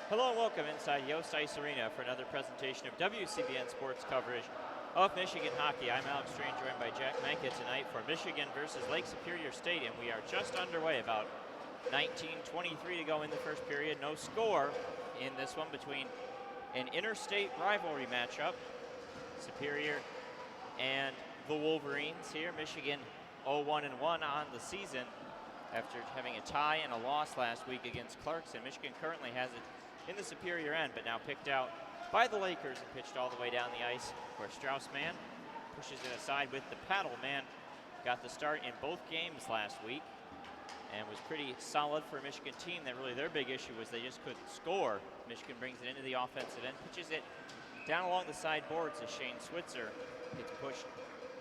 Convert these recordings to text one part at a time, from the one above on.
Hello and welcome inside Yost Ice Arena for another presentation of WCBN sports coverage of Michigan hockey. I'm Alex Strain, joined by Jack Manka tonight for Michigan versus Lake Superior Stadium. We are just underway, about 19:23 to go in the first period. No score in this one between an interstate rivalry matchup, Superior and the Wolverines here. Michigan 0-1-1 on the season after having a tie and a loss last week against Clarkson. Michigan currently has it in the Superior end, but now picked out by the Lakers and pitched all the way down the ice, where Strauss-Mann pushes it aside with the paddle. Mann got the start in both games last week and was pretty solid for a Michigan team that really their big issue was they just couldn't score. Michigan brings it into the offensive end, pitches it down along the side boards as Shane Switzer gets pushed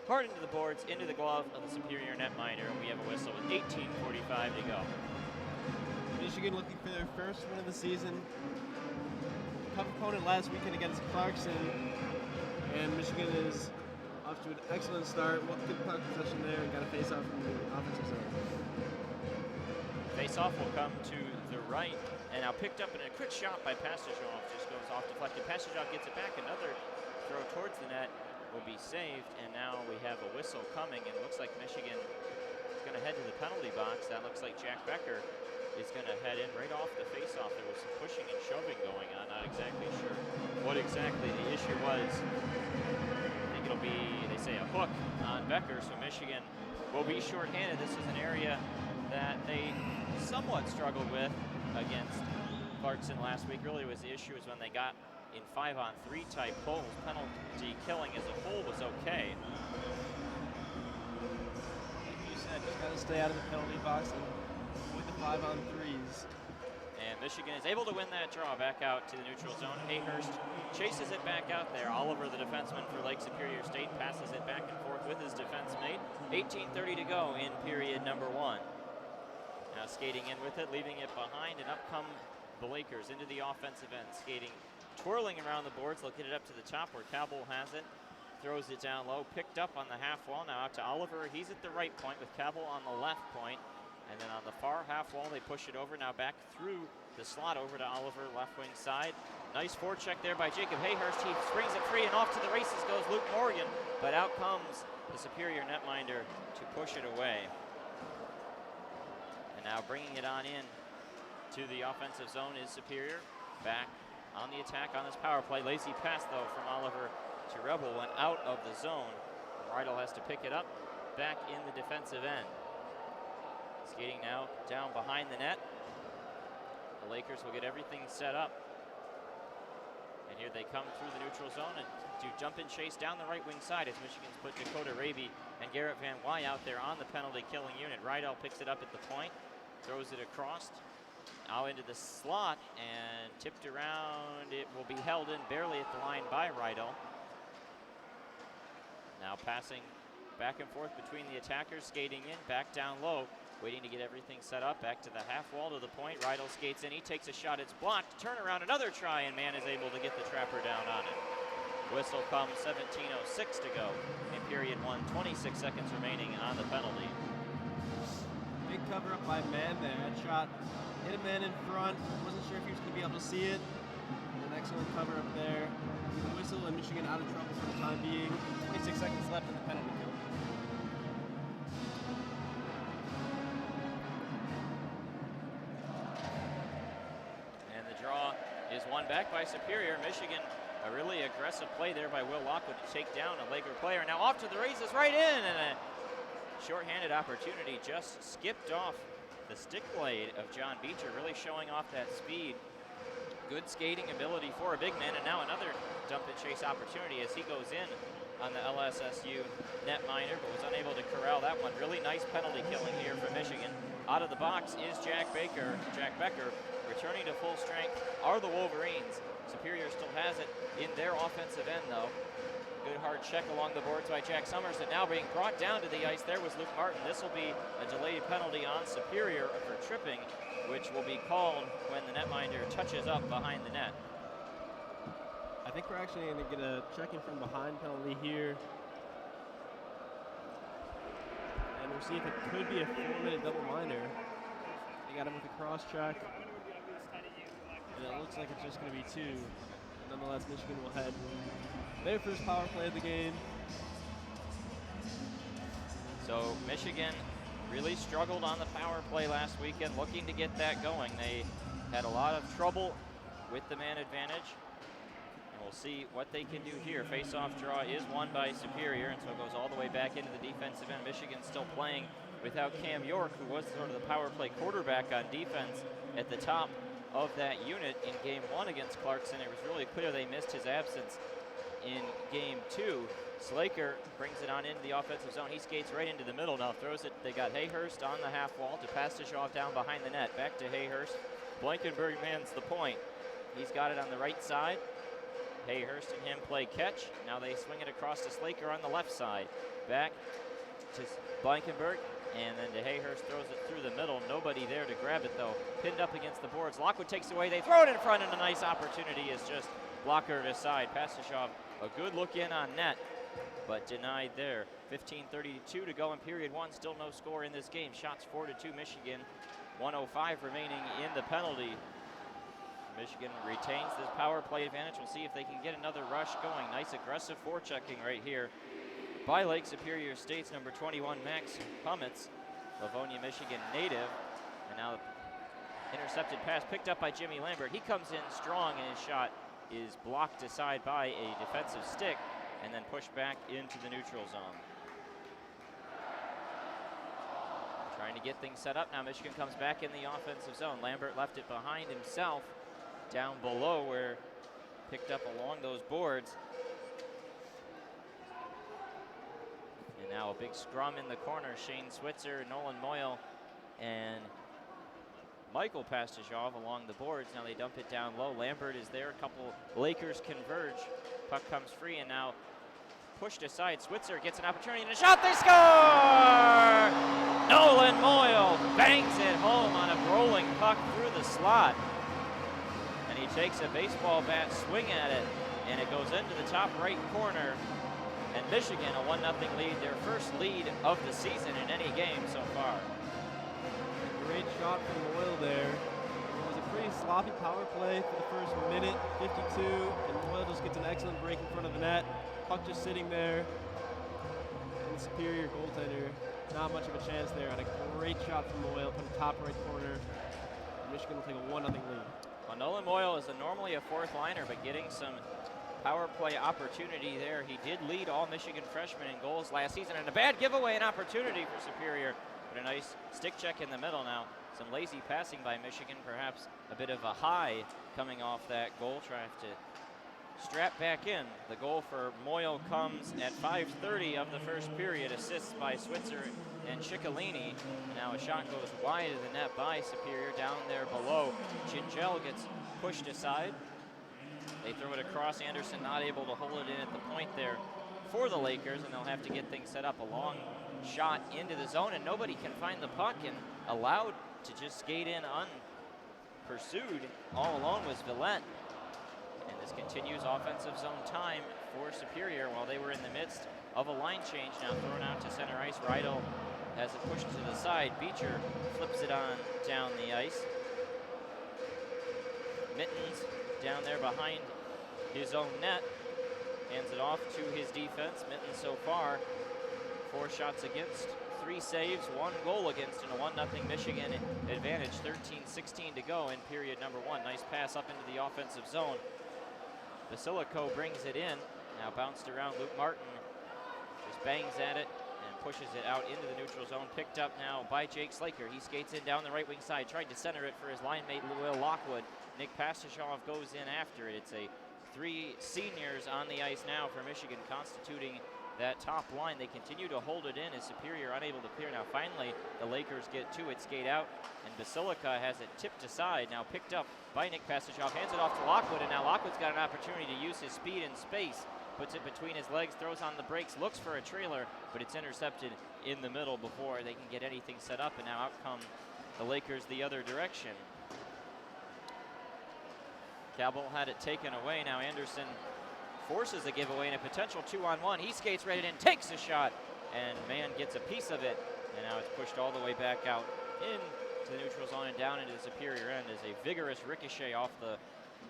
hard into the boards, into the glove of the Superior netminder, and we have a whistle with 18:45 to go. Michigan looking for their first win of the season. Tough opponent last weekend against Clarkson, and Michigan is off to an excellent start. Good puck possession there, and got a face-off from the offensive zone. Face-off will come to the right, and now picked up in a quick shot by Pastujov, just goes off deflected. Pastujov gets it back, another throw towards the net will be saved, and now we have a whistle coming, and it looks like Michigan is going to head to the penalty box. That looks like Jack Becker is going to head in right off the face-off. There was some pushing and shoving going on. Not exactly sure what exactly the issue was. I think it'll be, they say, a hook on Becker, so Michigan will be shorthanded. This is an area that they somewhat struggled with against Clarkson last week. Really was the issue is when they got in 5-on-3 type pulls. Penalty killing as a whole was okay. Like you said, just got to stay out of the penalty box and avoid the 5-on-3s. And Michigan is able to win that draw back out to the neutral zone. Hayhurst chases it back out there. Oliver, the defenseman for Lake Superior State, passes it back and forth with his defense mate. 18:30 to go in period number one. Now skating in with it, leaving it behind, and up come the Lakers into the offensive end, skating, twirling around the boards. They'll get it up to the top where Cabell has it. Throws it down low, picked up on the half wall. Now out to Oliver. He's at the right point with Cabell on the left point. And then on the far half wall, they push it over. Now back through the slot over to Oliver, left wing side. Nice forecheck there by Jacob Hayhurst. He springs it free, and off to the races goes Luke Morgan. But out comes the Superior netminder to push it away. And now bringing it on in to the offensive zone is Superior. Back on the attack on this power play. Lazy pass, though, from Oliver to Rebel. Went out of the zone. Rydell has to pick it up back in the defensive end. Skating now down behind the net. The Lakers will get everything set up. And here they come through the neutral zone and do jump and chase down the right wing side as Michigan's put Dakota Raby and Garrett Van Wy out there on the penalty killing unit. Rydell picks it up at the point, throws it across, out into the slot, and tipped around. It will be held in barely at the line by Rydell. Now passing back and forth between the attackers, skating in, back down low, waiting to get everything set up. Back to the half wall to the point. Rydell skates in. He takes a shot. It's blocked. Turn around, another try, and Mann is able to get the trapper down on it. Whistle comes, 17:06 to go in period one. 26 seconds remaining on the penalty. Big cover up by Mann there. That shot hit a man in front. Wasn't sure if he was going to be able to see it. An excellent cover up there. With the whistle, and Michigan out of trouble for the time being. 26 seconds left in the penalty kill. Draw is won back by Superior. Michigan, a really aggressive play there by Will Lockwood to take down a Laker player. Now off to the races, right in, and a shorthanded opportunity just skipped off the stick blade of John Beecher, really showing off that speed. Good skating ability for a big man, and now another dump and chase opportunity as he goes in on the LSSU netminder, but was unable to corral that one. Really nice penalty killing here for Michigan. Out of the box is Jack Becker. Returning to full strength are the Wolverines. Superior still has it in their offensive end, though. Good hard check along the boards by Jack Summers, and now being brought down to the ice there was Luke Martin. This will be a delayed penalty on Superior for tripping, which will be called when the netminder touches up behind the net. I think we're actually going to get a checking from behind penalty here. And we'll see if it could be a 4-minute double minor. They got him with a cross check. And it looks like it's just going to be 2. Nonetheless, Michigan will head their first power play of the game. So Michigan really struggled on the power play last weekend, looking to get that going. They had a lot of trouble with the man advantage. And we'll see what they can do here. Face-off draw is won by Superior, and so it goes all the way back into the defensive end. Michigan still playing without Cam York, who was sort of the power play quarterback on defense at the top of that unit in game 1 against Clarkson. It was really clear they missed his absence in game 2. Slaker brings it on into the offensive zone. He skates right into the middle now, throws it. They got Hayhurst on the half wall to Pastashov down behind the net. Back to Hayhurst. Blankenberg mans the point. He's got it on the right side. Hayhurst and him play catch. Now they swing it across to Slaker on the left side. Back to Blankenberg, and then to Hayhurst, throws it through the middle. Nobody there to grab it though. Pinned up against the boards. Lockwood takes it away. They throw it in front, and a nice opportunity is just blockered aside. Pastashov, a good look in on net, but denied there. 15:32 to go in period 1. Still no score in this game. Shots 4-2 Michigan. 1:05 remaining in the penalty. Michigan retains this power play advantage. We'll see if they can get another rush going. Nice aggressive forechecking right here by Lake Superior State's number 21, Max Pumitz, Livonia, Michigan native. And now intercepted pass picked up by Jimmy Lambert. He comes in strong, and his shot is blocked aside by a defensive stick and then pushed back into the neutral zone. Trying to get things set up now. Michigan comes back in the offensive zone. Lambert left it behind himself down below where picked up along those boards. And now a big scrum in the corner. Shane Switzer, Nolan Moyle, and Michael Pastashov along the boards. Now they dump it down low. Lambert is there. A couple Lakers converge. Puck comes free and now pushed aside. Switzer gets an opportunity and a shot. They score! Nolan Moyle bangs it home on a rolling puck through the slot. And he takes a baseball bat swing at it, and it goes into the top right corner. And Michigan, a 1-0 lead, their first lead of the season in any game so far. Great shot from Moyle there. It was a pretty sloppy power play for the first minute, 52, and Moyle just gets an excellent break in front of the net. Puck just sitting there. And the Superior goaltender, not much of a chance there. And a great shot from Moyle from the top right corner. Michigan will take a 1-0 lead. Well, Nolan Moyle is normally a fourth liner, but getting some power play opportunity there. He did lead all Michigan freshmen in goals last season, and a bad giveaway, an opportunity for Superior. But a nice stick check in the middle now. Some lazy passing by Michigan, perhaps a bit of a high coming off that goal. Trying to strap back in. The goal for Moyle comes at 5:30 of the first period. Assists by Switzer and Ciccolini. Now a shot goes wide of the net by Superior down there below. Gingell gets pushed aside. They throw it across. Anderson not able to hold it in at the point there for the Lakers, and they'll have to get things set up. A long shot into the zone, and nobody can find the puck, and allowed to just skate in unpursued all alone was Villette. And this continues offensive zone time for Superior while they were in the midst of a line change. Now thrown out to center ice. Rydell has it pushed to the side. Beecher flips it on down the ice. Mittens down there behind his own net. Hands it off to his defense. Mittens so far 4 shots against, 3 saves, 1 goal against, and a 1-0 Michigan advantage. 13:16 to go in period number 1. Nice pass up into the offensive zone. Basilico brings it in. Now bounced around. Luke Martin just bangs at it and pushes it out into the neutral zone. Picked up now by Jake Slaker. He skates in down the right wing side. Tried to center it for his line mate Will Lockwood. Nick Pastashov goes in after it. It's a 3 seniors on the ice now for Michigan, constituting that top line. They continue to hold it in as Superior unable to clear. Now finally the Lakers get to it, skate out, and Basilica has it tipped aside. Now picked up by Nick Pastashov, hands it off to Lockwood, and now Lockwood's got an opportunity to use his speed and space. Puts it between his legs, throws on the brakes, looks for a trailer, but it's intercepted in the middle before they can get anything set up, and now out come the Lakers the other direction. Cabell had it taken away. Now Anderson forces a giveaway and a potential 2-on-1. He skates right in, takes a shot, and Mann gets a piece of it. And now it's pushed all the way back out in to the neutral zone and down into the Superior end is a vigorous ricochet off the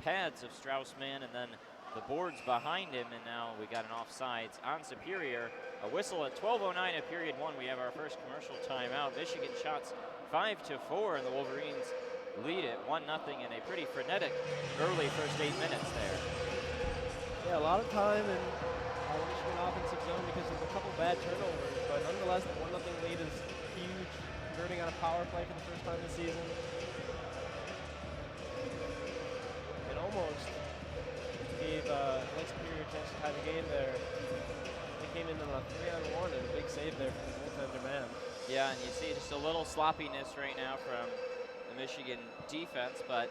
pads of Straussman and then the boards behind him, and now we got an offsides on Superior. A whistle at 12:09 of period one. We have our first commercial timeout. Michigan shots 5-4, and the Wolverines lead it 1-0 in a pretty frenetic early first 8 minutes there. Yeah, a lot of time in the Michigan offensive zone because of a couple bad turnovers, but nonetheless, the 1-0 lead is huge, converting on a power play for the first time this season. And almost gave Lake Superior a chance to tie the game there. They came in on a 3-on-1 and a big save there from the goaltender man. Yeah, and you see just a little sloppiness right now from the Michigan defense, but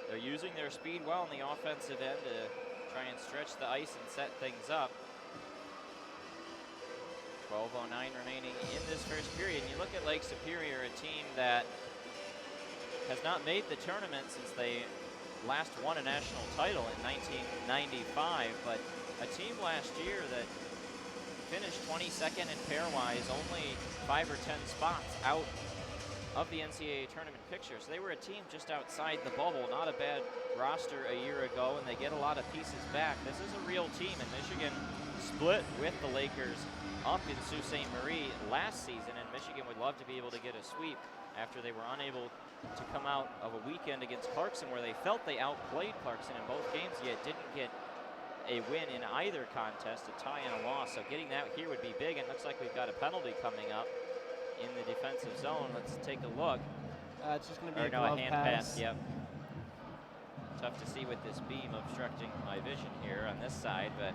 they're using their speed well on the offensive end to try and stretch the ice and set things up. 12:09 remaining in this first period. And you look at Lake Superior, a team that has not made the tournament since they last won a national title in 1995, but a team last year that finished 22nd in pairwise, only 5 or 10 spots out of the NCAA tournament picture. So they were a team just outside the bubble, not a bad roster a year ago, and they get a lot of pieces back. This is a real team, and Michigan split with the Lakers up in Sault Ste. Marie last season, and Michigan would love to be able to get a sweep after they were unable to come out of a weekend against Clarkson where they felt they outplayed Clarkson in both games, yet didn't get a win in either contest, a tie and a loss. So getting that here would be big, and looks like we've got a penalty coming up in the defensive zone. Let's take a look. It's just going to be a hand pass. Yep. Tough to see with this beam obstructing my vision here on this side, but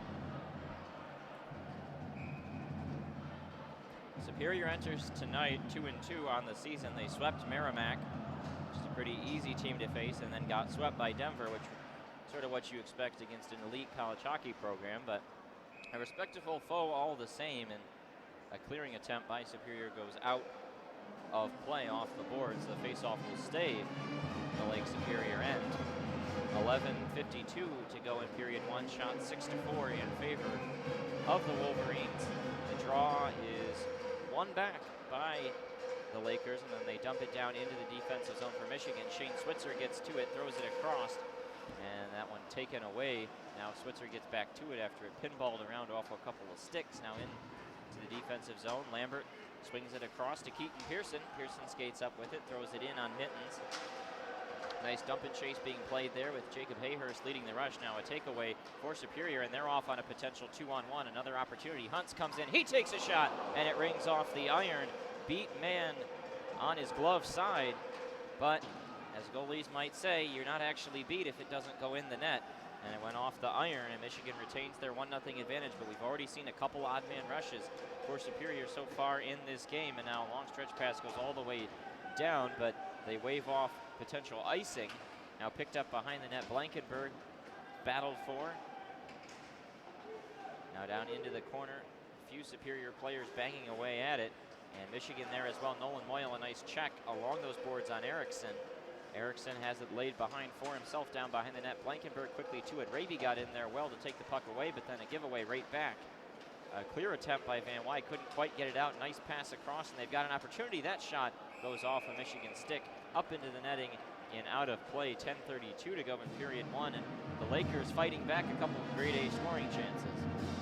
Superior enters tonight 2-2 on the season. They swept Merrimack, which is a pretty easy team to face, and then got swept by Denver, which is sort of what you expect against an elite college hockey program, but a respectable foe all the same, and a clearing attempt by Superior goes out of play off the boards. The faceoff will stay the Lake Superior end. 11:52 to go in period one. Shot 6-4 in favor of the Wolverines. The draw is won back by the Lakers, and then they dump it down into the defensive zone for Michigan. Shane Switzer gets to it, throws it across, and that one taken away. Now Switzer gets back to it after it pinballed around off a couple of sticks. Now into the defensive zone. Lambert swings it across to Keaton Pearson. Pearson skates up with it, throws it in on Mittens. Nice dump and chase being played there with Jacob Hayhurst leading the rush. Now a takeaway for Superior, and they're off on a potential 2-on-1. Another opportunity. Hunts comes in. He takes a shot, and it rings off the iron. Beat man on his glove side, but as goalies might say, you're not actually beat if it doesn't go in the net. And it went off the iron, and Michigan retains their 1-0 advantage, but we've already seen a couple odd man rushes for Superior so far in this game, and now a long stretch pass goes all the way down, but they wave off potential icing. Now picked up behind the net, Blankenberg battled for. Now down into the corner, a few Superior players banging away at it, and Michigan there as well. Nolan Moyle, a nice check along those boards on Erickson. Erickson has it laid behind for himself down behind the net. Blankenberg quickly to it. Raby got in there well to take the puck away, but then a giveaway right back. A clear attempt by Van Wyk, couldn't quite get it out. Nice pass across, and they've got an opportunity. That shot goes off a Michigan stick up into the netting and out of play. 10:32 to go in period one, and the Lakers fighting back a couple of grade A scoring chances.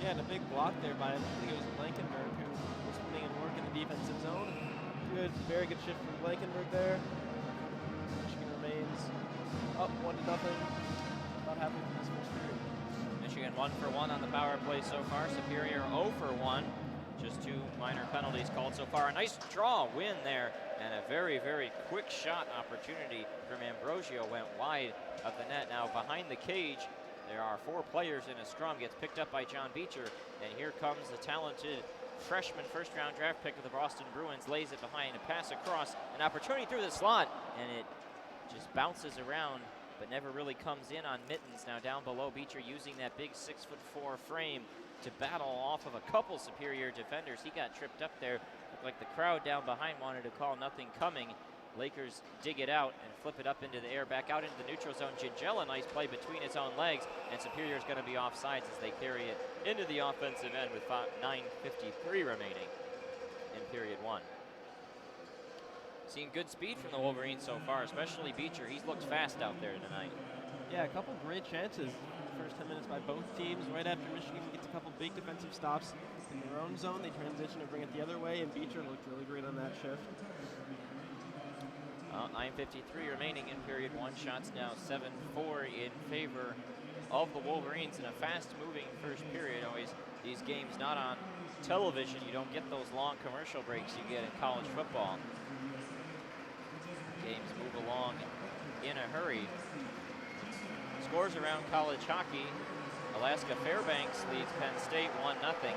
Yeah, and a big block there by, I think it was Blankenberg who was putting in work in the defensive zone. Good, very good shift from Blankenberg there. Michigan remains up 1-0, about halfway through this first period. Michigan 1 for 1 on the power play so far. Superior 0 for 1. Just 2 minor penalties called so far. A nice draw win there, and a very, very quick shot opportunity from Ambrosio went wide of the net. Now behind the cage, there are 4 players in a scrum. Gets picked up by John Beecher, and here comes the talented freshman first-round draft pick of the Boston Bruins. Lays it behind, a pass across, an opportunity through the slot, and it just bounces around, but never really comes in on Mittens. Now down below, Beecher using that big 6'4" frame to battle off of a couple Superior defenders. He got tripped up there. Looked like the crowd down behind wanted to call nothing coming. Lakers dig it out and flip it up into the air, back out into the neutral zone. Gingella, nice play between his own legs, and Superior is going to be offsides as they carry it into the offensive end with 9:53 remaining in period one. Seen good speed from the Wolverines so far, especially Beecher. He's looked fast out there tonight. Yeah, a couple great chances. First 10 minutes by both teams. Right after Michigan gets a couple big defensive stops in their own zone, they transition and bring it the other way, and Beecher looked really great on that shift. 9:53 remaining in period one. Shots now 7-4 in favor of the Wolverines in a fast-moving first period. Always these games not on television. You don't get those long commercial breaks you get in college football. Games move along in a hurry. Scores around college hockey. Alaska Fairbanks leads Penn State 1-0.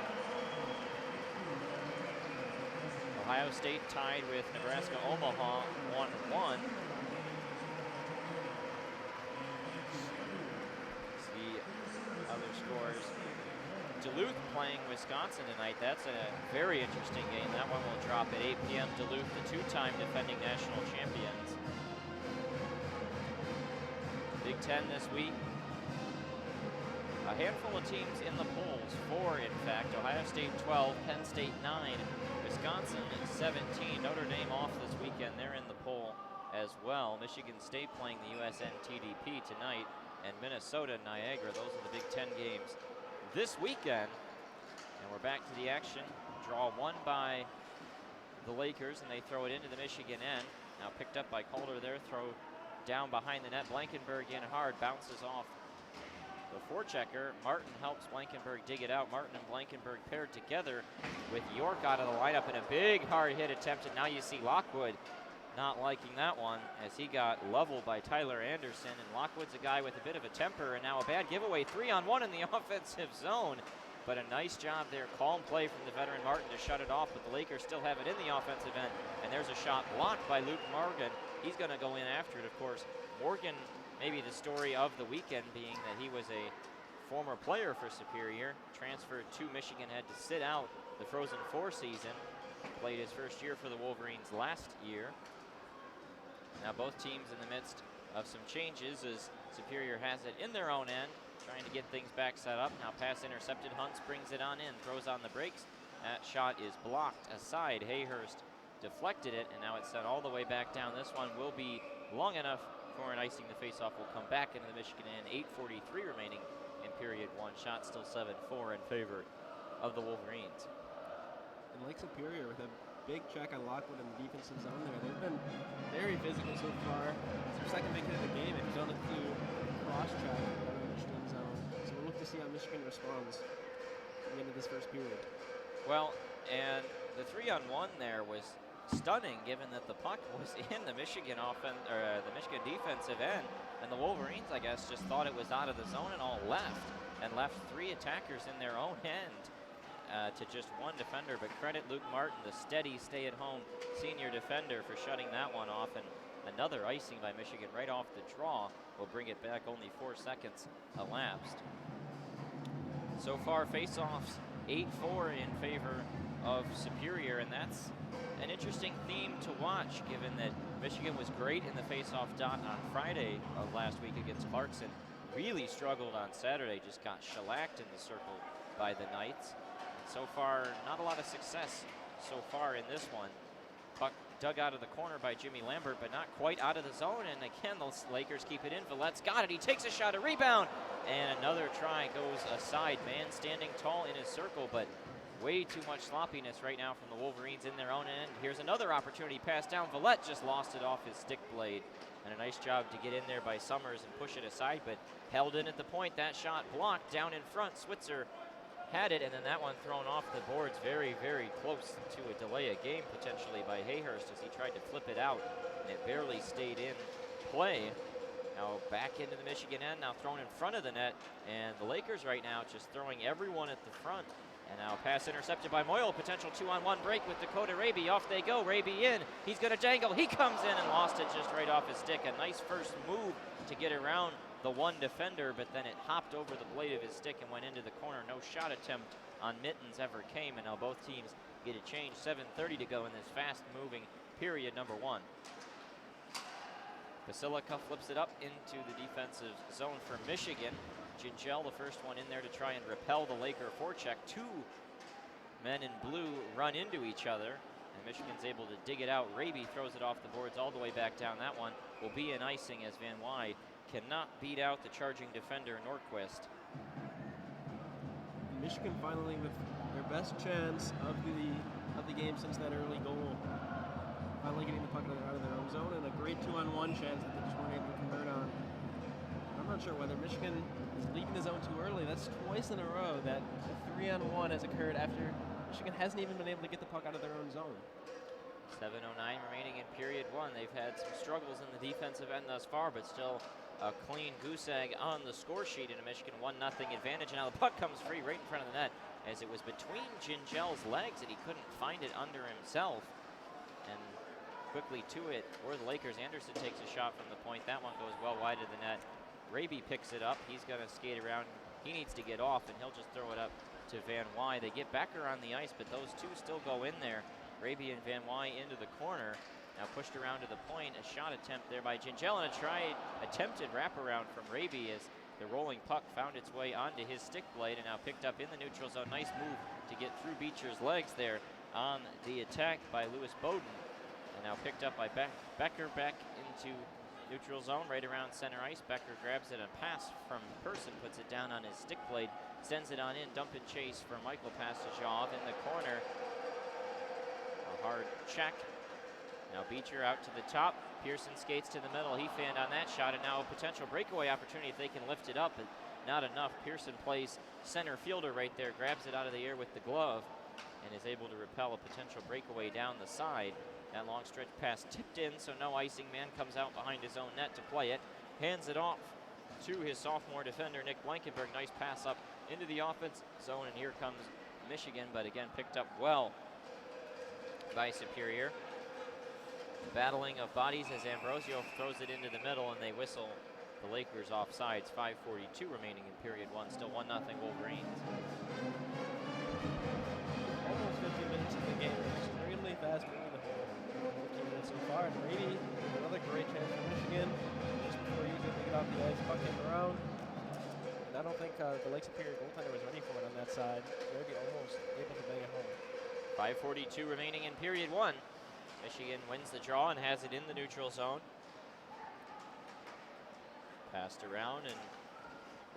Ohio State tied with Nebraska Omaha 1-1. The other scores. Duluth playing Wisconsin tonight. That's a very interesting game. That one will drop at 8 p.m. Duluth, the two-time defending national champions. Big Ten this week. A handful of teams in the polls. 4, in fact. Ohio State 12, Penn State 9, Wisconsin 17. Notre Dame off this weekend. They're in the poll as well. Michigan State playing the USN TDP tonight, and Minnesota Niagara. Those are the Big Ten games this weekend. And we're back to the action. Draw won by the Lakers, and they throw it into the Michigan end. Now picked up by Calder there. Throw down behind the net. Blankenberg in hard. Bounces off the forechecker. Martin helps Blankenberg dig it out. Martin and Blankenberg paired together with York out of the lineup in a big hard hit attempt. And now you see Lockwood not liking that one as he got leveled by Tyler Anderson. And Lockwood's a guy with a bit of a temper, and now a bad giveaway. 3-on-1 in the offensive zone. But a nice job there. Calm play from the veteran Martin to shut it off, but the Lakers still have it in the offensive end. And there's a shot blocked by Luke Morgan. He's going to go in after it, of course. Morgan, maybe the story of the weekend being that he was a former player for Superior, transferred to Michigan, had to sit out the Frozen Four season, played his first year for the Wolverines last year. Now both teams in the midst of some changes as Superior has it in their own end, trying to get things back set up. Now pass intercepted. Hunts brings it on in, throws on the brakes. That shot is blocked aside. Hayhurst deflected it, and now it's sent all the way back down. This one will be long enough for an icing. The faceoff will come back into the Michigan end. 8:43 remaining in period one. Shot still 7-4 in favor of the Wolverines. And Lake Superior with a big check on Lockwood in the defensive zone there. They've been very physical so far. It's their second big hit of the game if you don't look to cross-check in the Michigan zone. So we'll look to see how Michigan responds at the end of this first period. Well, and the 3-on-1 there was stunning, given that the puck was in the Michigan the Michigan defensive end, and the Wolverines, I guess, just thought it was out of the zone and all left, and left 3 attackers in their own end to just 1 defender. But credit Luke Martin, the steady stay-at-home senior defender, for shutting that one off, and another icing by Michigan right off the draw will bring it back. Only 4 seconds elapsed. So far, face-offs 8-4 in favor of Superior, and that's an interesting theme to watch, given that Michigan was great in the face-off dot on Friday of last week against Clarkson. Really struggled on Saturday, just got shellacked in the circle by the Knights. And so far, not a lot of success so far in this one. Puck dug out of the corner by Jimmy Lambert, but not quite out of the zone. And again, the Lakers keep it in. Villette's got it. He takes a shot, a rebound, and another try goes aside. Man standing tall in his circle, but way too much sloppiness right now from the Wolverines in their own end. Here's another opportunity, pass down. Villette just lost it off his stick blade. And a nice job to get in there by Summers and push it aside, but held in at the point. That shot blocked down in front. Switzer had it, and then that one thrown off the boards. Very, very close to a delay of game potentially by Hayhurst as he tried to flip it out, and it barely stayed in play. Now back into the Michigan end, now thrown in front of the net, and the Lakers right now just throwing everyone at the front. And now pass intercepted by Moyle. Potential 2-on-1 break with Dakota Raby. Off they go. Raby in. He's going to dangle. He comes in and lost it just right off his stick. A nice first move to get around the one defender, but then it hopped over the blade of his stick and went into the corner. No shot attempt on Mittens ever came, and now both teams get a change. 7:30 to go in this fast-moving period number one. Basilica flips it up into the defensive zone for Michigan. Gingell, the first one in there to try and repel the Laker forecheck. 2 men in blue run into each other, Michigan's able to dig it out. Raby throws it off the boards all the way back down. That one will be an icing as Van Wy cannot beat out the charging defender Norquist. Michigan finally with their best chance of the game since that early goal. Finally getting the puck out of their own zone, and a great 2-on-1 chance that they just weren't able to convert on. I'm not sure whether Michigan is leaving the zone too early. That's twice in a row that the 3-on-1 has occurred after Michigan hasn't even been able to get the puck out of their own zone. 7:09 remaining in period one. They've had some struggles in the defensive end thus far, but still a clean goose egg on the score sheet and a Michigan 1-0 advantage. And now the puck comes free right in front of the net as it was between Gingel's legs and he couldn't find it under himself. And quickly to it for the Lakers. Anderson takes a shot from the point. That one goes well wide of the net. Raby picks it up. He's going to skate around. He needs to get off, and he'll just throw it up to Van Wy. They get Becker on the ice, but those two still go in there. Raby and Van Wy into the corner. Now pushed around to the point. A shot attempt there by Gingel, and attempted wraparound from Raby as the rolling puck found its way onto his stick blade and now picked up in the neutral zone. Nice move to get through Beecher's legs there on the attack by Lewis Bowden. And now picked up by Becker back into neutral zone right around center ice. Becker grabs it, a pass from Person, puts it down on his stick blade, sends it on in, dump and chase for Michael Pastajov in the corner. A hard check. Now Beecher out to the top. Pearson skates to the middle. He fanned on that shot, and now a potential breakaway opportunity if they can lift it up, but not enough. Pearson plays center fielder right there, grabs it out of the air with the glove, and is able to repel a potential breakaway down the side. That long stretch pass tipped in, so no icing. Man comes out behind his own net to play it. Hands it off to his sophomore defender, Nick Blankenberg. Nice pass up into the offense zone, and here comes Michigan, but again picked up well by Superior. Battling of bodies as Ambrosio throws it into the middle, and they whistle the Lakers offsides. 5:42 remaining in period one. Still 1-0 Wolverines. Almost 50 minutes of the game. Extremely fast moving the whole 15 minutes so far. And Raby, another great chance for Michigan. Just before using to get off the ice, puck came around. And I don't think the Lake Superior goaltender was ready for it on that side. Raby almost able to bang it home. 5:42 remaining in period one. Michigan wins the draw and has it in the neutral zone. Passed around, and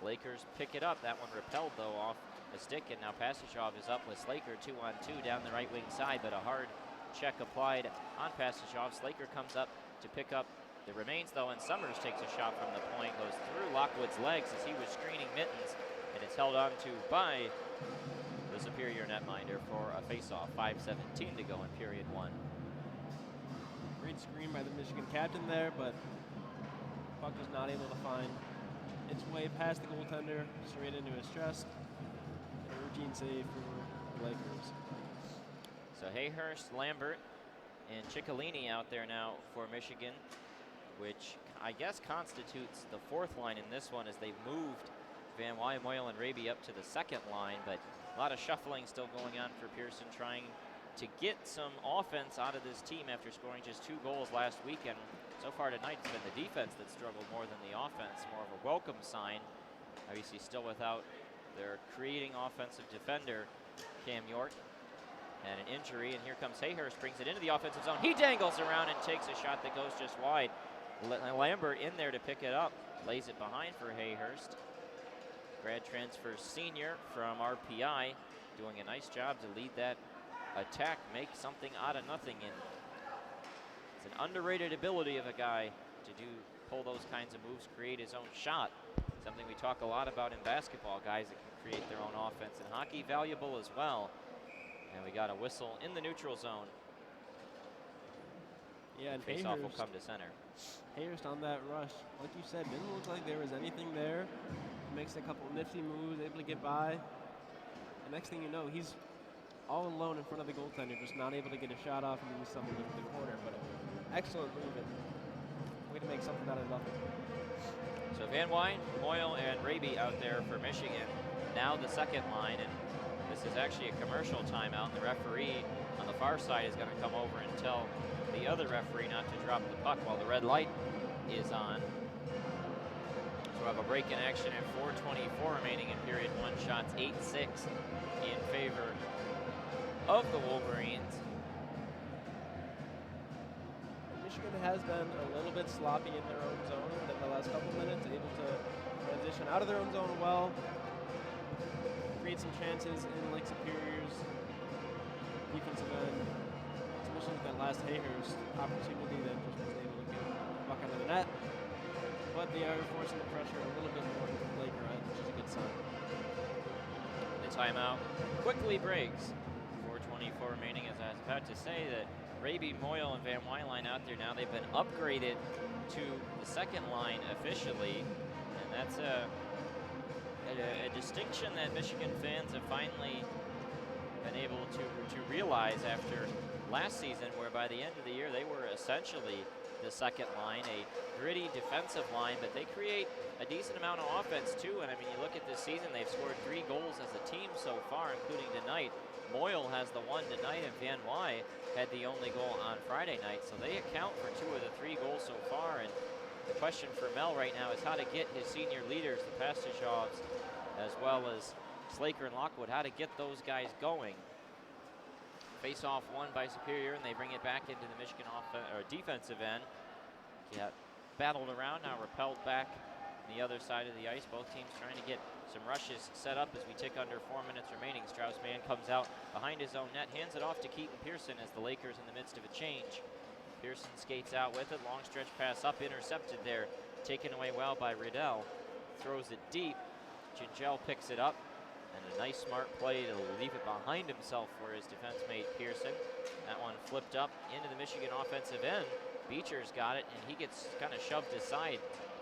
Lakers pick it up. That one repelled, though, off the stick, and now Pastajov is up with Slaker 2-on-2 down the right wing side, but a hard check applied on Pastajov. Slaker comes up to pick up the remains, though, and Summers takes a shot from the point, goes through Lockwood's legs as he was screening Mittens, and it's held on to by the Superior netminder for a face-off. 5:17 to go in period one. Great screen by the Michigan captain there, but puck was not able to find its way past the goaltender, straight into his chest. And a routine save for the Lakers. So Hayhurst, Lambert, and Ciccolini out there now for Michigan, which I guess constitutes the fourth line in this one as they've moved Van Wy, Moyle, and Raby up to the second line, but a lot of shuffling still going on for Pearson, trying to get some offense out of this team after scoring just 2 goals last weekend. So far tonight, it's been the defense that struggled more than the offense. More of a welcome sign. Obviously still without their creating offensive defender, Cam York, and an injury. And here comes Hayhurst, brings it into the offensive zone. He dangles around and takes a shot that goes just wide. Lambert in there to pick it up. Lays it behind for Hayhurst. Grad transfer senior from RPI, doing a nice job to lead that attack, make something out of nothing. And it's an underrated ability of a guy to pull those kinds of moves, create his own shot. Something we talk a lot about in basketball, guys that can create their own offense. In hockey, valuable as well. And we got a whistle in the neutral zone. Yeah, and face-off will come to center. Hayhurst on that rush, like you said, didn't look like there was anything there. Makes a couple nifty moves, able to get by. The next thing you know, he's all alone in front of the goaltender, just not able to get a shot off and do something into the corner. But an excellent move and way to make something out of nothing. So Van Wy, Moyle, and Raby out there for Michigan. Now the second line, and this is actually a commercial timeout. The referee on the far side is going to come over and tell the other referee not to drop the puck while the red light is on. So we'll have a break in action at 4:24 remaining in period one. Shots 8-6 in favor of the Wolverines. Michigan has been a little bit sloppy in their own zone, but in the last couple minutes, able to transition out of their own zone well, create some chances in Lake Superior's defensive end, especially with that last Hayhurst opportunity that just wasn't able to get the puck out of the net. But they are forcing the pressure a little bit more into the Laker end, which is a good sign. The timeout quickly breaks. 4:24 remaining. As I was about to say, that Raby, Moyle, and Van Wyline out there now. They've been upgraded to the second line officially, and that's a distinction that Michigan fans have finally been able to realize after last season, where by the end of the year they were essentially the second line, a gritty defensive line, but they create a decent amount of offense too. And I mean, you look at this season, they've scored 3 goals as a team so far, including tonight. Moyle has the one tonight, and Van Wy had the only goal on Friday night. So they account for 2 of the 3 goals so far. And the question for Mel right now is how to get his senior leaders, the Pastajovs, as well as Slaker and Lockwood, how to get those guys going. Face-off won by Superior, and they bring it back into the Michigan defensive end. Yeah, battled around, now repelled back on the other side of the ice. Both teams trying to get some rushes set up as we tick under 4 minutes remaining. Strauss-Mann comes out behind his own net, hands it off to Keaton Pearson as the Lakers in the midst of a change. Pearson skates out with it, long stretch pass up, intercepted there, taken away well by Riddell. Throws it deep, Gingell picks it up, and a nice smart play to leave it behind himself for his defense mate Pearson. That one flipped up into the Michigan offensive end. Beecher's got it, and he gets kind of shoved aside,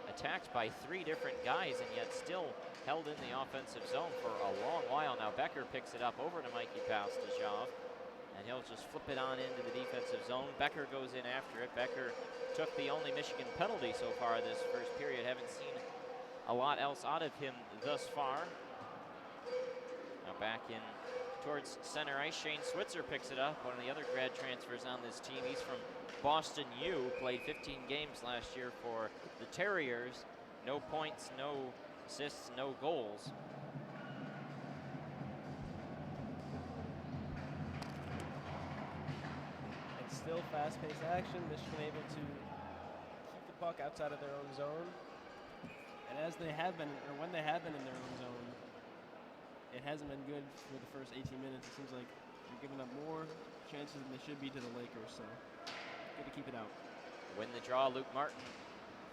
attacked by 3 different guys, and yet still held in the offensive zone for a long while. Now Becker picks it up over to Mikey Pastajov, and he'll just flip it on into the defensive zone. Becker goes in after it. Becker took the only Michigan penalty so far this first period. Haven't seen a lot else out of him thus far. Now back in towards center ice, Shane Switzer picks it up, one of the other grad transfers on this team. He's from Boston U, played 15 games last year for the Terriers. No points, no assists, no goals. It's still fast-paced action. Michigan able to keep the puck outside of their own zone. And as they have been, or when they have been in their own zone, it hasn't been good for the first 18 minutes. It seems like they're giving up more chances than they should be to the Lakers, so good to keep it out. Win the draw, Luke Martin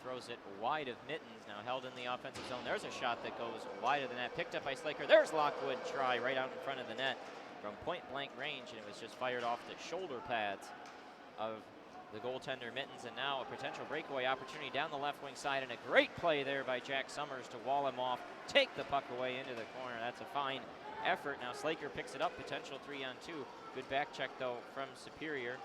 throws it wide of Mittens, now held in the offensive zone. There's a shot that goes wide of the net, picked up by Slaker. There's Lockwood try right out in front of the net from point-blank range, and it was just fired off the shoulder pads of the goaltender Mittens, and now a potential breakaway opportunity down the left wing side, and a great play there by Jack Summers to wall him off, take the puck away into the corner. That's a fine effort. Now Slaker picks it up, potential 3-on-2. Good back check though from Superior.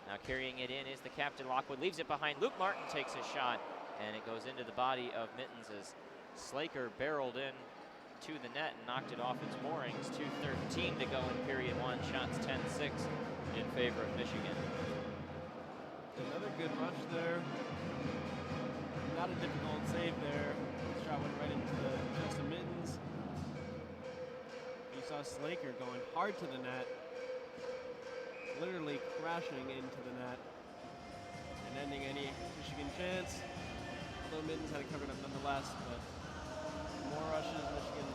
Now carrying it in is the captain Lockwood, leaves it behind. Luke Martin takes a shot, and it goes into the body of Mittens as Slaker barreled in to the net and knocked it off its moorings. 2:13 to go in period 1. Shots 10-6 in favor of Michigan. Another good rush there. Not a difficult save there. Shot went right into the chest of Mittens. You saw Slaker going hard to the net, literally crashing into the net and ending any Michigan chance. Although Mittens had it covered up nonetheless, but more rushes Michigan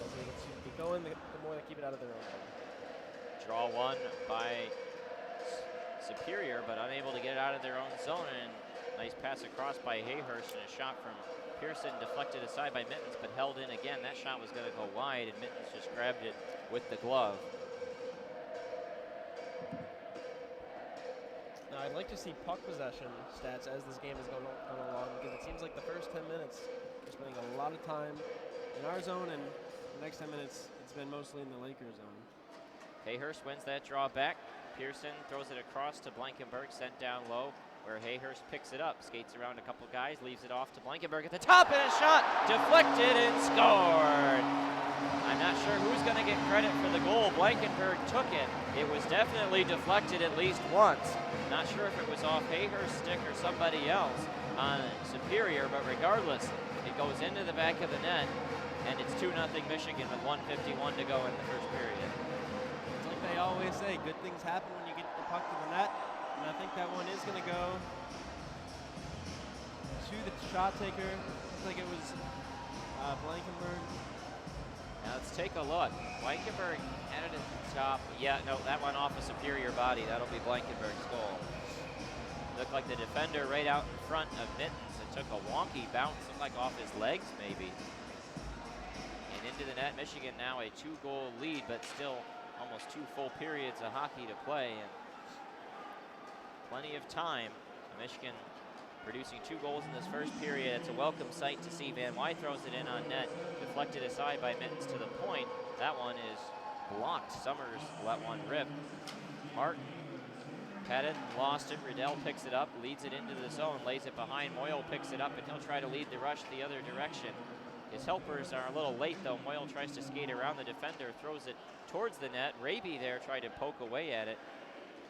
is able to get going, the more they keep it out of their own. Draw one by Superior, but unable to get it out of their own zone, and nice pass across by Hayhurst, and a shot from Pearson deflected aside by Mittens, but held in again. That shot was going to go wide, and Mittens just grabbed it with the glove. Now, I'd like to see puck possession stats as this game is going along, because it seems like the first 10 minutes we're spending a lot of time in our zone, and the next 10 minutes it's been mostly in the Lakers zone. Hayhurst wins that draw back. Pearson throws it across to Blankenberg, sent down low, where Hayhurst picks it up, skates around a couple guys, leaves it off to Blankenberg at the top, and a shot deflected and scored. I'm not sure who's going to get credit for the goal. Blankenberg took it. It was definitely deflected at least once. Not sure if it was off Hayhurst's stick or somebody else on Superior, but regardless, it goes into the back of the net, and it's 2-0 Michigan with 1:51 to go in the first period. It's like they always say, good things happen when you get the puck to the net. And I think that one is going to go to the shot taker. Looks like it was Blankenberg. Now let's take a look. Blankenberg had it at the top. Yeah, no, that went off a superior body. That'll be Blankenberg's goal. Looked like the defender right out in front of Mittens. It took a wonky bounce, looked like off his legs maybe. And into the net. Michigan now a 2-goal lead, but still almost 2 full periods of hockey to play. And plenty of time. Michigan producing 2 goals in this first period. It's a welcome sight to see. Van Wy throws it in on net, deflected aside by Mittens to the point. That one is blocked. Summers let one rip. Martin had it, lost it. Riddell picks it up, leads it into the zone, lays it behind. Moyle picks it up, and he'll try to lead the rush the other direction. His helpers are a little late, though. Moyle tries to skate around the defender, throws it towards the net. Raby there tried to poke away at it.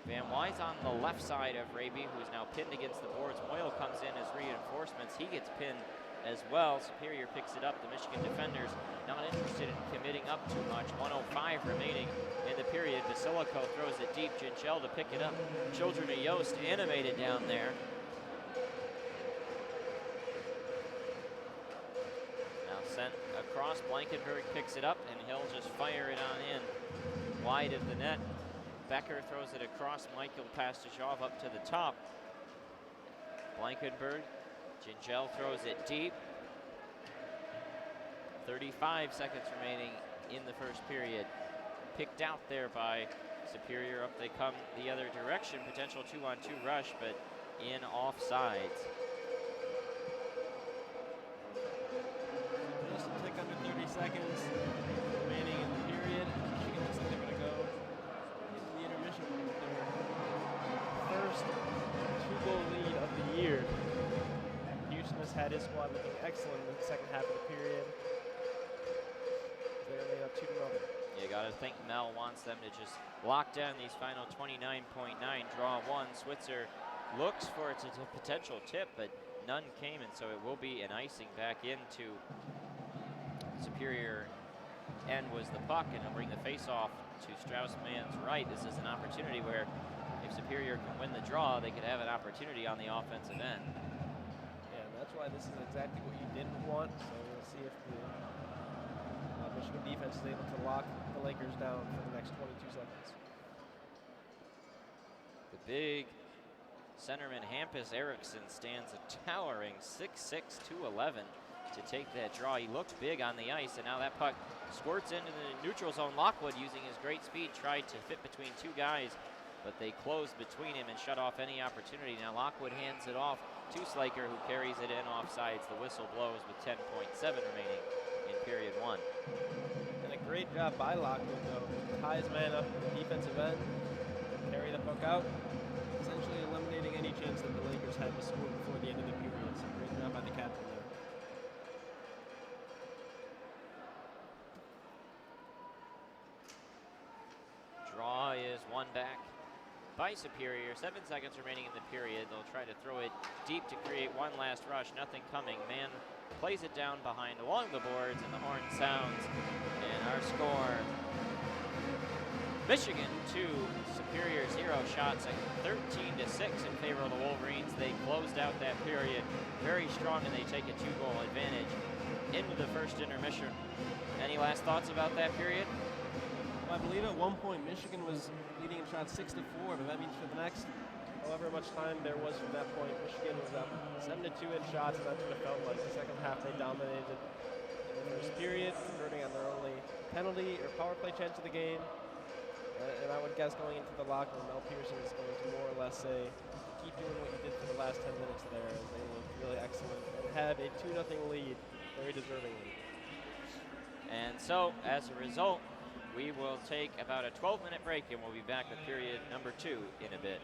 Van Wy's on the left side of Raby, who is now pinned against the boards. Moyle comes in as reinforcements. He gets pinned as well. Superior picks it up. The Michigan defenders not interested in committing up too much. 1:05 remaining in the period. Basilico throws it deep. Gingell to pick it up. Children of Yost animated down there. Now sent across. Blankenberg picks it up, and he'll just fire it on in wide of the net. Becker throws it across. Michael Pastajov up to the top. Blankenberg. Gingell throws it deep. 35 seconds remaining in the first period. Picked out there by Superior. Up they come the other direction. Potential 2-on-2 rush, but in offsides. Just a tick under 30 seconds remaining in the period. Michigan looks like they're going to go into the intermission with their first 2-goal lead of the year. Houston has had his squad looking excellent in the second half of the period. They're only up 2-0. You got to think Mel wants them to just lock down these final 29.9. Draw one. Switzer looks for it to potential tip, but none came, and so it will be an icing back into Superior end was the puck, and he'll bring the face-off to Strauss-Mann's right. This is an opportunity where if Superior can win the draw, they could have an opportunity on the offensive end. Yeah, and that's why this is exactly what you didn't want, so we'll see if the Michigan defense is able to lock the Lakers down for the next 22 seconds. The big centerman Hampus Eriksson stands a towering 6'6", 211 to take that draw. He looked big on the ice, and now that puck squirts into the neutral zone. Lockwood, using his great speed, tried to fit between 2 guys, but they closed between him and shut off any opportunity. Now Lockwood hands it off to Slaker, who carries it in offsides. The whistle blows with 10.7 remaining in period 1. And a great job by Lockwood, though. Ties man up in the defensive end, carry the puck out, essentially eliminating any chance that the Lakers had to score before the end of the period. So great job by the captain there. Draw is won back by Superior. 7 seconds remaining in the period. They'll try to throw it deep to create one last rush. Nothing coming. Mann plays it down behind along the boards, and the horn sounds. And our score, Michigan 2, Superior 0. Shots at 13-6 in favor of the Wolverines. They closed out that period very strong, and they take a 2-goal advantage into the first intermission. Any last thoughts about that period? Well, I believe at one point Michigan was leading in shots 6-4, but that means for the next however much time there was from that point, Michigan was up 7-2 in shots, and that's what it felt like. The second half they dominated in the first period, converting on their only penalty or power play chance of the game. And I would guess going into the locker room, Mel Pearson is going to more or less say, keep doing what you did for the last 10 minutes there, as they looked really excellent and have a 2-0 lead very deservingly. And so, as a result, we will take about a 12-minute break, and we'll be back with period number 2 in a bit.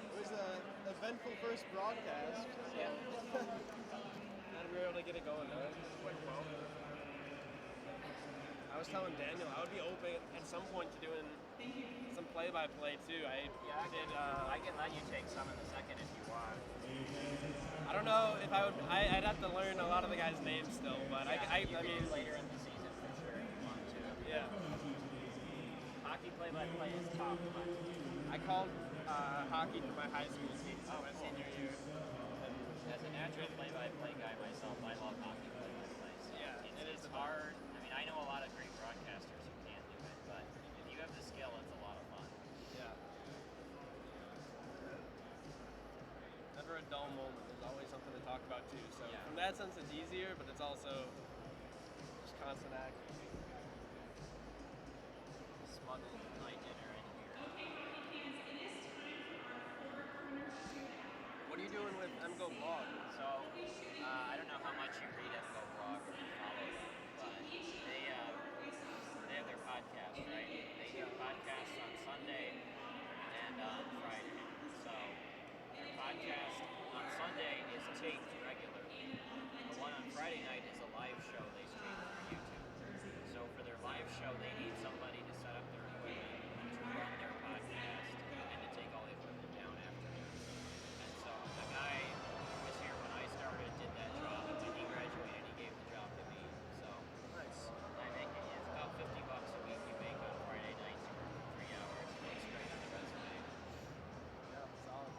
It was an eventful first broadcast. Yeah. And we were able to get it going. Quite well. I was telling Daniel I would be open at some point to doing some play-by-play too. I can let you take some in the second if you want. I don't know if I would. I'd have to learn a lot of the guys' names still, but I You can mean, do later in the season for sure if you want to. yeah. Hockey play-by-play is tough, but I called hockey for my high school team, so Oh, my cool. senior year. And as a natural play-by-play guy myself, I love hockey play-by-play. So Yeah, it's, it is it's fun. hard. I mean, I know a lot of great broadcasters who can't do it, but if you have the skill, it's a lot of fun. yeah. Never a dull moment. There's always something to talk about too. So Yeah. from that sense, it's easier, but it's also just constant action. Smuggled night dinner in here. What are you doing with MGO Blog? So, I don't know how much you read MGO Blog or you follow them, but they have their podcast, right? They do podcasts on Sunday and on Friday. So, their podcast on Sunday is taped regularly. The one on Friday night is a live show they stream through YouTube. So, for their live show, they need somebody to set up their equipment, to run their podcast, and to take all the equipment down afterwards. And so the guy who was here when I started did that job, and when he graduated, he gave the job to me. So Nice. I make it. It's about $50 a week you make on Friday nights. You work for 3 hours. It looks great on the resume. Yeah, solid.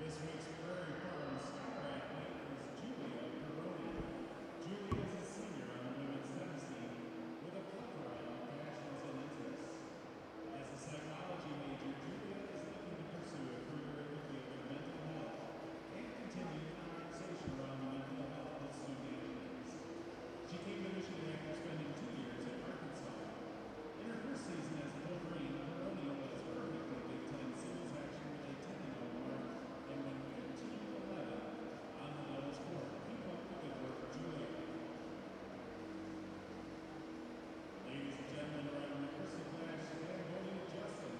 This week's Prairie Farms star athlete is Julia Peroni. Julia is a senior on the women's tennis team with a plethora of passions and interests. As a psychology major, Julia is looking to pursue a career in the field of mental health and continue the conversation around mental health with student athletes. She came to Michigan after spending 2 years at Arkansas. In her first season as a Wolverine, Peroni was perfect in Big Ten singles action with a 10-0 mark and went 15-11 on the doubles court. Keep up the good work, Julia. Ladies and gentlemen, riding the Crystal Flash today, voting Justin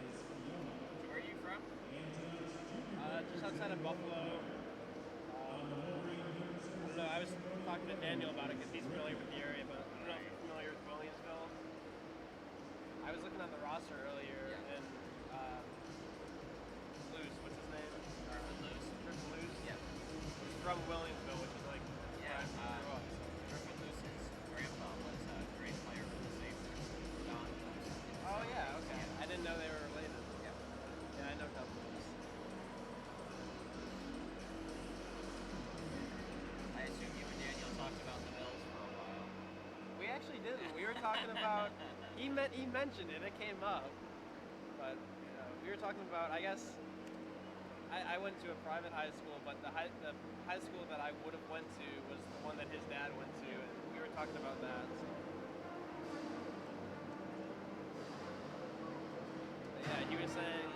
is Fiona. Where are you from? And tonight's junior Just outside of Buffalo. on the Wolverine Human I Services. don't know. I was talking to Daniel about it because he's familiar with the area, but I don't know if you're familiar with Williamsville. I was looking on the roster earlier, and Luce, what's his name? Griffin Luce. Yeah. He's from Williamsville, which is like Yeah, where I grew up. Griffin Luce's grandpa was a great player for the Sabres. Don Luce. Oh yeah, okay. I didn't know they were related. Yeah. Yeah, I know Don Luce. I assume you and Daniel talked about the Bills for a while. We actually didn't. We were talking about. He mentioned it. It came up, but we were talking about. I guess I went to a private high school, but the high school that I would have went to was the one that his dad went to, and we were talking about that. So. But yeah, he was saying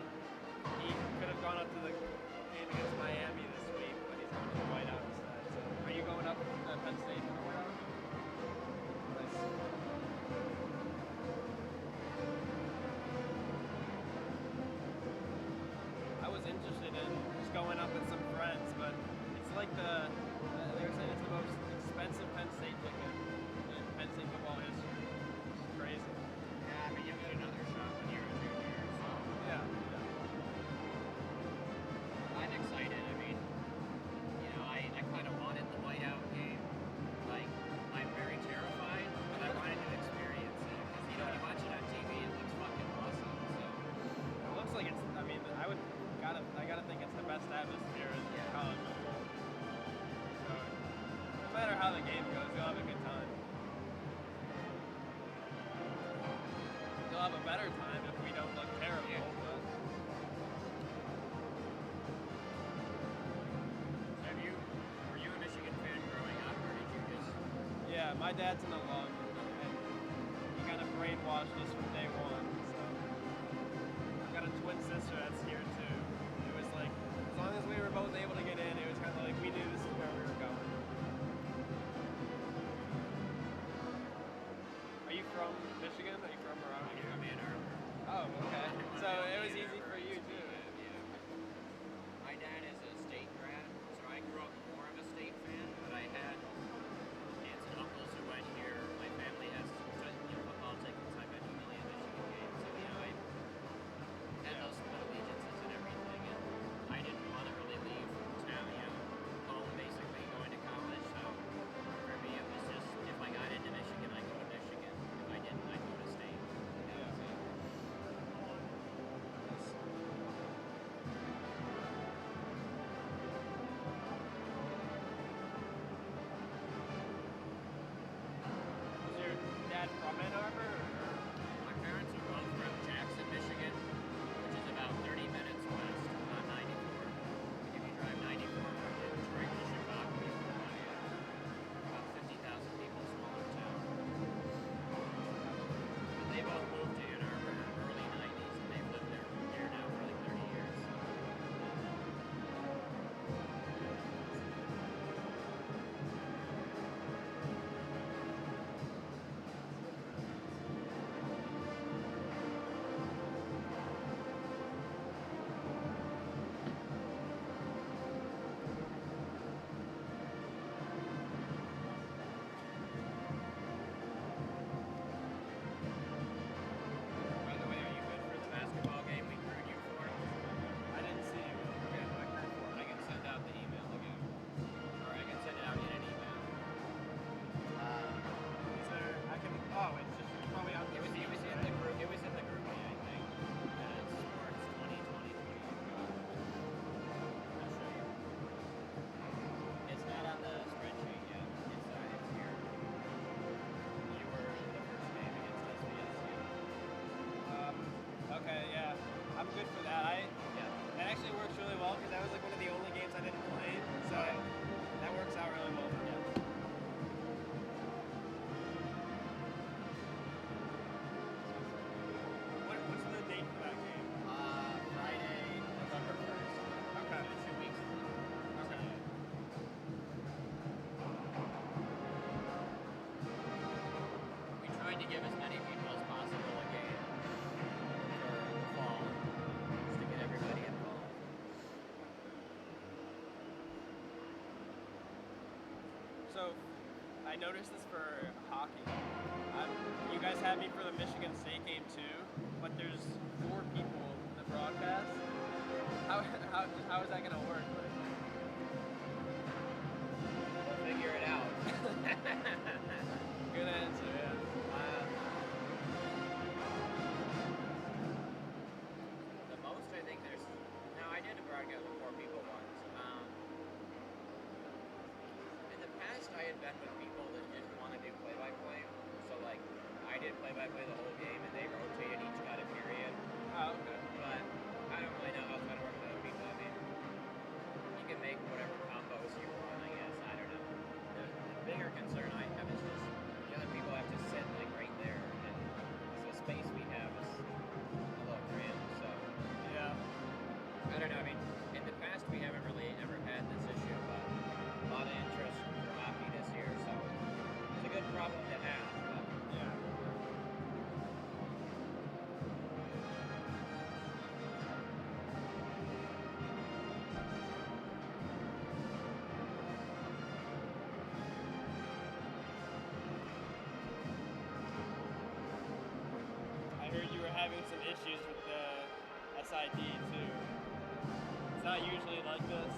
he could have gone up to the game against Miami this week, but he's going to the Whiteout instead. So, are you going up to Penn State for the Whiteout? Nice. I was interested in just going up with some friends, but it's like they were saying it's the most expensive Penn State ticket in Penn State football history. It's crazy. Yeah, I mean, you'll get another shot when you're a junior, so Yeah. I'm excited. I mean, you know, I kind of wanted the whiteout game. Like, I'm very terrified, but I wanted to experience it. Because, you know, when you watch it on TV, it looks fucking awesome. So, It looks like it's. I mean, I gotta think it's the best atmosphere in college football. So, no matter how the game goes, you'll have a good time. You'll have a better time if we don't look terrible. Yeah. But were you a Michigan fan growing up, or did you just... yeah, my dad's an alum, and he kind of brainwashed us from day one. So I've got a twin sister that's here too. It was like, as long as we were both able to get in, it was kind of like we knew this is where we were going. Are you from Michigan? Are you from around I'm here? from Ann Arbor. Oh, okay. So it was easy for you too. Yeah. My dad is a actually works really well because that was like one of the only games I didn't play, so that works out really well for me. What's the date for that game? Friday, November 1st. Okay. So 2 weeks from now. Okay. We tried to give as many people as possible a game for the fall, just to get everybody involved. So, I noticed this for hockey. You guys had me for the Michigan State game too, but there's 4 people in the broadcast. How is that gonna work? We'll figure it out. Good answer, yeah. The most I think there's. No, I did a broadcast with 4 people once. In the past, I had been with people that didn't want to do play-by-play. So, like, I did play-by-play the whole game, and they rotated, each got a period. Oh, okay. But I don't really know how it's going to work with other people. I mean, you can make whatever combos you want, I guess. I don't know. The bigger concern I have is just the other people have to sit, like, right there. And the space we have is a little cramped, so. Yeah. I don't know. I mean, in the past we haven't really ever had this issue, but a lot of interest for hockey this year, so it's a good problem to have. But Yeah. I heard you were having some issues with the SID too. It's not usually like this.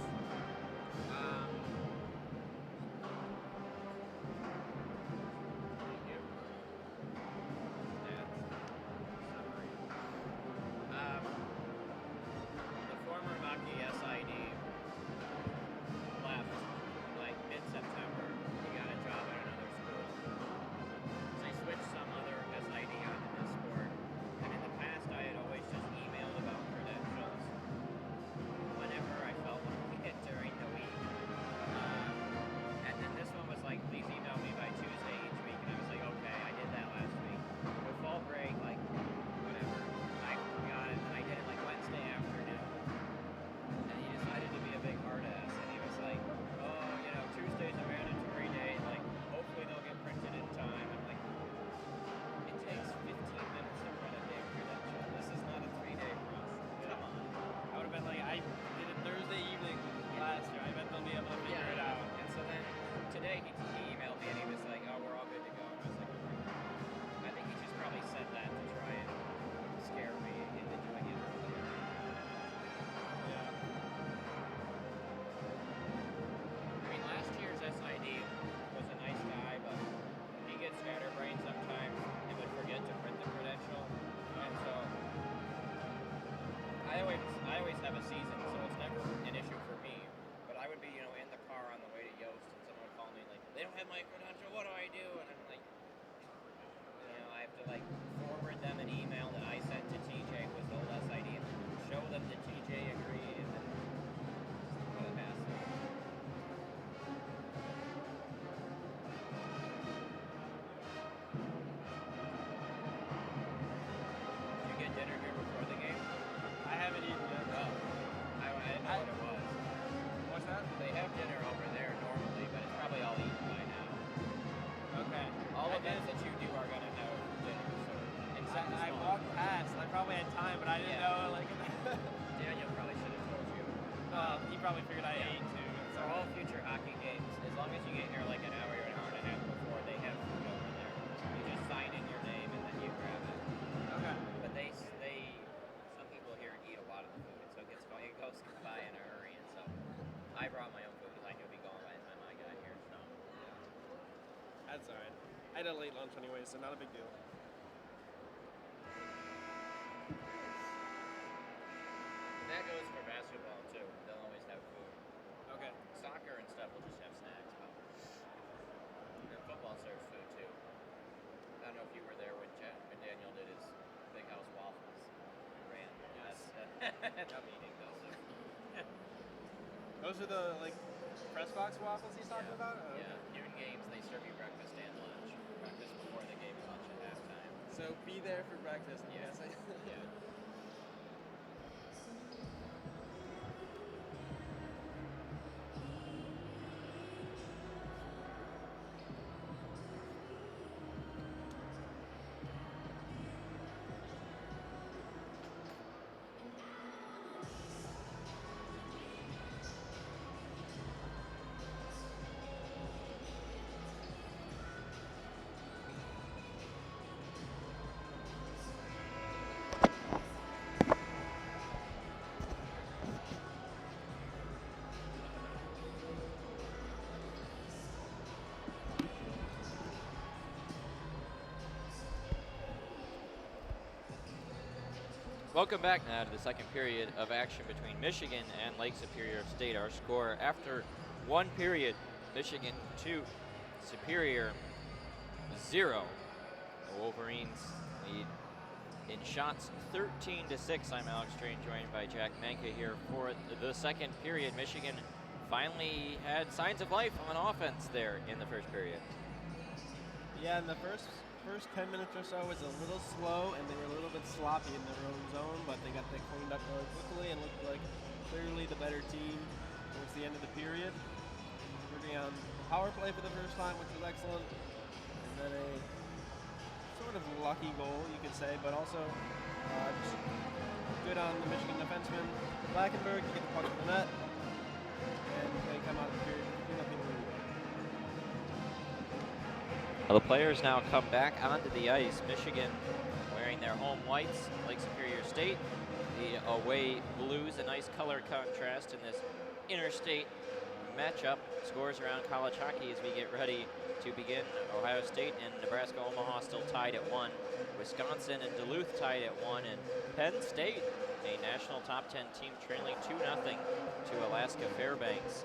thank you. Stats. Summary. The former hockey SID left like mid-September. He got a job at another school. So they switched some other SID onto this sport. And in the past, I had always just emailed about credentials whenever I felt like it during the week. And then this one was like, please email me by Tuesday each week. And I was like, okay, I did that last week. With fall break, like, whatever. I forgot it, and I did it like Wednesday afternoon. And he decided to be a big hard ass. And he was like, oh, you know, Tuesday's a mandatory day. Like, hopefully they'll get printed in time. I'm like, it takes 15 minutes to run a damn credential. This is not a 3-day process. Come on. I would have been like, I did it Thursday evening last year. I bet they'll be able to figure it out. And so then today he emailed me and he was like, oh, we're all good to go. And I was like, I think he just probably said that to try and scare me into doing it earlier. Yeah. I mean, last year's SID was a nice guy, but he gets scatterbrained sometimes and would forget to print the credential. And so I always have a season, so it's never an issue for me. But I would be, in the car on the way to Yoast, and someone would call me like, they don't have my credential. What do I do? And I'm like, I have to like forward them an email that I sent to TJ with the old SID, and show them that TJ agreed, and then what a hassle. Did you get dinner here before the game? I haven't eaten yet. No. I didn't know what it was. What's that? They have dinner over there normally, but it's probably all eaten by now. Okay. All events that you do are gonna know dinner, so except I walked past. I probably had time, but I didn't know. Like, Daniel probably should have told you. he probably figured I ate too. So all future hockey games, as long as you get here like an hour or an hour and a half before, they have food over there. You just sign in your name and then you grab it. Okay. But some people here eat a lot of the food, so it goes by in a hurry. And so I brought my own food because I knew it'd be gone by the time I got here. So That's alright. I had a late lunch anyway, so not a big deal. that goes for basketball too. They'll always have food. Okay. Soccer and stuff will just have snacks. And football serves food too. I don't know if you were there when Daniel did his big house waffles. Ran. Yes. That's a meeting though. So. Those are the like press box waffles he's talking about? Oh, Yeah, okay. noon games, they serve you breakfast and lunch. Breakfast before the game, lunch at halftime. So be there for breakfast, I'm Yeah. guessing. Yeah. Welcome back now to the second period of action between Michigan and Lake Superior State. Our score after one period, Michigan 2, Superior 0. The Wolverines lead in shots 13-6. I'm Alex Strain, joined by Jack Manka here for the second period. Michigan finally had signs of life on offense there in the first period. Yeah, in the first 10 minutes or so was a little slow, and they were a little bit sloppy in their own zone, but they got that cleaned up really quickly and looked like clearly the better team towards the end of the period. Working on power play for the first time, which was excellent, and then a sort of lucky goal, you could say, but also just good on the Michigan defenseman Blackenberg to get the puck to the net, and they come out of the period with 2-0 lead. Well, the players now come back onto the ice. Michigan wearing their home whites, Lake Superior State, the away blues, a nice color contrast in this interstate matchup. Scores around college hockey as we get ready to begin. Ohio State and Nebraska Omaha still tied at 1. Wisconsin and Duluth tied at 1. And Penn State, a national top 10 team, trailing 2-0 to Alaska Fairbanks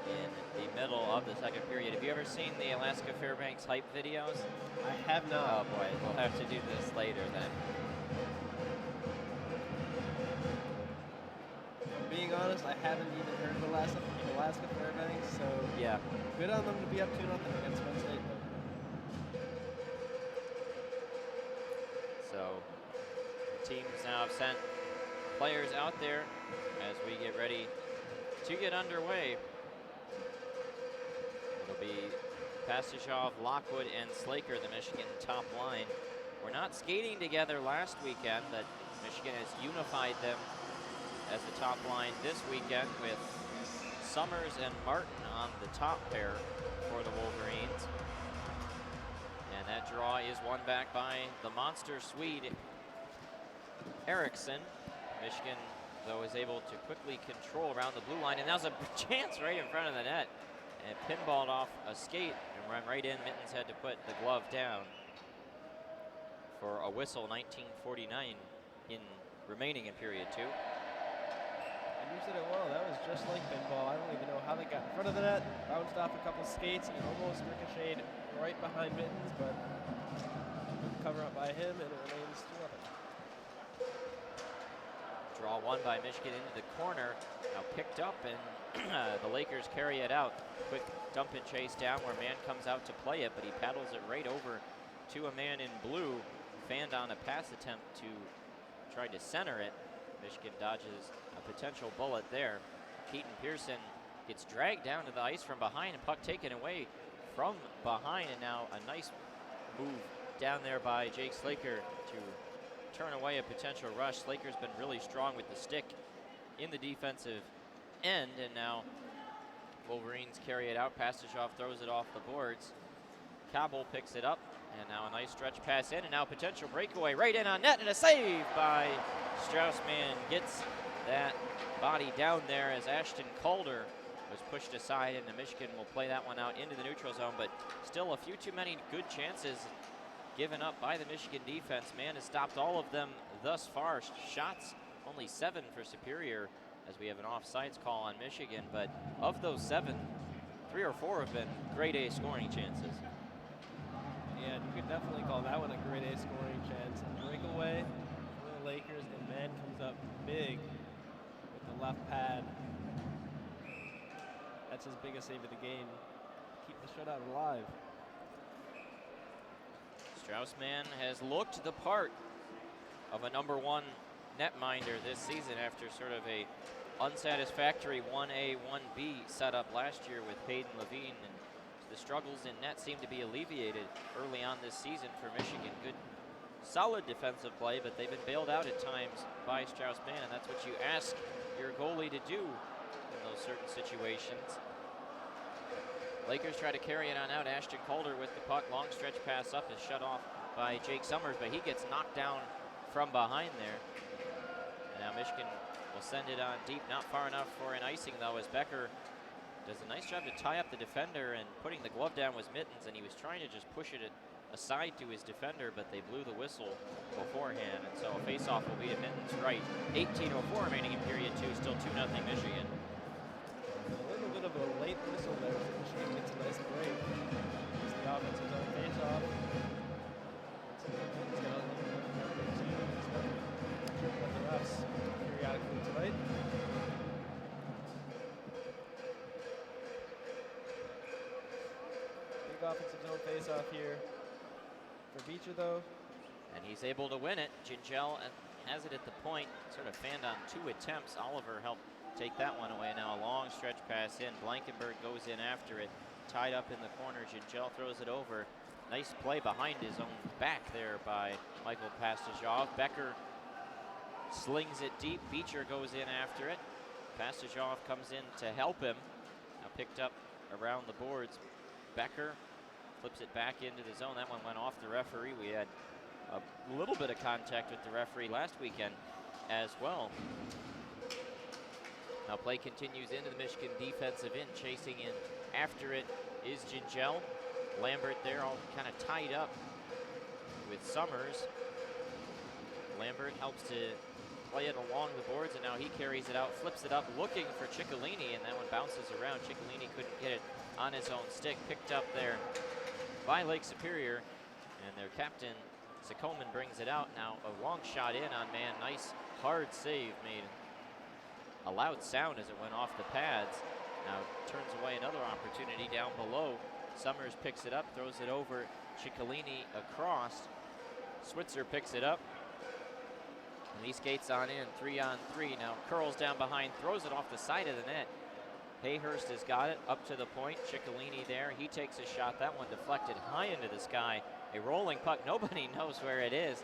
in the middle of the second period. Have you ever seen the Alaska Fairbanks hype videos? I have not. Oh boy, we'll have to do this later then. Being honest, I haven't even heard of Alaska Fairbanks, so Yeah. good on them to be up 2-0 against Penn State. So teams now have sent players out there as we get ready to get underway. It'll be Pastujov, Lockwood, and Slaker, the Michigan top line. We're not skating together last weekend, but Michigan has unified them as the top line this weekend with Summers and Martin on the top pair for the Wolverines. And that draw is won back by the monster Swede, Eriksson. Michigan, though, is able to quickly control around the blue line, and now's a chance right in front of the net. And pinballed off a skate and run right in. Mittens had to put the glove down for a whistle. 19:49 remaining in period 2. And you said it well, that was just like pinball. I don't even know how they got in front of the net, bounced off a couple skates, and almost ricocheted right behind Mittens, but cover up by him, and it remains 2-0. Draw won by Michigan into the corner. Now picked up, and the Lakers carry it out. Quick dump and chase down where man comes out to play it, but he paddles it right over to a man in blue. Fanned on a pass attempt to try to center it. Michigan dodges a potential bullet there. Keaton Pearson gets dragged down to the ice from behind, and puck taken away from behind, and now a nice move down there by Jake Slaker to turn away a potential rush. Slaker's been really strong with the stick in the defensive end, and now Wolverines carry it out. Pastujov throws it off the boards. Cabell picks it up, and now a nice stretch pass in, and now potential breakaway right in on net, and a save by Straussman. Gets that body down there as Ashton Calder was pushed aside, and the Michigan will play that one out into the neutral zone, but still a few too many good chances given up by the Michigan defense. Man has stopped all of them thus far. Shots only 7 for Superior, as we have an offsides call on Michigan, but of those 7, 3 or 4 have been grade A scoring chances. Yeah, you could definitely call that one a grade A scoring chance. A breakaway for the Lakers, and man comes up big with the left pad. That's his biggest save of the game. Keep the shutout alive. Straussman has looked the part of a #1 netminder this season after sort of a unsatisfactory 1A, 1B setup last year with Peyton Levine. And the struggles in net seem to be alleviated early on this season for Michigan. Good, solid defensive play, but they've been bailed out at times by Straussman, and that's what you ask your goalie to do in those certain situations. Lakers try to carry it on out. Ashton Calder with the puck. Long stretch pass up is shut off by Jake Summers, but he gets knocked down from behind there. And now Michigan will send it on deep. Not far enough for an icing, though, as Becker does a nice job to tie up the defender, and putting the glove down was Mittens, and he was trying to just push it aside to his defender, but they blew the whistle beforehand. And so a face-off will be at Mittens' right. 18:04 remaining in period 2. Still 2-0 Michigan. A little bit of a late whistle there, so Michigan gets a nice break. It's the offensive zone face-off. It's going to the refs periodically tonight. Big offensive zone face-off here for Beecher, though. And he's able to win it. Gingell has it at the point, sort of fanned on 2 attempts. Oliver helped take that one away. Now a long stretch pass in. Blankenberg goes in after it. Tied up in the corner. Gingell throws it over. Nice play behind his own back there by Michael Pastajov. Becker slings it deep. Beecher goes in after it. Pastajov comes in to help him. Now picked up around the boards. Becker flips it back into the zone. That one went off the referee. We had a little bit of contact with the referee last weekend as well. Now play continues into the Michigan defensive end. Chasing in after it is Gingell. Lambert there all kind of tied up with Summers. Lambert helps to play it along the boards, and now he carries it out, flips it up, looking for Ciccolini, and that one bounces around. Ciccolini couldn't get it on his own stick. Picked up there by Lake Superior, and their captain, Sekoman, brings it out. Now a long shot in on man. Nice hard save made. A loud sound as it went off the pads. Now turns away another opportunity down below. Summers picks it up, throws it over. Ciccolini across. Switzer picks it up. And he skates on in, 3-on-3. Now curls down behind, throws it off the side of the net. Hayhurst has got it up to the point. Ciccolini there, he takes a shot. That one deflected high into the sky. A rolling puck, nobody knows where it is.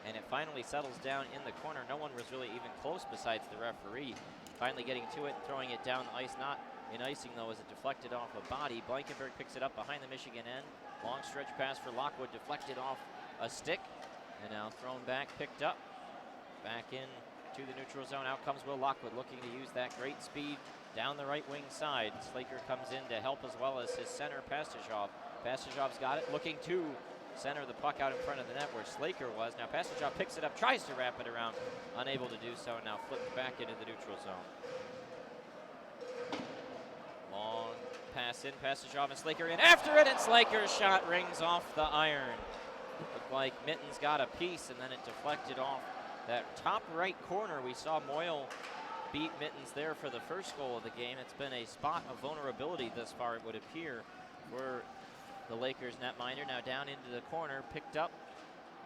And it finally settles down in the corner. No one was really even close besides the referee. Finally getting to it, throwing it down the ice. Not in icing though, as it deflected off a body. Blankenberg picks it up behind the Michigan end. Long stretch pass for Lockwood, deflected off a stick. And now thrown back, picked up. Back in to the neutral zone. Out comes Will Lockwood, looking to use that great speed down the right wing side. Slaker comes in to help, as well as his center, Pastajov. Pastajov's got it, looking to center the puck out in front of the net where Slaker was. Now Pastajov picks it up, tries to wrap it around, unable to do so. Now flipped back into the neutral zone. Long pass in, Pastajov and Slaker in after it, and Slaker's shot rings off the iron. Looked like Mittens got a piece, and then it deflected off that top right corner. We saw Moyle beat Mittens there for the first goal of the game. It's been a spot of vulnerability thus far, it would appear, for the Lakers netminder. Now down into the corner, picked up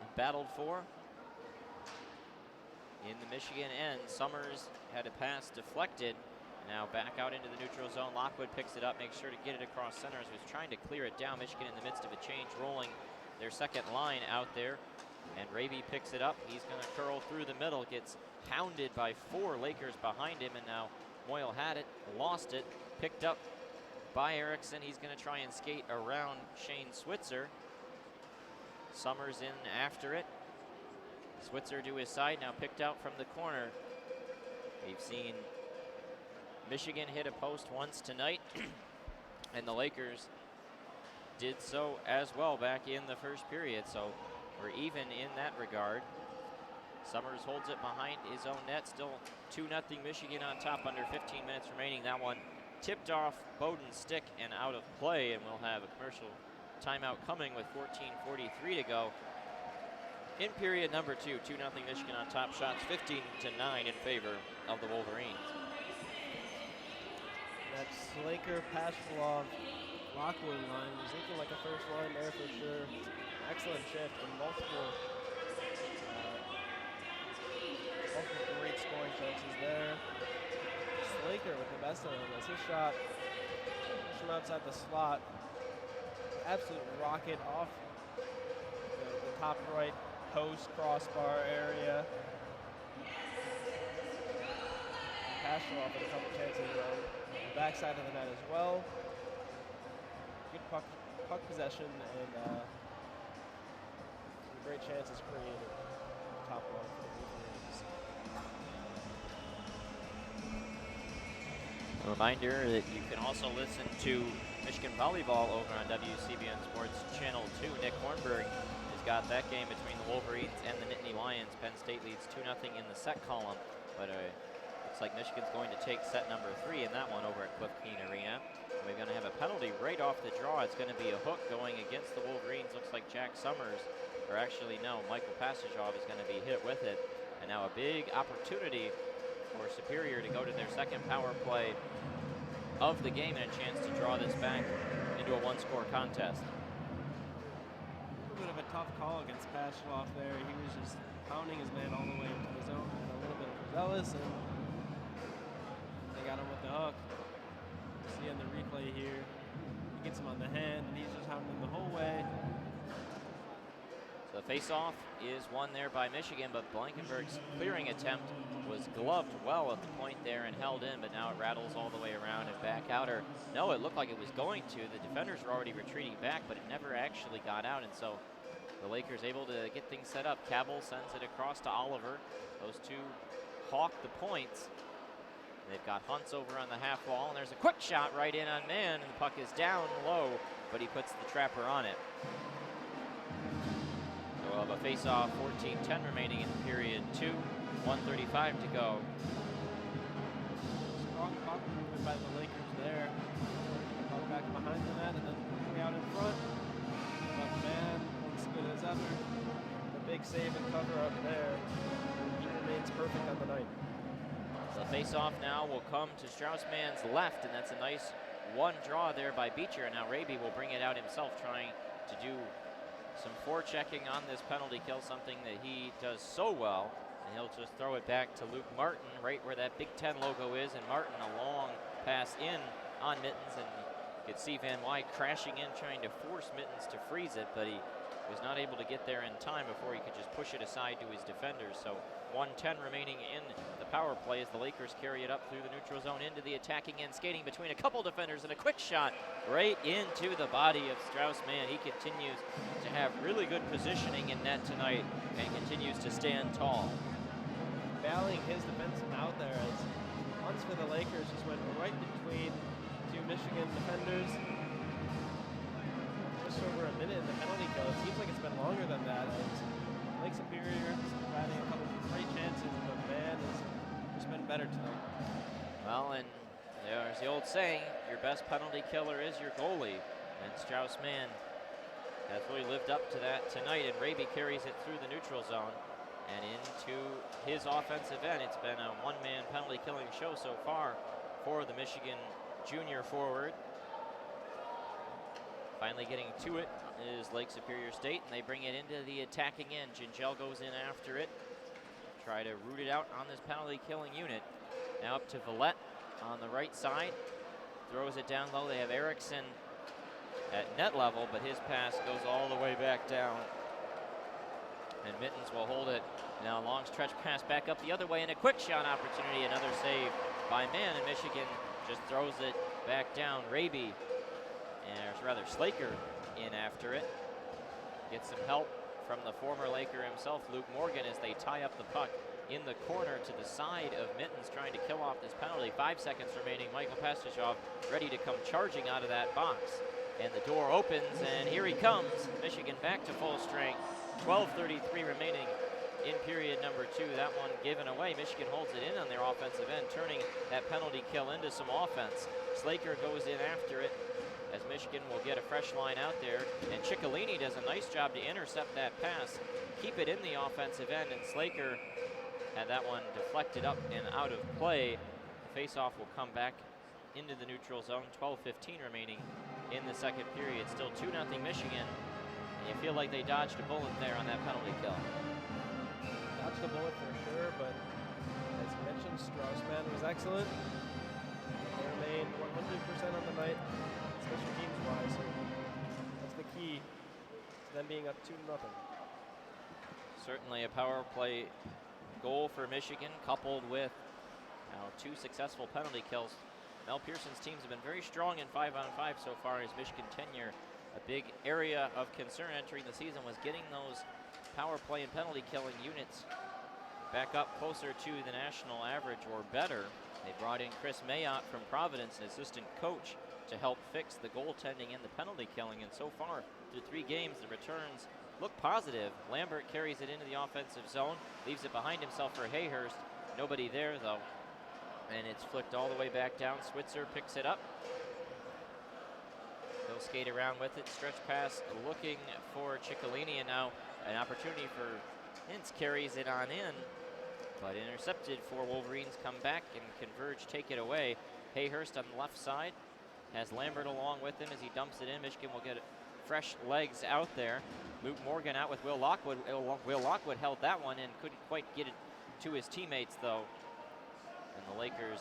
and battled for. In the Michigan end, Summers had a pass deflected. Now back out into the neutral zone. Lockwood picks it up, makes sure to get it across center as he was trying to clear it down. Michigan in the midst of a change, rolling their second line out there. And Raby picks it up. He's going to curl through the middle, gets hounded by 4 Lakers behind him, and now Moyle had it, lost it, picked up by Erickson. He's going to try and skate around Shane Switzer. Summers in after it. Switzer to his side, now picked out from the corner. We've seen Michigan hit a post once tonight, and the Lakers did so as well back in the first period. So we're even in that regard. Summers holds it behind his own net. Still 2-0 Michigan on top, under 15 minutes remaining. That one tipped off Bowden's stick and out of play, and we'll have a commercial timeout coming with 14:43 to go in period number 2. 2-0 Michigan on top. Shots 15-9 in favor of the Wolverines. That Slaker, Pashvalov, Lockwood line was looking like a first line there for sure. Excellent shift and multiple great scoring chances there. Slaker with the best of them as his shot pushed him outside the slot. Absolute rocket off the top right post crossbar area. Pashvalov with a couple chances on the backside of the net as well. Good puck possession and some great chances created. Top one for the Wolverines. A reminder that you can also listen to Michigan Volleyball over on WCBN Sports Channel 2. Nick Hornberg has got that game between the Wolverines and the Nittany Lions. Penn State leads 2-0 in the set column, but looks like Michigan's going to take set number 3 in that one over at Cliff Keen Arena. We're going to have a penalty right off the draw. It's going to be a hook going against the Wolverines. Looks like Jack Summers, or actually no, Michael Pastajov is going to be hit with it. And now a big opportunity for Superior to go to their second power play of the game and a chance to draw this back into a one-score contest. A little bit of a tough call against Pashvalov there. He was just pounding his man all the way into the zone and a little bit overzealous, and they got him with the hook. You see in the replay here, he gets him on the hand and he's just hounding him the whole way. So the face-off is won there by Michigan, but Blankenberg's clearing attempt was gloved well at the point there and held in, but now it rattles all the way around and back out. Or no, it looked like it was going to. The defenders were already retreating back, but it never actually got out, and so the Lakers able to get things set up. Cabell sends it across to Oliver. Those two hawk the points. They've got Hunts over on the half wall, and there's a quick shot right in on man, and the puck is down low, but he puts the trapper on it. So we'll have a face-off, 14-10 remaining in period 2, 1:35 to go. Strong puck movement by the Lakers there. Puck back behind the net and then moving out in front. But man, looks good as ever. The big save and cover up there. He remains perfect on the night. The face-off now will come to Strauss-Mann's left, and that's a nice one draw there by Beecher. And now Raby will bring it out himself, trying to do some forechecking on this penalty kill, something that he does so well. And he'll just throw it back to Luke Martin, right where that Big Ten logo is. And Martin, a long pass in on Mittens, and you could see Van Wy crashing in, trying to force Mittens to freeze it, but he was not able to get there in time before he could just push it aside to his defenders. So 1:10 remaining in the power play as the Lakers carry it up through the neutral zone into the attacking end, skating between a couple defenders, and a quick shot right into the body of Strauss-Mann. He continues to have really good positioning in net tonight and continues to stand tall. Battling his defenseman out there as Hunts for the Lakers just went right between two Michigan defenders. Just over a minute in the penalty kill. It seems like it's been longer than that as Lake Superior is providing a couple of great chances, but man has just been better tonight. Well, and there's the old saying, your best penalty killer is your goalie. And Strauss-Mann has really lived up to that tonight, and Raby carries it through the neutral zone and into his offensive end. It's been a one-man penalty killing show so far for the Michigan junior forward. Finally getting to it is Lake Superior State, and they bring it into the attacking end. Gingell goes in after it, try to root it out on this penalty killing unit. Now up to Villette on the right side, throws it down low. They have Erickson at net level, but his pass goes all the way back down. And Mittens will hold it. Now long stretch pass back up the other way, and a quick shot opportunity. Another save by Mann, and Michigan just throws it back down. Raby, or rather Slaker, in after it. Gets some help from the former Laker himself, Luke Morgan, as they tie up the puck in the corner to the side of Mittens, trying to kill off this penalty. 5 seconds remaining. Michael Pastajov ready to come charging out of that box. And the door opens, and here he comes. Michigan back to full strength. 12:33 remaining in period number 2. That one given away. Michigan holds it in on their offensive end, turning that penalty kill into some offense. Slaker goes in after it, as Michigan will get a fresh line out there. And Ciccolini does a nice job to intercept that pass, keep it in the offensive end, and Slaker had that one deflected up and out of play. The faceoff will come back into the neutral zone. 12:15 remaining in the second period. Still 2-0 Michigan. And you feel like they dodged a bullet there on that penalty kill. Dodged the bullet for sure, but as you mentioned, Straussman was excellent. They remained 100% on the night, special teams wise. So that's the key to them being up 2-0. Certainly a power play goal for Michigan, coupled with now 2 successful penalty kills. Mel Pearson's teams have been very strong in 5-on-5 so far as Michigan tenure. A big area of concern entering the season was getting those power play and penalty killing units back up closer to the national average or better. They brought in Chris Mayotte from Providence, an assistant coach, to help fix the goaltending and the penalty killing. And so far, through 3 games, the returns look positive. Lambert carries it into the offensive zone, leaves it behind himself for Hayhurst. Nobody there, though. And it's flicked all the way back down. Switzer picks it up. He'll skate around with it. Stretch pass looking for Ciccolini, and now an opportunity for Hintz. Carries it on in, but intercepted for Wolverines. Come back and converge, take it away. Hayhurst on the left side has Lambert along with him as he dumps it in. Michigan will get fresh legs out there. Luke Morgan out with Will Lockwood. Will Lockwood held that one and couldn't quite get it to his teammates, though. And the Lakers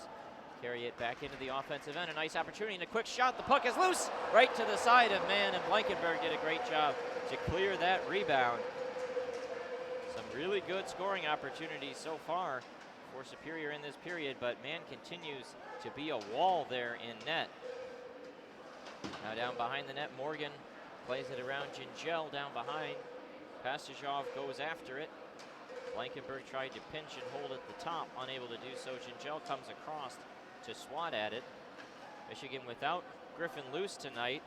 carry it back into the offensive end. A nice opportunity and a quick shot. The puck is loose right to the side of Mann, and Blankenberg did a great job to clear that rebound. Some really good scoring opportunities so far for Superior in this period, but Mann continues to be a wall there in net. Now down behind the net, Morgan plays it around Gingell down behind. Pastajov goes after it. Blankenberg tried to pinch and hold at the top, unable to do so. Gingell comes across to swat at it. Michigan without Griffin Luce tonight,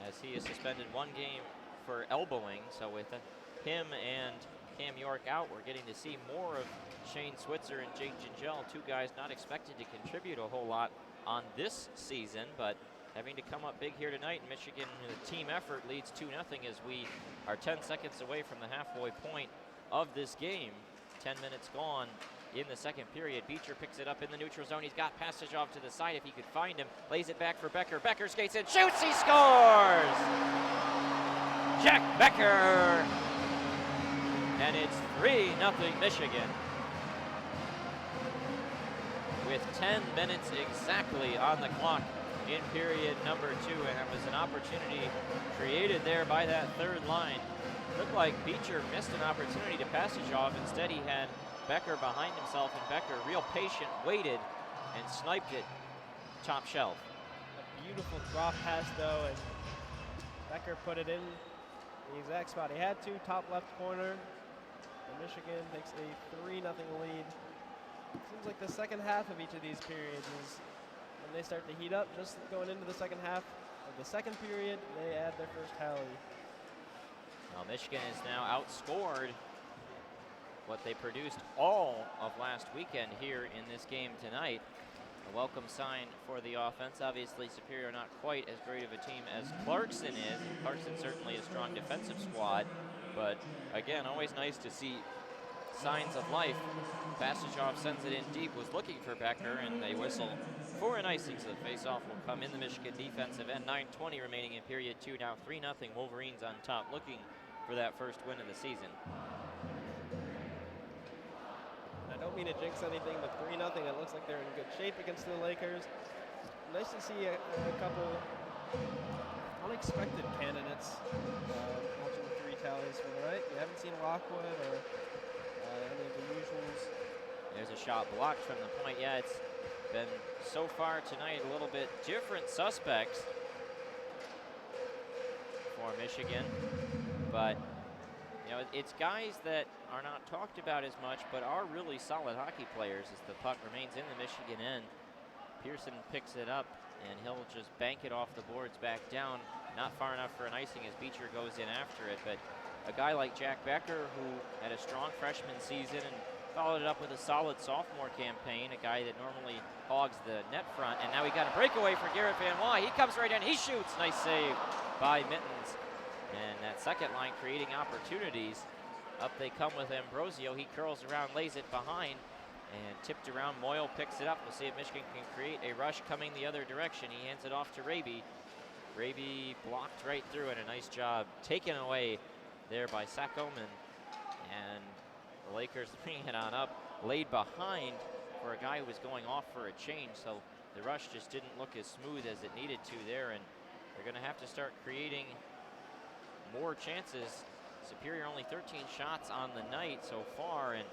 as he is suspended 1 game for elbowing. So with him and Cam York out, we're getting to see more of Shane Switzer and Jake Gingell, 2 guys not expected to contribute a whole lot on this season, but having to come up big here tonight. And Michigan, the team effort, leads 2-0 as we are 10 seconds away from the halfway point of this game. 10 minutes gone in the second period. Beecher picks it up in the neutral zone. He's got Pastajov to the side if he could find him. Lays it back for Becker. Becker skates in, shoots, he scores! Jack Becker! And it's 3-0 Michigan. With 10 minutes exactly on the clock in period number 2, and it was an opportunity created there by that third line. Looked like Beecher missed an opportunity to Pastajov. Instead, he had Becker behind himself, and Becker, real patient, waited and sniped it top shelf. A beautiful drop pass, though, and Becker put it in the exact spot he had to, top left corner. And Michigan takes a 3-0 lead. Seems like the second half of each of these periods is when they start to heat up. Just going into the second half of the second period, they add their first tally. Well, Michigan is now outscored what they produced all of last weekend here in this game tonight. A welcome sign for the offense. Obviously, Superior not quite as great of a team as Clarkson is. And Clarkson certainly a strong defensive squad, but again, always nice to see signs of life. Pastajov sends it in deep, was looking for Becker, and they whistle for an icing, so the faceoff will come in the Michigan defensive end. 9:20 remaining in period 2. Now 3-0 Wolverines on top, looking for that first win of the season. I don't mean to jinx anything, but 3-0, it looks like they're in good shape against the Lakers. Nice to see a couple unexpected candidates watching the 3 tallies for the night. You haven't seen Lockwood or any of the usuals. There's a shot blocked from the point. Yeah, it's been so far tonight a little bit different suspects for Michigan, but you know, it's guys that are not talked about as much, but are really solid hockey players as the puck remains in the Michigan end. Pearson picks it up, and he'll just bank it off the boards back down. Not far enough for an icing as Beecher goes in after it, but a guy like Jack Becker, who had a strong freshman season and followed it up with a solid sophomore campaign, a guy that normally hogs the net front, and now he got a breakaway for Garrett Van Waay. He comes right in, he shoots. Nice save by Mittens. And that second line creating opportunities. Up they come with Ambrosio. He curls around, lays it behind. And tipped around, Moyle picks it up. We'll see if Michigan can create a rush coming the other direction. He hands it off to Raby. Raby blocked right through it. A nice job taken away there by Saccoman. And the Lakers bringing it on up, laid behind for a guy who was going off for a change. So the rush just didn't look as smooth as it needed to there. And they're going to have to start creating more chances. Superior only 13 shots on the night so far. And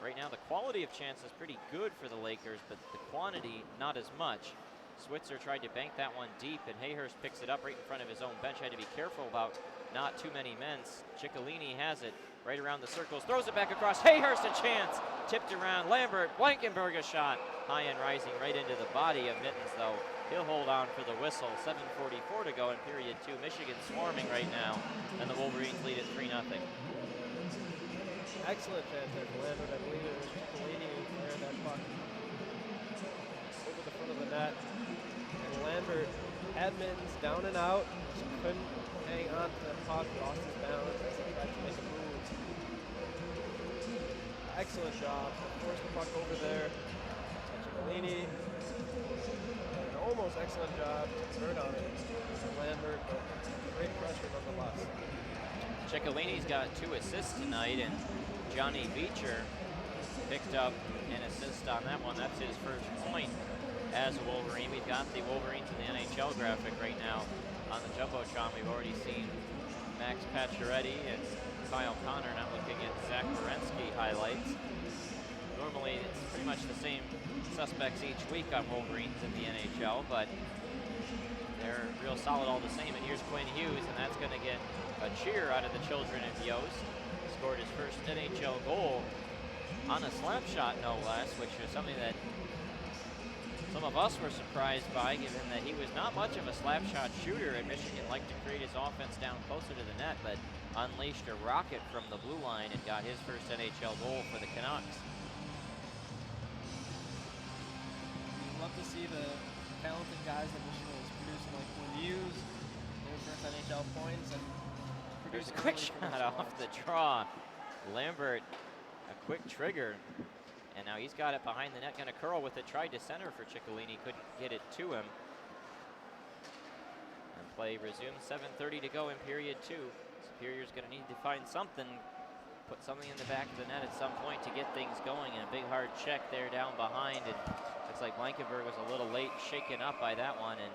right now, the quality of chance is pretty good for the Lakers, but the quantity, not as much. Switzer tried to bank that one deep, and Hayhurst picks it up right in front of his own bench. Had to be careful about not too many men. Ciccolini has it right around the circles, throws it back across. Hayhurst, a chance, tipped around. Lambert, Blankenberg, a shot. High and rising right into the body of Mittens, though. He'll hold on for the whistle. 7:44 to go in period 2. Michigan swarming right now, and the Wolverines lead at 3-0. Excellent chance there for Lambert. I believe it was Ciccolini who fired that puck over the front of the net. And Lambert had Mittens down and out. Just couldn't hang on to the puck, lost his balance as he tried to make a move. Excellent job. Forced the puck over there. Ciccolini. An almost excellent job to convert on it. Lambert, but great pressure nonetheless. Ciccolini's got 2 assists tonight, and Johnny Beecher picked up an assist on that one. That's his first point as a Wolverine. We've got the Wolverines in the NHL graphic right now on the Jumbotron. We've already seen Max Pacioretty and Kyle Connor. Not looking at Zach Werenski highlights. Normally it's pretty much the same suspects each week on Wolverines in the NHL, but they're real solid all the same. And here's Quinn Hughes, and that's going to get a cheer out of the children of Yost. Scored his first NHL goal on a slap shot, no less, which was something that some of us were surprised by, given that he was not much of a slap shot shooter, and Michigan liked to create his offense down closer to the net, but unleashed a rocket from the blue line and got his first NHL goal for the Canucks. You love to see the talented guys that Michigan is producing, like Quinn Hughes, their first NHL points, and there's a quick shot off the draw. Lambert, a quick trigger, and now he's got it behind the net, gonna curl with it, tried to center for Ciccolini, couldn't get it to him. And play resumes, 7:30 to go in period 2. Superior's gonna need to find something, put something in the back of the net at some point to get things going, and a big hard check there down behind, and looks like Blankenberg was a little late, shaken up by that one, and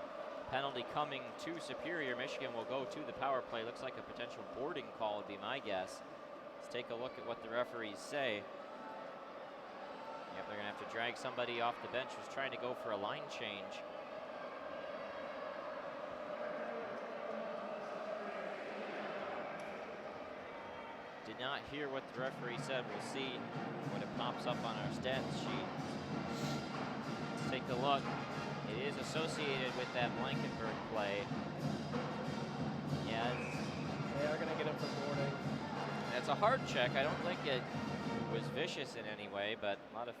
penalty coming to Superior. Michigan will go to the power play. Looks like a potential boarding call would be my guess. Let's take a look at what the referees say. Yep, they're gonna have to drag somebody off the bench who's trying to go for a line change. Did not hear what the referee said. We'll see when it pops up on our stats sheet. Let's take a look. It is associated with that Blankenberg play. Yes. They are going to get him for boarding. That's a hard check. I don't think it was vicious in any way, but a lot of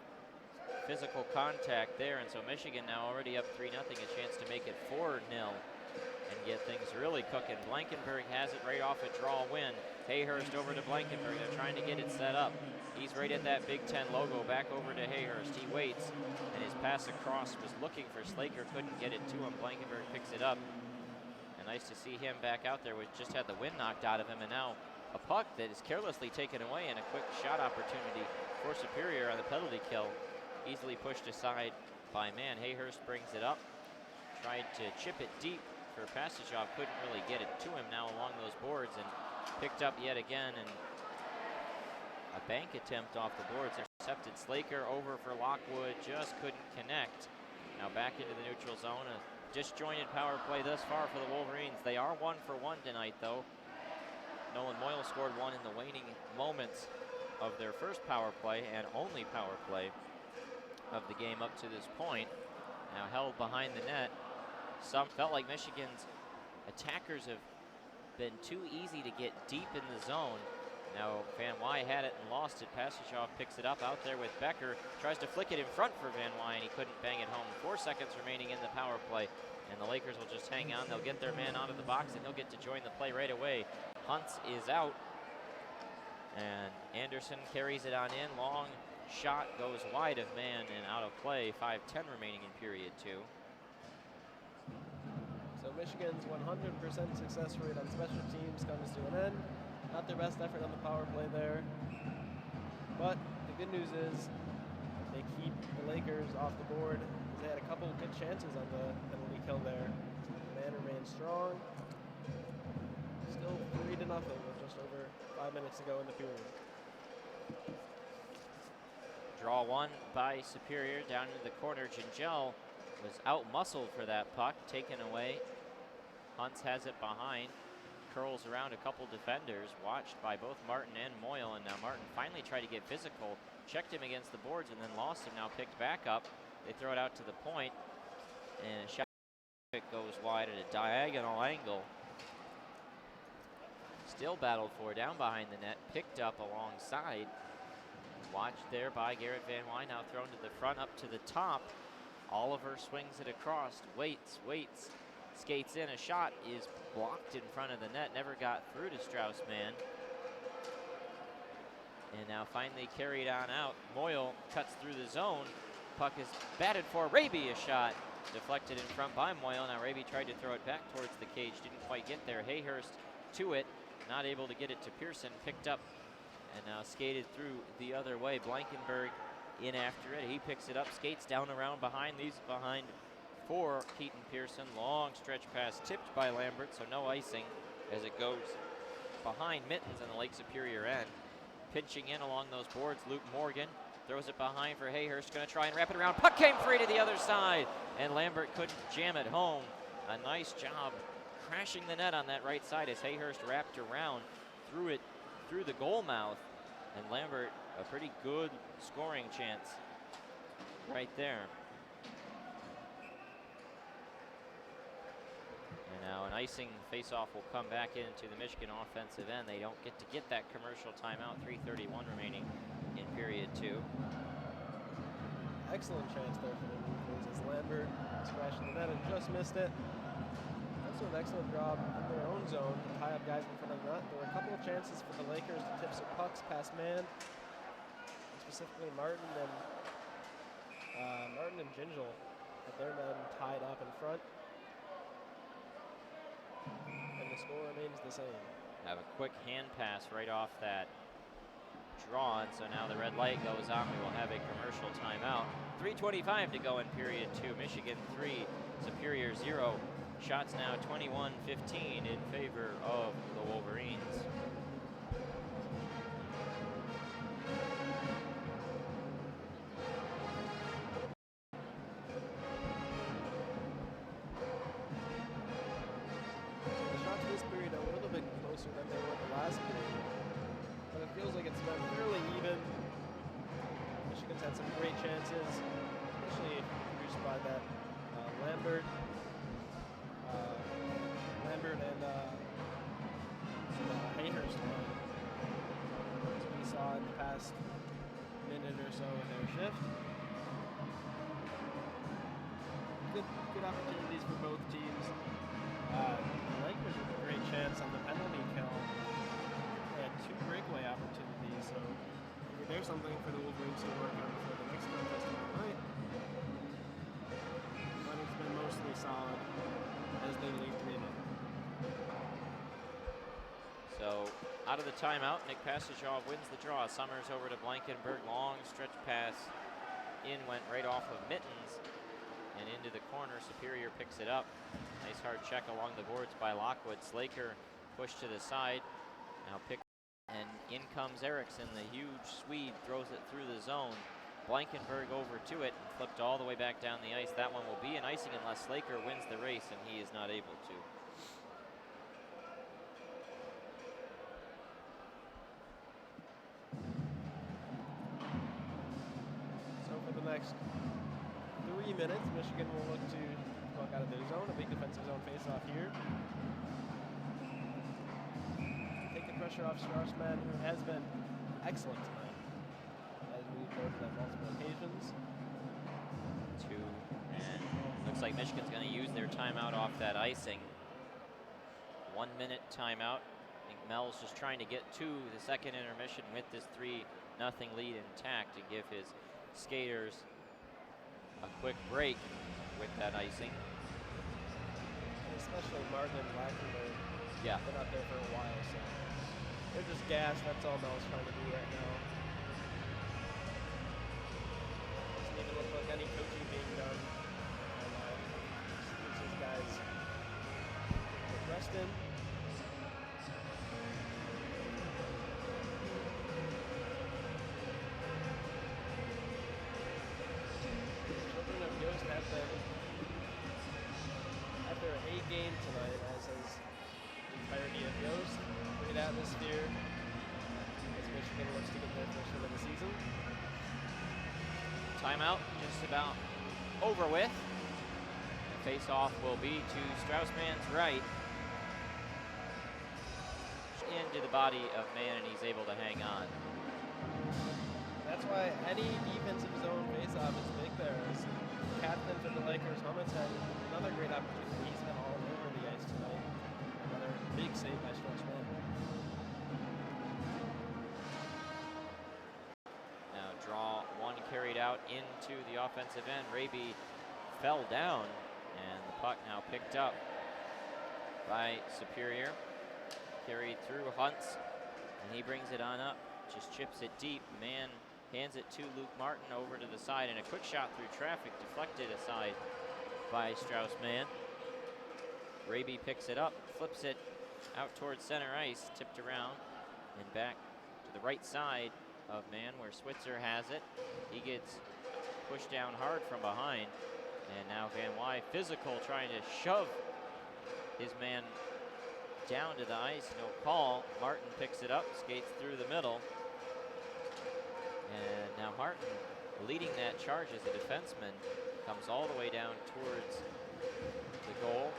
physical contact there. And so Michigan now already up 3-0, a chance to make it 4-0 and get things really cooking. Blankenberg has it right off a draw win. Hayhurst over to Blankenberg. They're trying to get it set up. He's right at that Big Ten logo, back over to Hayhurst. He waits, and his pass across was looking for Slaker, couldn't get it to him. Blankenberg picks it up, and nice to see him back out there. We just had the wind knocked out of him, and now a puck that is carelessly taken away, and a quick shot opportunity for Superior on the penalty kill. Easily pushed aside by man. Hayhurst brings it up, tried to chip it deep for Passagov, couldn't really get it to him now along those boards, and picked up yet again, and a bank attempt off the boards. Intercepted. Slaker over for Lockwood, just couldn't connect. Now back into the neutral zone. A disjointed power play thus far for the Wolverines. They are 1 for 1 tonight, though. Nolan Moyle scored one in the waning moments of their first power play, and only power play of the game up to this point. Now held behind the net. Some felt like Michigan's attackers have been too easy to get deep in the zone. Now Van Wy had it and lost it. Passagov picks it up out there with Becker. Tries to flick it in front for Van Wy, and he couldn't bang it home. 4 seconds remaining in the power play, and the Lakers will just hang on. They'll get their man out of the box, and he'll get to join the play right away. Huntz is out. And Anderson carries it on in. Long shot goes wide of man and out of play. 5:10 remaining in period 2. So Michigan's 100% success rate on special teams comes to an end. Not their best effort on the power play there. But the good news is they keep the Lakers off the board. They had a couple good chances on the penalty kill there. Man remains strong. Still 3-0 with just over 5 minutes to go in the period. Draw one by Superior down into the corner. Gingell was out-muscled for that puck, taken away. Huntz has it behind, curls around a couple defenders, watched by both Martin and Moyle, and now Martin finally tried to get physical, checked him against the boards and then lost him, now picked back up. They throw it out to the point, and a shot goes wide at a diagonal angle. Still battled for down behind the net, picked up alongside. Watched there by Garrett Van Wyn, now thrown to the front, up to the top. Oliver swings it across, waits, skates in. A shot is blocked in front of the net, never got through to Straussman. And now finally carried on out. Moyle cuts through the zone. Puck is batted for. Raby, a shot deflected in front by Moyle. Now Raby tried to throw it back towards the cage, didn't quite get there. Hayhurst to it, not able to get it to Pearson, picked up and now skated through the other way. Blankenberg in after it. He picks it up, skates down around behind. These behind for Keaton Pearson. Long stretch pass tipped by Lambert, so no icing as it goes behind Mittens on the Lake Superior end. Pinching in along those boards, Luke Morgan throws it behind for Hayhurst, going to try and wrap it around. Puck came free to the other side, and Lambert couldn't jam it home. A nice job crashing the net on that right side as Hayhurst wrapped around, threw it through the goal mouth, and Lambert, a pretty good scoring chance right there. And now an icing faceoff will come back into the Michigan offensive end. They don't get to get that commercial timeout. 3:31 remaining in period 2. Excellent chance there for the Blue Jays as Lambert scratched the net and just missed it. Also an excellent job in their own zone to tie up guys in front of the net. There were a couple of chances for the Lakers to tip some pucks past man, specifically Martin and Gingell had their men tied up in front. And the score remains the same. Have a quick hand pass right off that draw, and so now the red light goes on. We will have a commercial timeout. 3:25 to go in period 2. Michigan 3, Superior 0. Shots now 21-15 in favor of the Wolverines. The shots this period are a little bit closer than they were the last period, but it feels like it's been fairly even. Michigan's had some great chances, especially produced by that Lambert and Hayhurst line, as we saw in the past minute or so in their shift. Good opportunities for both teams. The Lakers with a great chance on the penalty kill. They had 2 breakaway opportunities, so there's something for the Wolverines to work on for the next contest tomorrow night. But it's been mostly solid as they lead 3-0. So out of the timeout, Nick Passagov wins the draw. Summers over to Blankenberg. Long stretch pass in, went right off of Mittens and into the corner. Superior picks it up. Nice hard check along the boards by Lockwood. Slaker pushed to the side. Now pick, and in comes Eriksson, the huge Swede, throws it through the zone. Blankenberg over to it and flipped all the way back down the ice. That one will be an icing unless Slaker wins the race, and he is not able to. So for the next 3 minutes, Michigan will look to puck out of their zone, a big defensive zone face-off here. Take the pressure off Straussman, who has been excellent tonight, as we've noted on multiple occasions. 2, and looks like Michigan's going to use their timeout off that icing. 1 minute timeout. I think Mel's just trying to get to the second intermission with this 3-0 lead intact and give his skaters a quick break with that icing. Especially Martin and Blackenberg. Yeah. Been out there for a while, so they're just gassed. That's all Mel's trying to do right now. Doesn't even look like any coaching being done. And just gives these guys a rest in. Children of Yost have been at their A game tonight, as has the entirety of Yost. Great atmosphere as Michigan looks to get their first win of the season. Timeout just about over with. The face-off will be to Straussman's right. Into the body of Mann, and he's able to hang on. That's why any defensive zone face-off is big there. As captain for the Lakers, Hummels had another great opportunity. He's been all over the ice tonight. Another big save by Straussman. Now draw one carried out into the offensive end. Raby fell down, and the puck now picked up by Superior. Carried through Hunts, and he brings it on up. Just chips it deep. Mann hands it to Luke Martin over to the side, and a quick shot through traffic deflected aside by Strauss-Mann. Raby picks it up, flips it out towards center ice, tipped around and back to the right side of Mann where Switzer has it. He gets pushed down hard from behind, and now Van Wy physical, trying to shove his man down to the ice. No call. Martin picks it up, skates through the middle. And now Martin, leading that charge as a defenseman, comes all the way down towards the goal.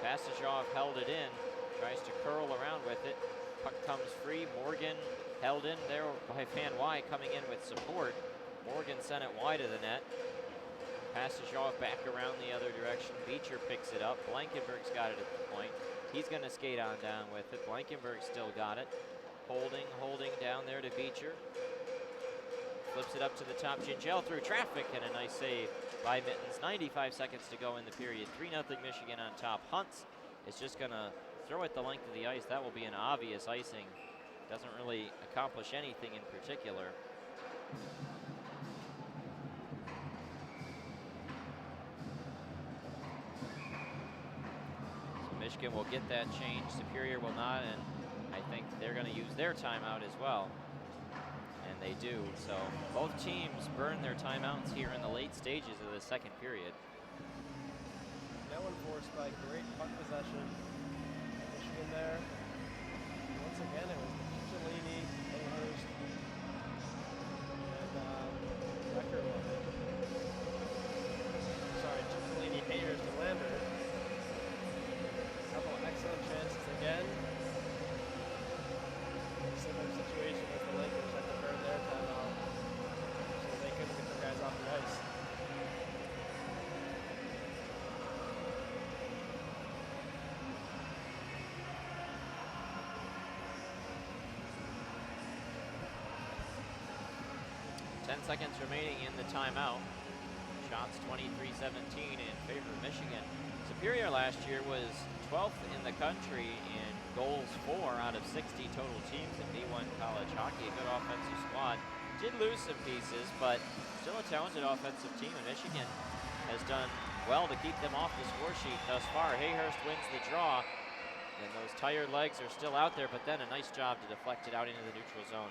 Passajov held it in, tries to curl around with it. Puck comes free. Morgan held in there by Van Wy, coming in with support. Morgan sent it wide of the net. Passajov back around the other direction. Beecher picks it up. Blankenberg's got it at the point. He's going to skate on down with it. Blankenberg still got it. Holding down there to Beecher. Flips it up to the top. Gingell through traffic, and a nice save by Mittens. 95 seconds to go in the period. 3-0 Michigan on top. Hunts is just going to throw it the length of the ice. That will be an obvious icing. Doesn't really accomplish anything in particular. Michigan will get that change. Superior will not, and I think they're going to use their timeout as well. And they do. So both teams burn their timeouts here in the late stages of the second period. Now enforced by great puck possession. Michigan there. Once again, it was Cicciolini, Hayhurst, and Becker. Sorry, Cicciolini, Hayhurst, and Lambert. Couple excellent chances again. Similar situation as the Lakers had to burn their timeout, so they couldn't get their guys off the ice. Seconds remaining in the timeout. Shots 23-17 in favor of Michigan. Superior last year was 12th in the country in goals for out of 60 total teams in D1 college hockey. A good offensive squad. Did lose some pieces, but still a talented offensive team, and Michigan has done well to keep them off the score sheet thus far. Hayhurst wins the draw, and those tired legs are still out there, but then a nice job to deflect it out into the neutral zone.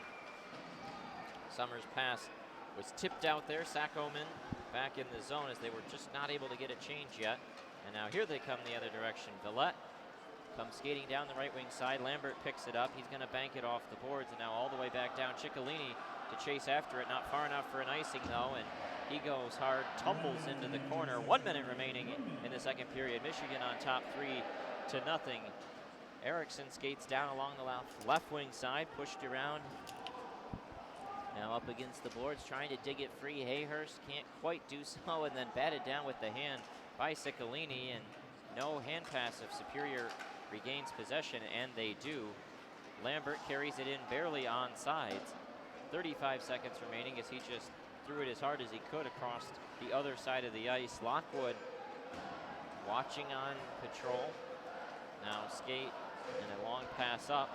Summers' pass was tipped out there. Saccoman back in the zone as they were just not able to get it changed yet. And now here they come the other direction. Villette comes skating down the right wing side. Lambert picks it up. He's going to bank it off the boards, and now all the way back down. Cicciolini to chase after it. Not far enough for an icing, though, and he goes hard, tumbles into the corner. 1 minute remaining in the second period. Michigan on top 3-0. Erickson skates down along the left wing side, pushed around. Now up against the boards, trying to dig it free. Hayhurst can't quite do so, and then batted down with the hand by Cicciolini, and no hand pass if Superior regains possession, and they do. Lambert carries it in barely on sides. 35 seconds remaining as he just threw it as hard as he could across the other side of the ice. Lockwood watching on patrol. Now skate and a long pass up.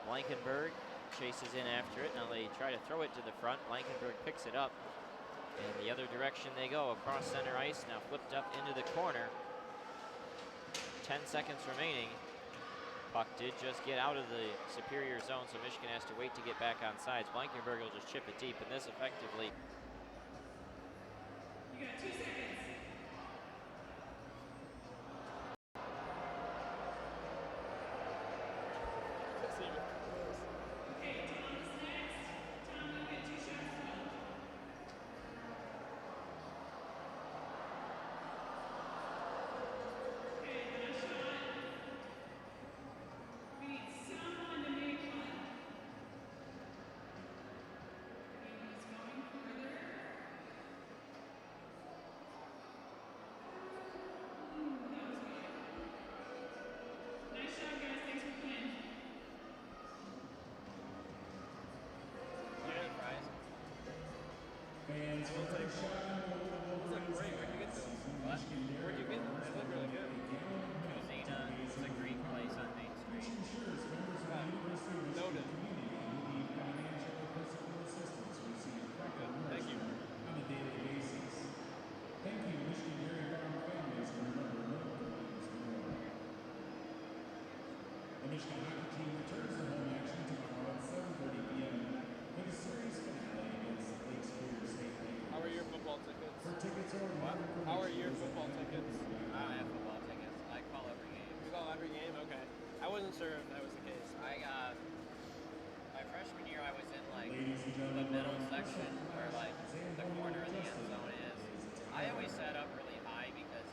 Blankenberg chases in after it. Now they try to throw it to the front. Blankenberg picks it up. And the other direction they go, across center ice, now flipped up into the corner. 10 seconds remaining. Puck did just get out of the Superior zone, so Michigan has to wait to get back on sides. Blankenberg will just chip it deep, and this effectively. You got 2 seconds. Okay, Tom is next. Tom, you get 2 shots left. Okay, last shot. We need someone to make one. Okay, he's going further. That was good. Nice shot, guys. Thanks for playing. Fans, will take a shot on goal. Those look great. Where'd you get those? What? Where'd you get them? They look really good. Cozina, it's a Greek place on Main Street. Ensures members of the University of Noted. Michigan community will need financial or physical assistance to receive effective Thank you. nursing on a daily basis. Thank you, Michigan Dairy Farm families, and remember, milk means more. The Michigan hockey team returns to home action tomorrow at 7:30 p.m. for the series finale against Lake Superior State Lakers. How are your football tickets? For tickets or What? more How are information, your visit football tickets? I don't have football tickets. I call every game. You call every game? Okay. I wasn't sure if that was the case. I got my freshman year. I was in like Ladies and the gentlemen, middle section where like the corner of the end zone is. I always sat up really high because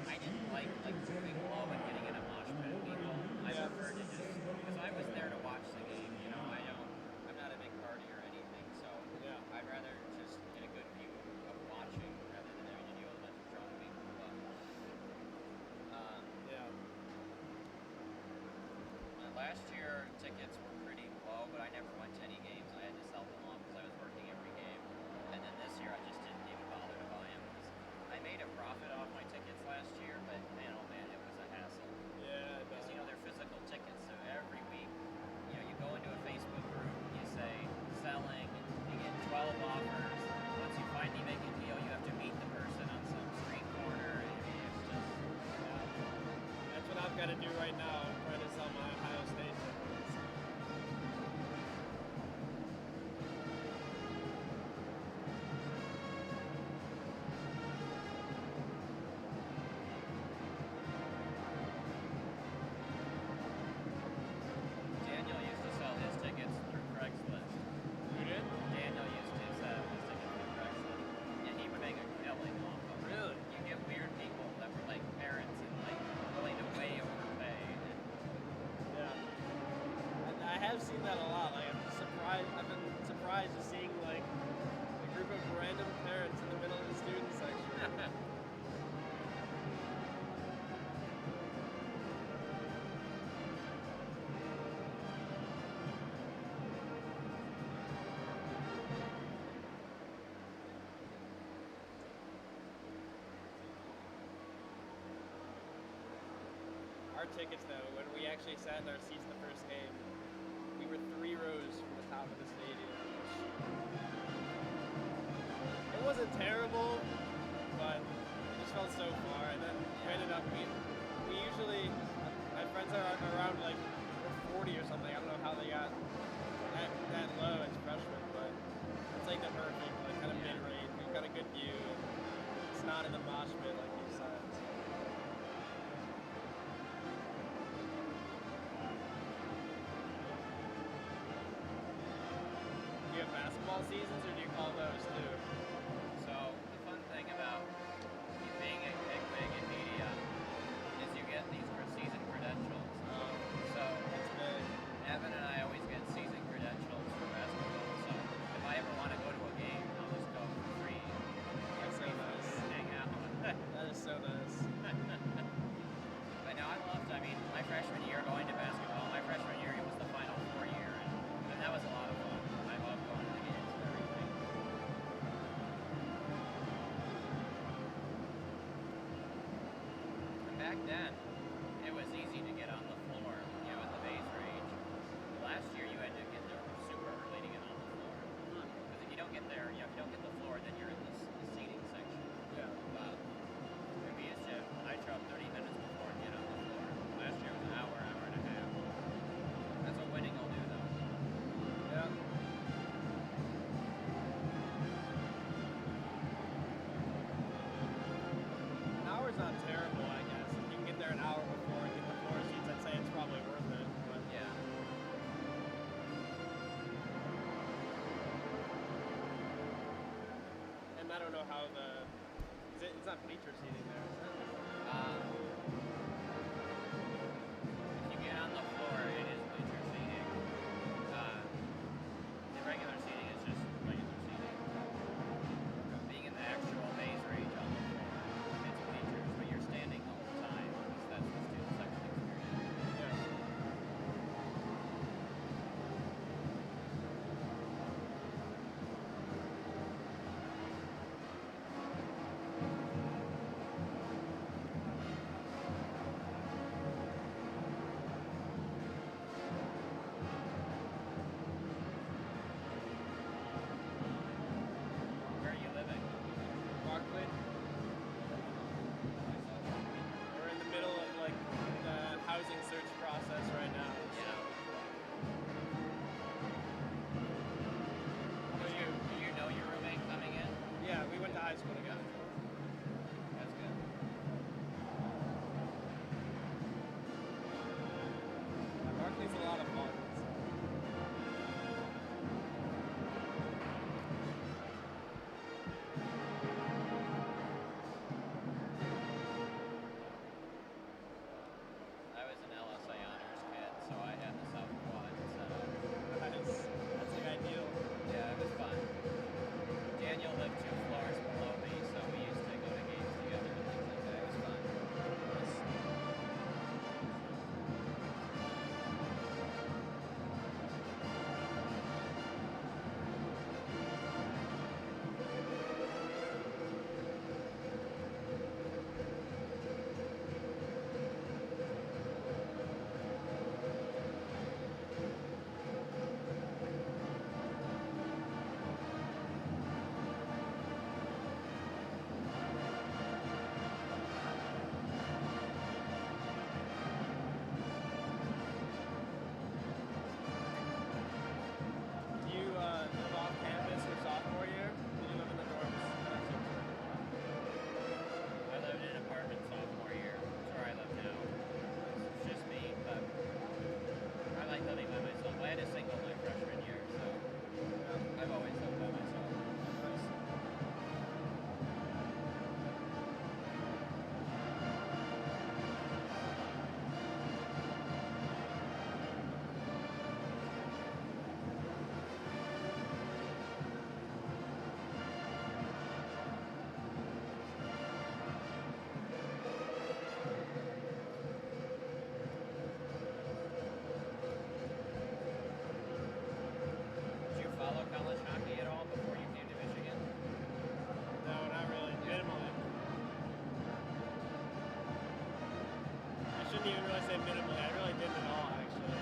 I didn't like moving low and getting in a mosh pit of people. I Yeah. preferred to just because I was there to watch the game. You know, I'm not a big party or anything, so Yeah. I'd rather just get a good view of watching rather than having to deal with a bunch of drunk people. But, Yeah. last year tickets were pretty low, but I never went to any games. I had to sell them off because I was working every game. And then this year I just didn't even bother to buy them because I made a profit off my tickets last year, but man, oh man, it was a hassle. Yeah. Because, you know, they're physical tickets, so every week, you know, you go into a Facebook group, you say selling, you get 12 offers. Once you finally make a deal, you have to meet the person on some street corner, and it's just, That's what I've got to do right now. I'm trying to sell my Ohio State tickets. Daniel used to sell his tickets through Craigslist. You did? Daniel used to sell his tickets through Craigslist, and he would make a killing off of it. Really? You get weird people that were like parents and like willing to way overpay. And Yeah. I have seen that a lot. Like I'm surprised. I've been surprised just seeing like a group of random parents in the middle of the student section. Our tickets, though, when we actually sat in our seats in the first game, we were 3 rows from the top of the stadium. It wasn't terrible, but it just felt so far. And then we ended up, we usually, my friends are around like we're 40 or something. I don't know how they got that low as freshmen, but it's like the perfect, like kind of mid-range. We've got a good view. And it's not in the mosh pit like you said. Do you have basketball seasons, or do you call those too? so the fun thing about you being a big in media is you get these season credentials. So That's big. Evan and I always get season credentials for basketball. So if I ever want to go to a game, I'll just go for free. Get That's so free food nice. and hang out. That is so nice. But no, I loved. I mean, my freshman year going to basketball. My freshman year, it was the Final back then, it was easy to get on the floor, you know, at the base range. Last year, you had to get there super early to get on the floor. Because if you don't get there, you know, if you don't get the floor, then you're in the seating section. Yeah. But maybe it's just, I show up 30 minutes before and get on the floor. Last year was an hour, hour and a half. That's what winning will do, though. Yeah. An hour's not terrible, I guess. If you can get there an hour before and get the floor seats, I'd say it's probably worth it. But Yeah. and I don't know how it's not bleacher seating there, is it? If you get on the floor, it is bleacher seating. The regular seating is just regular seating. Being in the actual base range on the floor, it's bleachers, but you're standing the whole time because that's the student section experience. Yeah. Where are you living? Barclay. We're in the middle of like the housing search process right now. Yeah. Do you know your roommate coming in? Yeah, we went to high school together. That's good. Barclay's a lot of fun. I was an LSA honors kid, so I had the South Quad set up. That's like ideal. Yeah, it was fun. Daniel lived 2 floors below me, so we used to go to games together and things like that. It was fun. Do you live off campus your sophomore year? Do you live in the dorms? I lived in an apartment sophomore year. That's where I live now. It's just me, but I like living by myself. I had a single my freshman year, so I've always lived by myself. Did you follow college hockey at all before you came to Michigan? No, not really. Minimally. I shouldn't even really say minimally. I really didn't at all, actually.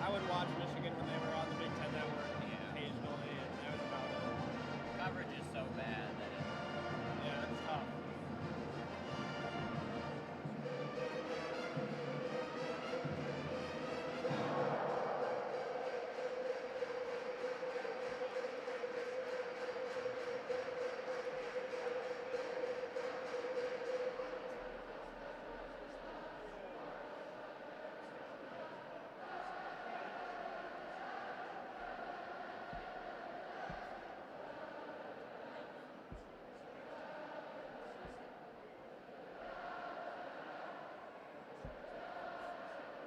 I would watch Michigan when they were on the Big Ten Network occasionally, and that was about it. Coverage is so bad that it, Yeah, it's tough.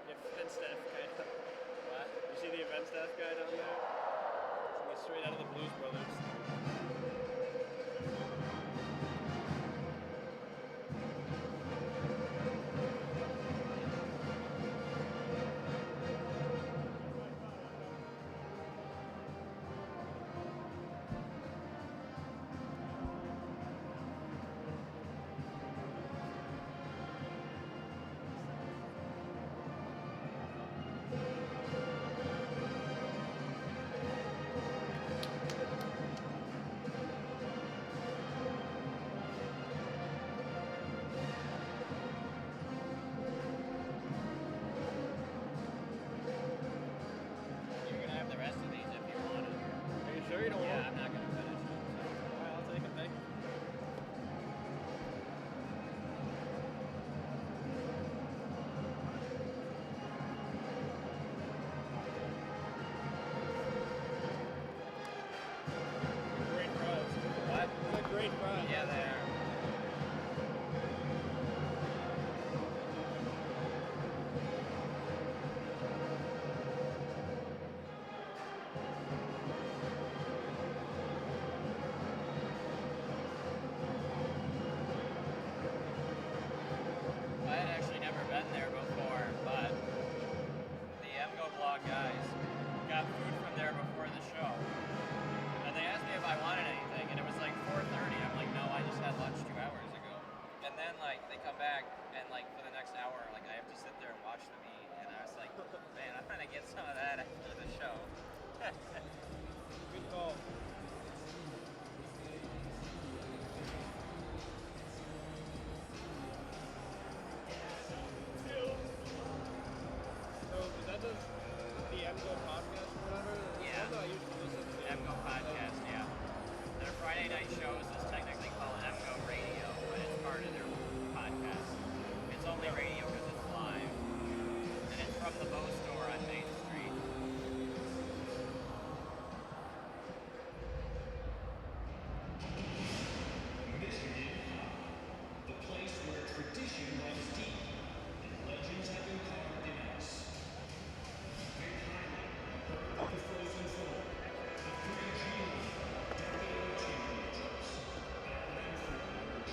Event staff guy. what? You see the event staff guy down there? It's like straight out of the Blues Brothers. That's the EMGO podcast or whatever. Yeah. That's what I usually listen to. EMGO podcast, yeah. Their Friday night shows is technically called EMGO Radio, but it's part of their podcast. It's only radio because it's live, and it's from the Bow Store on Main Street. The place where tradition runs deep and legends have been carved in ice. Vic Hyman, the Frozen Four, the 3G Decade Championships. At Renfrew,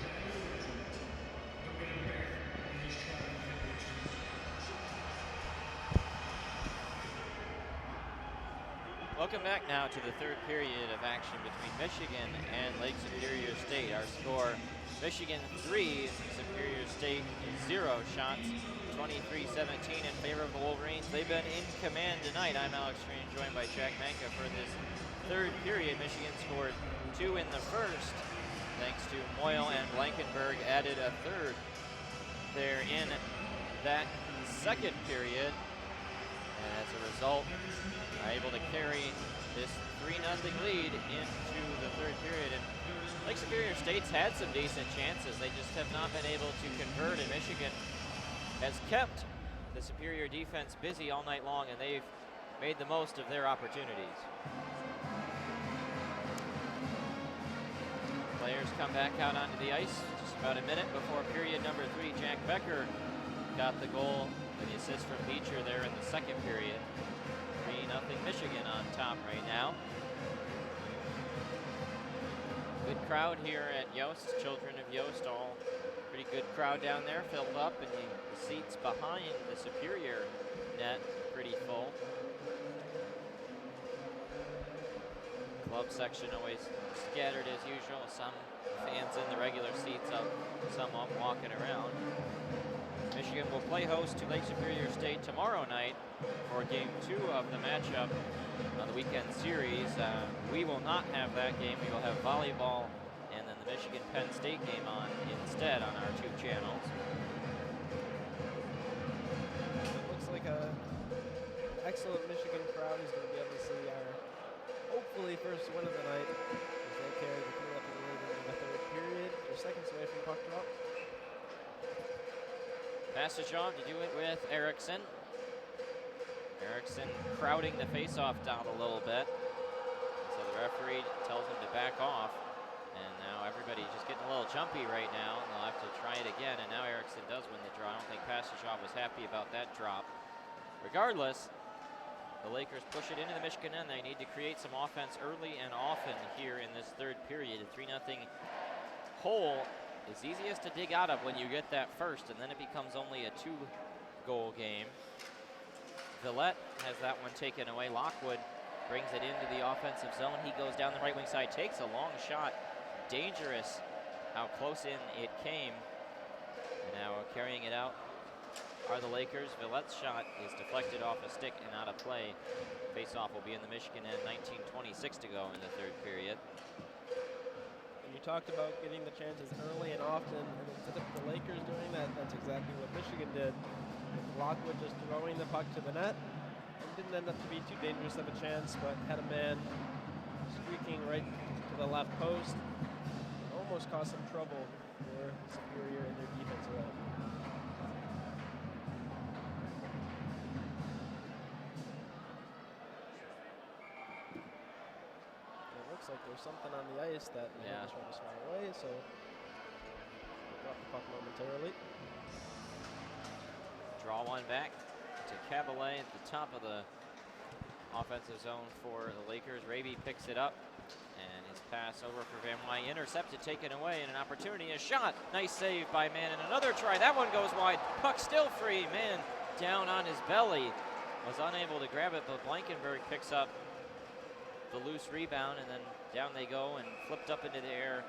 January Regiment, the Red Bear and his traveling federations. Welcome back now to the third period of action between Michigan and Lake Superior State. Our score, Michigan 3, Superior State 0 shots, 23-17 in favor of the Wolverines. They've been in command tonight. I'm Alex Strange, joined by Jack Manka for this third period. Michigan scored 2 in the first, thanks to Moyle, and Blankenberg added a third there in that second period. And as a result, are able to carry this 3-0 lead into the third period. And Lake Superior State's had some decent chances. They just have not been able to convert, and Michigan has kept the Superior defense busy all night long, and they've made the most of their opportunities. Players come back out onto the ice just about a minute before period number 3. Jack Becker got the goal and the assist from Beecher there in the second period. 3-0 Michigan on top right now. Good crowd here at Yost, Children of Yost, all pretty good crowd down there, filled up, and the seats behind the Superior net pretty full. Club section always scattered as usual, some fans in the regular seats up, some up walking around. Michigan will play host to Lake Superior State tomorrow night for game 2 of the matchup on the weekend series. We will not have that game. We will have volleyball and then the Michigan-Penn State game on instead on our 2 channels. It looks like an excellent Michigan crowd is going to be able to see our hopefully first win of the night as they carry the 3-0 lead into the third period. They're seconds away from puck drop. Passage-off to do it with Erickson. Erickson crowding the face-off down a little bit. So the referee tells him to back off. And now everybody just getting a little jumpy right now. And they'll have to try it again. And now Erickson does win the draw. I don't think Passage-off was happy about that drop. Regardless, the Lakers push it into the Michigan end. They need to create some offense early and often here in this third period. A 3-0 hole is easiest to dig out of when you get that first, and then it becomes only a 2-goal game. Villette has that one taken away. Lockwood brings it into the offensive zone. He goes down the right wing side, takes a long shot. Dangerous how close in it came. And now carrying it out are the Lakers. Villette's shot is deflected off a stick and out of play. Face-off will be in the Michigan end. 19:26 to go in the third period. You talked about getting the chances early and often, and instead of the Lakers doing that, that's exactly what Michigan did. Lockwood just throwing the puck to the net. It didn't end up to be too dangerous of a chance, but had a man squeaking right to the left post. Almost caused some trouble for Superior in their defensive end. Looks like there's something on the ice that Yeah. is trying to swat away, so we'll drop the puck momentarily. Draw one back to Cavalier at the top of the offensive zone for the Lakers. Raby picks it up, and his pass over for Van Wy, intercepted, taken away, and an opportunity, a shot. Nice save by Mann, and another try. That one goes wide. Puck still free. Mann down on his belly, was unable to grab it, but Blankenberg picks up the loose rebound, and then down they go and flipped up into the air,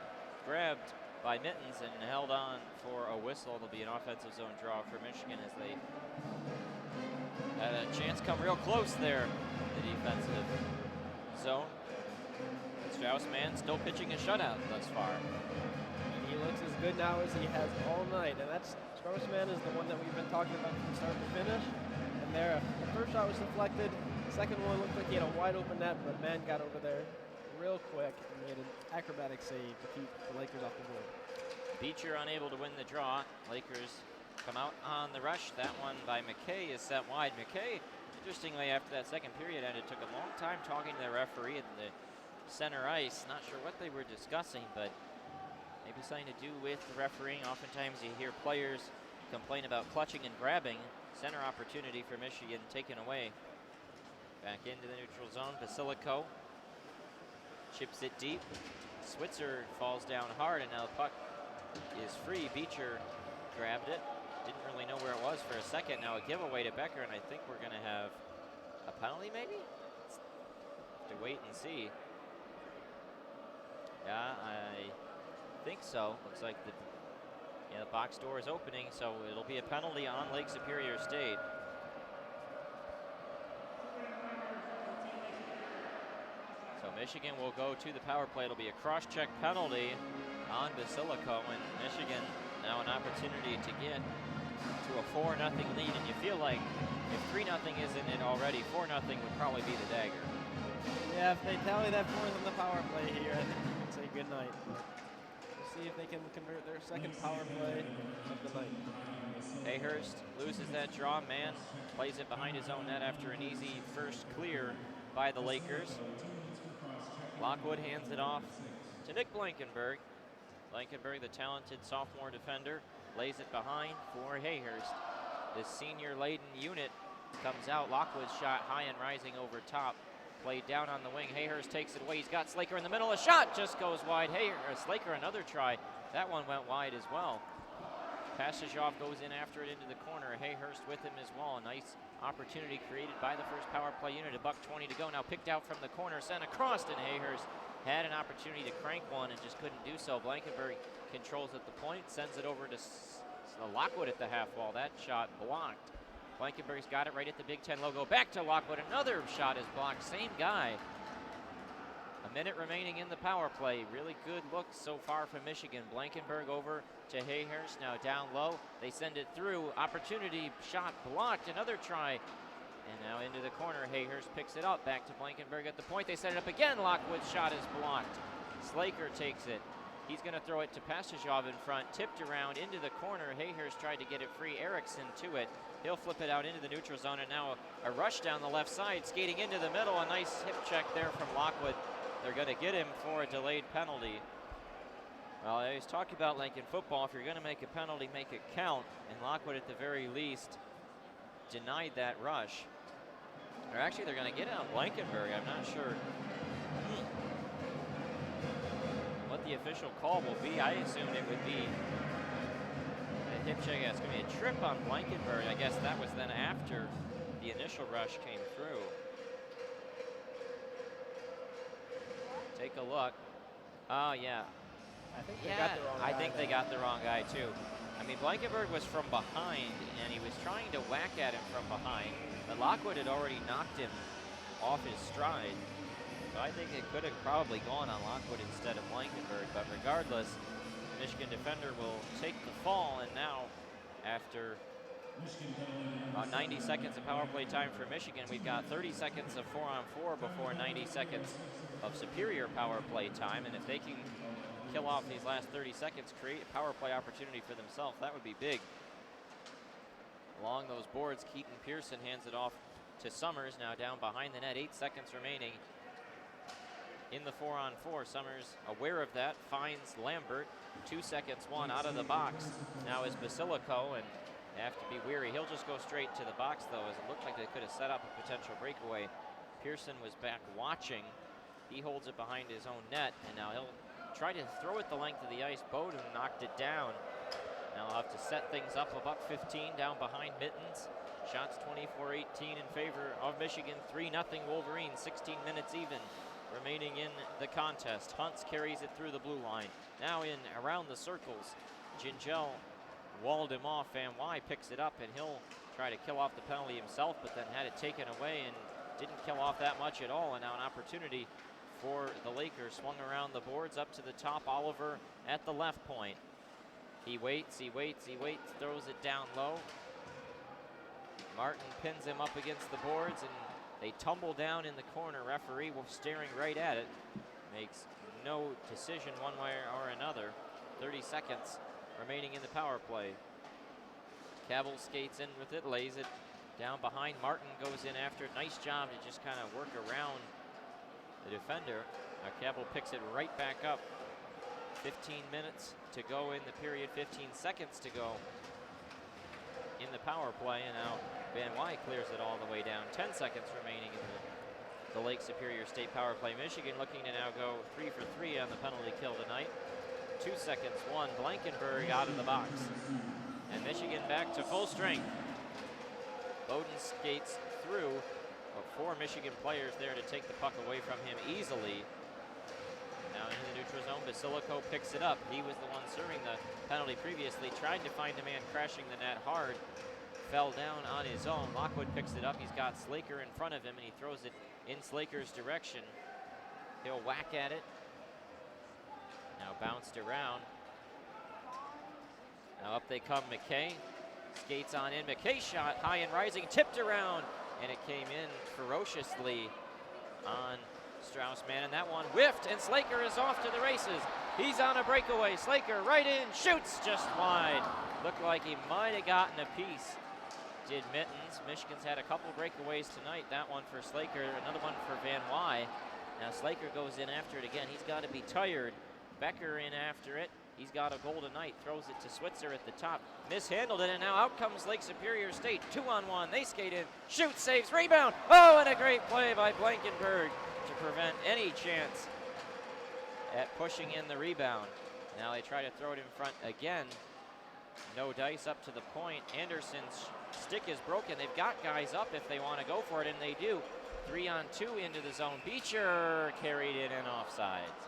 grabbed by Mittens and held on for a whistle. It'll be an offensive zone draw for Michigan as they had a chance come real close there in the defensive zone. Strauss-Mann still pitching a shutout thus far. And he looks as good now as he has all night, and that's Strauss-Mann is the one that we've been talking about from start to finish. And there, the first shot was deflected. Second one looked like he had a wide open net, but man got over there real quick and made an acrobatic save to keep the Lakers off the board. Beecher unable to win the draw. Lakers come out on the rush. That one by McKay is set wide. McKay, interestingly, after that second period ended, took a long time talking to the referee at the center ice. Not sure what they were discussing, but maybe something to do with the refereeing. Oftentimes you hear players complain about clutching and grabbing. Center opportunity for Michigan taken away. Back into the neutral zone. Basilico chips it deep. Switzer falls down hard, and now the puck is free. Beecher grabbed it. Didn't really know where it was for a second. Now a giveaway to Becker, and I think we're going to have a penalty maybe? Have to wait and see. Yeah, I think so. Looks like the box door is opening, so it'll be a penalty on Lake Superior State. So Michigan will go to the power play. It'll be a cross-check penalty on Basilico, and Michigan now an opportunity to get to a 4-0 lead. And you feel like if 3-0 isn't it already, 4-0 would probably be the dagger. Yeah, if they tally that fourth on the power play here, I think we can say good night. We'll see if they can convert their second power play of the night. Hayhurst loses that draw. Man plays it behind his own net after an easy first clear by the Lakers. Lockwood hands it off to Nick Blankenberg. Blankenberg, the talented sophomore defender, lays it behind for Hayhurst. This senior-laden unit comes out. Lockwood's shot high and rising over top. Played down on the wing. Hayhurst takes it away. He's got Slaker in the middle. A shot just goes wide. Slaker another try. That one went wide as well. Pastajov goes in after it into the corner. Hayhurst with him as well. A nice opportunity created by the first power play unit. $1:20 to go. Now picked out from the corner, sent across, and Hayhurst had an opportunity to crank one and just couldn't do so. Blankenberg controls at the point, sends it over to Lockwood at the half wall. That shot blocked. Blankenberg's got it right at the Big Ten logo. Back to Lockwood. Another shot is blocked. Same guy. A minute remaining in the power play. Really good look so far from Michigan. Blankenberg over to Hayhurst. Now down low. They send it through. Opportunity. Shot blocked. Another try. And now into the corner. Hayhurst picks it up. Back to Blankenberg at the point. They set it up again. Lockwood's shot is blocked. Slaker takes it. He's going to throw it to Pastajov in front. Tipped around into the corner. Hayhurst tried to get it free. Erickson to it. He'll flip it out into the neutral zone. And now a rush down the left side. Skating into the middle. A nice hip check there from Lockwood. They're going to get him for a delayed penalty. Well, I was talking about Lincoln football. If you're going to make a penalty, make it count. And Lockwood, at the very least, denied that rush. Or actually, they're going to get it on Blankenberg. I'm not sure what the official call will be. I assumed it would be a hip check. It's going to be a trip on Blankenberg. I guess that was then after the initial rush came through. Take a look. Oh, yeah. I think they got the wrong guy. I think they got the wrong guy, too. I mean, Blankenberg was from behind, and he was trying to whack at him from behind. But Lockwood had already knocked him off his stride. So I think it could have probably gone on Lockwood instead of Blankenberg. But regardless, the Michigan defender will take the fall. And now, after about 90 seconds of power play time for Michigan, we've got 30 seconds of 4-on-4 before 90 seconds of superior power play time. And if they can kill off these last 30 seconds, create a power play opportunity for themselves, that would be big. Along those boards, Keaton Pearson hands it off to Summers, now down behind the net. 8 seconds remaining in the 4-on-4. Summers, aware of that, finds Lambert. 2 seconds, one out of the box. Now is Basilico, and they have to be wary. He'll just go straight to the box, though, as it looked like they could have set up a potential breakaway. Pearson was back watching. He holds it behind his own net, and now he'll try to throw it the length of the ice. Bowden knocked it down. Now I'll have to set things up. $1:15 down behind Mittens. Shots 24-18 in favor of Michigan. 3-0 Wolverines. 16 minutes even remaining in the contest. Hunts carries it through the blue line. Now in around the circles. Gingell walled him off. Van Wy picks it up, and he'll try to kill off the penalty himself, but then had it taken away and didn't kill off that much at all. And now an opportunity for the Lakers. Swung around the boards up to the top. Oliver at the left point. He waits, throws it down low. Martin pins him up against the boards, and they tumble down in the corner. Referee was staring right at it. Makes no decision one way or another. 30 seconds remaining in the power play. Cabell skates in with it, lays it down behind. Martin goes in after it. Nice job to just kind of work around the defender. Now Cabell picks it right back up. 15 minutes to go in the period, 15 seconds to go in the power play, and now Van Wy clears it all the way down. 10 seconds remaining in the Lake Superior State power play. Michigan looking to now go 3 for 3 on the penalty kill tonight. 2 seconds, 1. Blankenberg out of the box. And Michigan back to full strength. Bowden skates through, but 4 Michigan players there to take the puck away from him easily. Now into the neutral zone, Basilico picks it up. He was the one serving the penalty previously, tried to find a man crashing the net hard, fell down on his own. Lockwood picks it up. He's got Slaker in front of him, and he throws it in Slaker's direction. He'll whack at it. Now bounced around. Now up they come, McKay. Skates on in. McKay shot high and rising, tipped around, and it came in ferociously on Strauss-Mann, and that one whiffed, and Slaker is off to the races. He's on a breakaway. Slaker right in, shoots just wide. Looked like he might have gotten a piece. Did Mittens. Michigan's had a couple breakaways tonight. That one for Slaker, another one for Van Wy. Now Slaker goes in after it again. He's got to be tired. Becker in after it. He's got a goal tonight. Throws it to Switzer at the top. Mishandled it, and now out comes Lake Superior State. 2-on-1. They skate in. Shoot, saves, rebound. Oh, and a great play by Blankenberg to prevent any chance at pushing in the rebound. Now they try to throw it in front again. No dice up to the point. Anderson's stick is broken. They've got guys up if they want to go for it, and they do. 3-on-2 into the zone. Beecher carried it in offsides.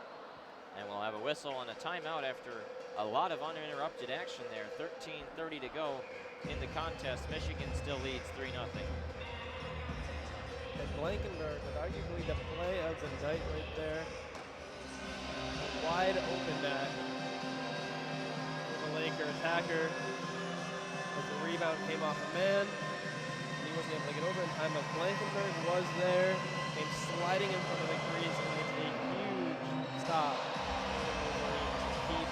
And we'll have a whistle and a timeout after a lot of uninterrupted action there. 13:30 to go in the contest. Michigan still leads 3-0. And Blankenberg with arguably the play of the night right there. A wide open net for the Laker attacker. As the rebound came off a man, he wasn't able to get over in time, but Blankenberg was there, came sliding in front of the crease, and it's a huge stop. Keep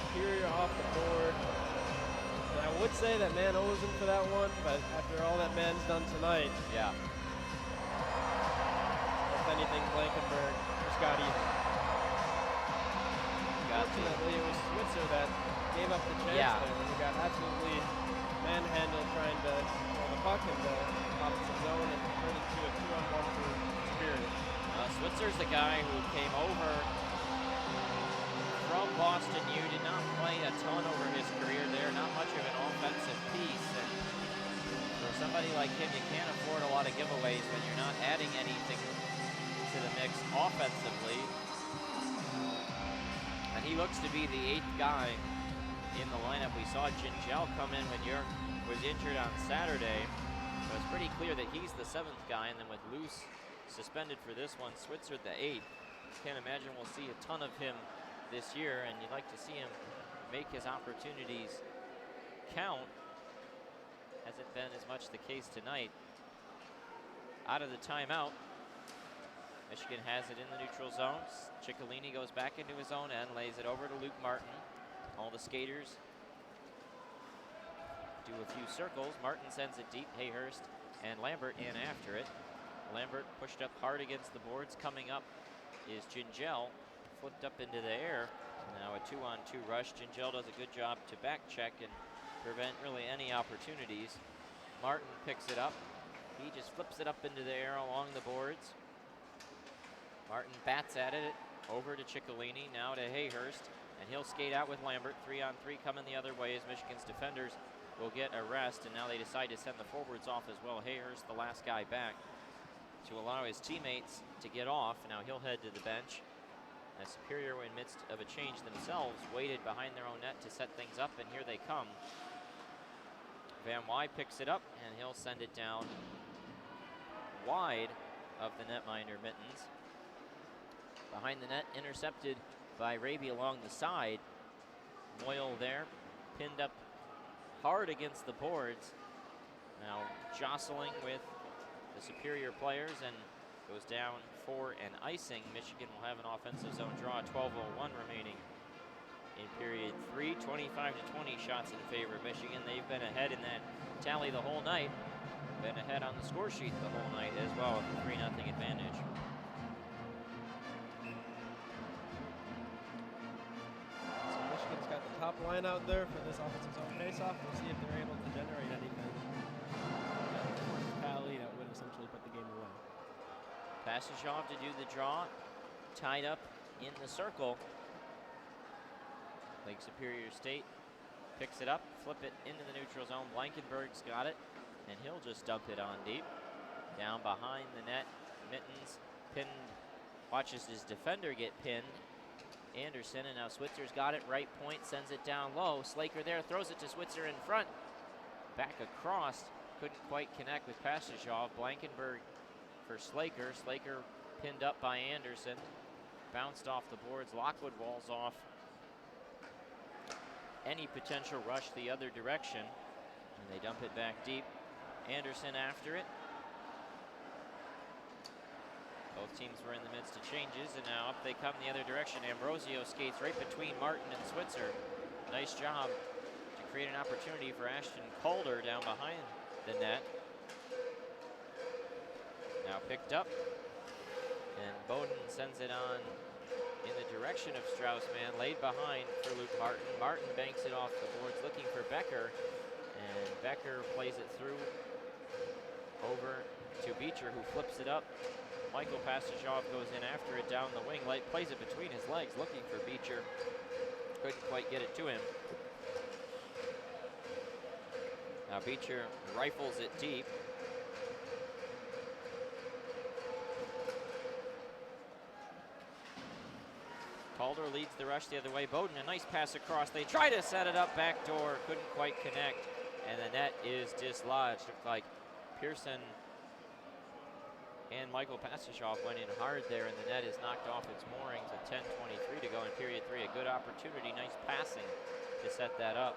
Superior off the board. And I would say that man owes him for that one, but after all that man's done tonight, Yeah. if anything, Blankenberg just got even. Fortunately, it was Switzer that gave up the chance Yeah. there. He got absolutely manhandled trying to throw the puck in the opposite zone and turned it to a 2-on-1 for Superior. Switzer's the guy who came over from Boston U, did not play a ton over his career there, not much of an offensive piece. And for somebody like him, you can't afford a lot of giveaways when you're not adding anything to the mix offensively. And he looks to be the 8th guy in the lineup. We saw Gingell come in when York was injured on Saturday. So it's pretty clear that he's the 7th guy, and then with Luce suspended for this one, Switzer the 8th. Can't imagine we'll see a ton of him this year, and you'd like to see him make his opportunities count. Hasn't been as much the case tonight. Out of the timeout, Michigan has it in the neutral zone. Ciccolini goes back into his own end, lays it over to Luke Martin. All the skaters do a few circles. Martin sends it deep. Hayhurst and Lambert in after it. Lambert pushed up hard against the boards. Coming up is Gingell, flipped up into the air. Now a 2-on-2 rush. Gingell does a good job to back check and prevent really any opportunities. Martin picks it up. He just flips it up into the air along the boards. Martin bats at it over to Ciccolini, now to Hayhurst, and he'll skate out with Lambert. 3-on-3 coming the other way as Michigan's defenders will get a rest, and now they decide to send the forwards off as well. Hayhurst, the last guy back, to allow his teammates to get off. Now he'll head to the bench. As Superior, in midst of a change themselves, waited behind their own net to set things up, and here they come. Van Wy picks it up, and he'll send it down wide of the netminder Mittens. Behind the net, intercepted by Raby along the side. Moyle there, pinned up hard against the boards. Now jostling with the Superior players and goes down for an icing. Michigan will have an offensive zone draw. 12:01 remaining in period 3. 25-20 shots in favor of Michigan. They've been ahead in that tally the whole night. Been ahead on the score sheet the whole night as well with a 3-0 advantage. So Michigan's got the top line out there for this offensive zone faceoff. We'll see if they're able to generate anything. Tally that would essentially put the game away. Passage-off to do the draw. Tied up in the circle. Lake Superior State picks it up, flip it into the neutral zone. Blankenberg's got it, and he'll just dump it on deep. Down behind the net, Mittens pinned, watches his defender get pinned. Anderson, and now Switzer's got it, right point, sends it down low. Slaker there, throws it to Switzer in front. Back across, couldn't quite connect with Passage-off. Blankenberg for Slaker. Slaker pinned up by Anderson. Bounced off the boards. Lockwood walls off any potential rush the other direction. And they dump it back deep. Anderson after it. Both teams were in the midst of changes, and now up they come the other direction. Ambrosio skates right between Martin and Switzer. Nice job to create an opportunity for Ashton Calder down behind the net. Now picked up, and Bowden sends it on in the direction of Straussman, laid behind for Luke Martin. Martin banks it off the boards looking for Becker, and Becker plays it through over to Beecher, who flips it up. Michael Passage-off goes in after it down the wing, plays it between his legs looking for Beecher. Couldn't quite get it to him. Now Beecher rifles it deep. Calder leads the rush the other way. Bowden, a nice pass across. They try to set it up backdoor, couldn't quite connect, and the net is dislodged. Looked like Pearson and Michael Passage-off went in hard there, and the net is knocked off its moorings with 10:23 to go in period 3. A good opportunity, nice passing to set that up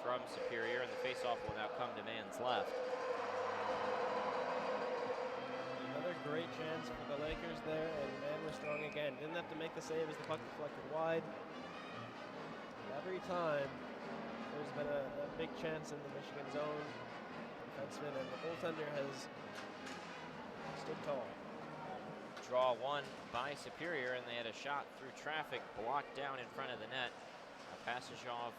from Superior, and the faceoff will now come to man's left. Another great chance for the Lakers there, and man was strong again. Didn't have to make the save as the puck deflected wide. Every time there's been a big chance in the Michigan zone, defenseman and the goaltender has stood tall. Draw one by Superior, and they had a shot through traffic blocked down in front of the net. Passage-off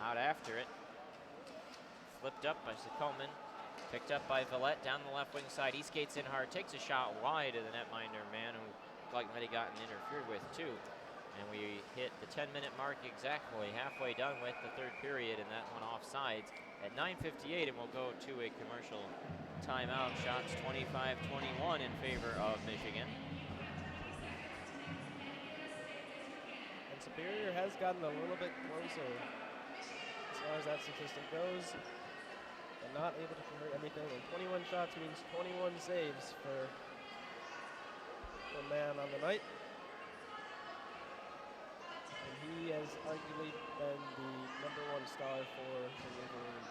out after it. Flipped up by Sekoman. Picked up by Villette down the left wing side. He skates in hard, takes a shot wide of the netminder man, who looked like might have gotten interfered with too. And we hit the 10-minute mark exactly, halfway done with the third period, and that one offsides at 9:58, and we'll go to a commercial timeout. Shots 25-21 in favor of Michigan. And Superior has gotten a little bit closer as far as that statistic goes, but not able to convert anything. And 21 shots means 21 saves for man on the night. And he has arguably been the #1 star for the Wolverines.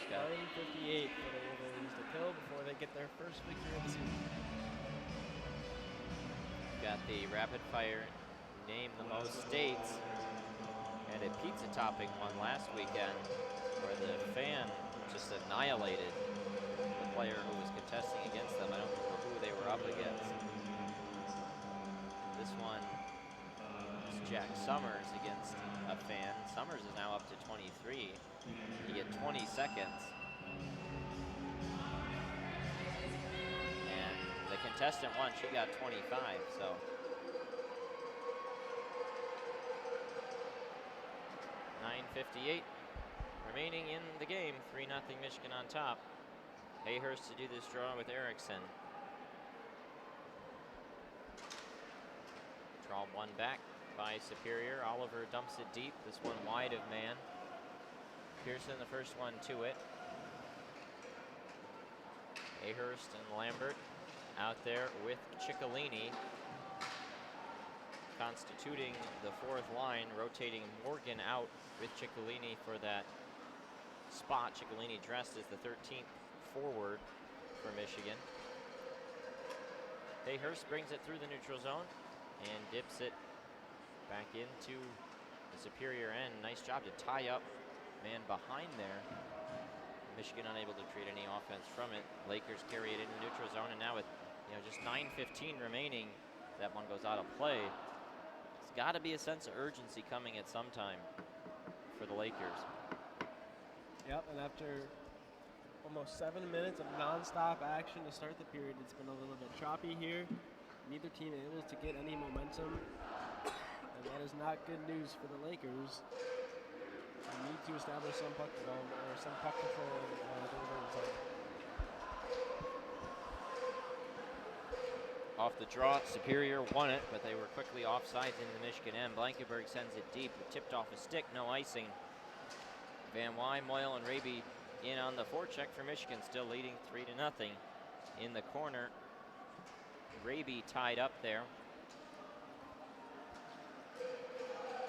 Got 9:58 for the Wolverines to kill before they get their first victory of the season. Got the rapid fire name the most states, and a pizza topping one last weekend where the fan just annihilated the player who was contesting against them. I don't remember who they were up against. This one is Jack Summers against a fan. Summers is now up to 23. You get 20 seconds. And the contestant won, she got 25, so. .9:58 remaining in the game. 3-0 Michigan on top. Hayhurst to do this draw with Erickson. Draw one back by Superior. Oliver dumps it deep. This one wide of man. Pearson, the first one to it. Ahurst and Lambert out there with Ciccolini. constituting the fourth line, rotating Morgan out with Ciccolini for that spot. Ciccolini dressed as the 13th forward for Michigan. Hayhurst brings it through the neutral zone and dips it back into the Superior end. Nice job to tie up man behind there. Michigan unable to create any offense from it. Lakers carry it into the neutral zone, and now with just 9:15 remaining, that one goes out of play. There's got to be a sense of urgency coming at some time for the Lakers. Yep, and after almost 7 minutes of non-stop action to start the period, it's been a little bit choppy here. Neither team able to get any momentum, and that is not good news for the Lakers. They need to establish some puck development or some puck control in the third zone. Off the draw, Superior won it, but they were quickly offsides into the Michigan end. Blankenberg sends it deep, tipped off a stick, no icing. Van Wy, Moyle, and Raby in on the forecheck for Michigan, still leading 3-0. In the corner, Raby tied up there.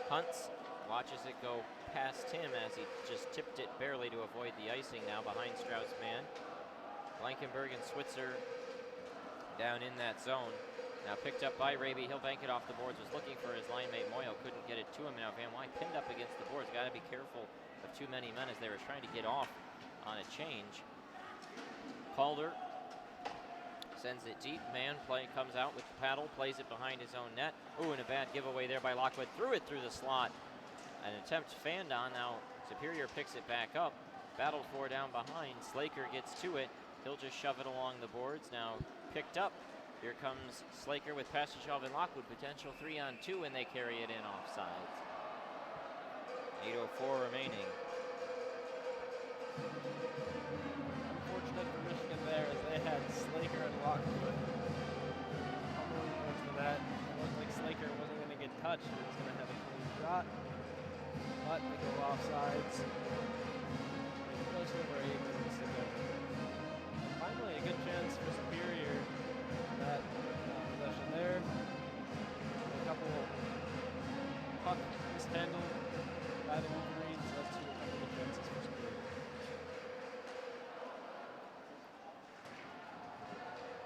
Hunts watches it go past him as he just tipped it barely to avoid the icing now behind Strauss man. Blankenberg and Switzer down in that zone. Now picked up by Raby. He'll bank it off the boards. Was looking for his line mate Moyle. Couldn't get it to him. Now Van Wy pinned up against the boards. Got to be careful of too many men as they were trying to get off on a change. Calder sends it deep. Man comes out with the paddle. Plays it behind his own net. Ooh, and a bad giveaway there by Lockwood. Threw it through the slot. An attempt fanned on. Now Superior picks it back up. Battled for down behind. Slaker gets to it. He'll just shove it along the boards. Now picked up. Here comes Slaker with Pastujov and Lockwood. Potential 3-on-2 and they carry it in offsides. 8:04 remaining. Unfortunate for Michigan there as they had Slaker and Lockwood pummeling towards the net. It looked like Slaker wasn't going to get touched. He was going to have a clean shot. But they go offsides. Just over 8 minutes to go. And finally, a good chance for Superior. That possession there. A couple puck mishandled by the Wolverines. That's two couple of chances for Superior.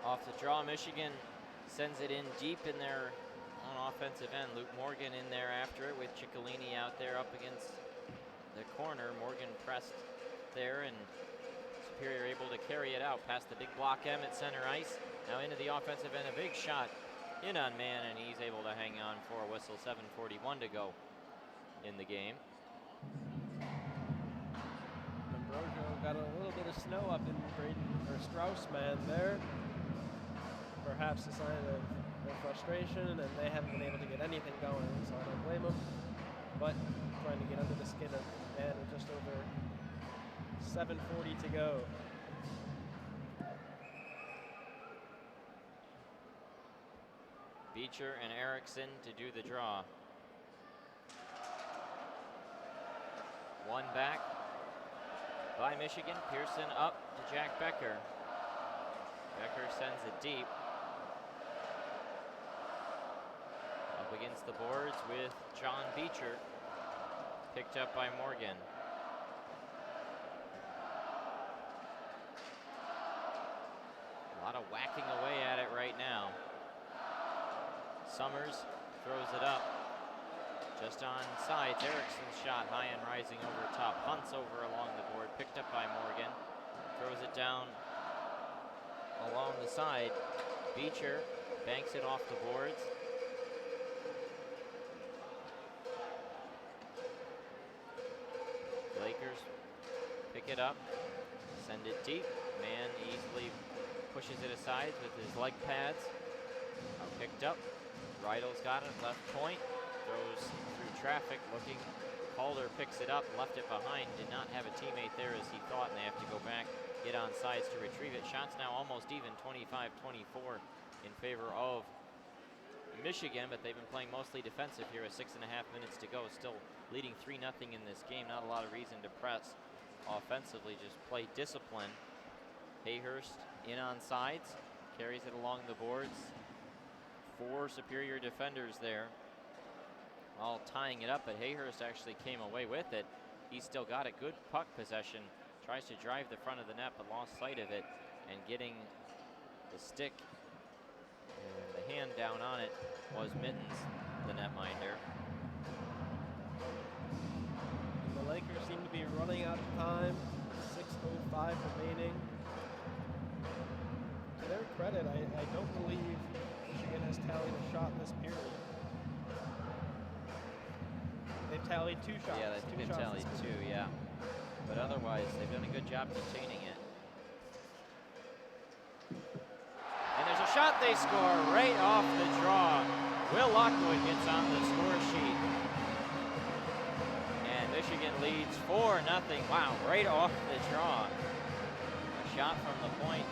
Off the draw, Michigan sends it in deep in their own offensive end. Luke Morgan in there after it with Ciccolini out there up against the corner. Morgan pressed there and Superior able to carry it out past the big block M at center ice. Now into the offensive end, a big shot in on man, and he's able to hang on for a whistle. 7:41 to go in the game. Ambrosio got a little bit of snow up in Strauss man there. Perhaps a sign of their frustration, and they haven't been able to get anything going, so I don't blame them. But trying to get under the skin of man with just over 7:40 to go. Beecher and Erickson to do the draw. One back by Michigan. Pearson up to Jack Becker. Becker sends it deep. Up against the boards with John Beecher. Picked up by Morgan. A lot of whacking away at it right now. Summers throws it up. Just on sides. Erickson's shot high and rising over top. Hunts over along the board. Picked up by Morgan. Throws it down along the side. Beecher banks it off the boards. Lakers pick it up. Send it deep. Man easily pushes it aside with his leg pads. Now picked up. Rydell's got it, left point, throws through traffic, looking. Calder picks it up, left it behind, did not have a teammate there as he thought, and they have to go back, get on sides to retrieve it. Shots now almost even, 25-24 in favor of Michigan, but they've been playing mostly defensive here with 6.5 minutes to go, still leading 3-0 in this game. Not a lot of reason to press offensively, just play discipline. Hayhurst in on sides, carries it along the boards. 4 Superior defenders there all tying it up, but Hayhurst actually came away with it. He still got a good puck possession, tries to drive the front of the net, but lost sight of it, and getting the stick and the hand down on it was Mittens, the netminder. The Lakers seem to be running out of time. 6:05 remaining. To their credit, I don't believe Michigan has tallied a shot this period. They've tallied 2 shots. Yeah, two they've shots tallied this 2, period. yeah. But otherwise, they've done a good job containing it. And there's a shot they score right off the draw. Will Lockwood gets on the score sheet. And Michigan leads 4-0. Wow, right off the draw. A shot from the point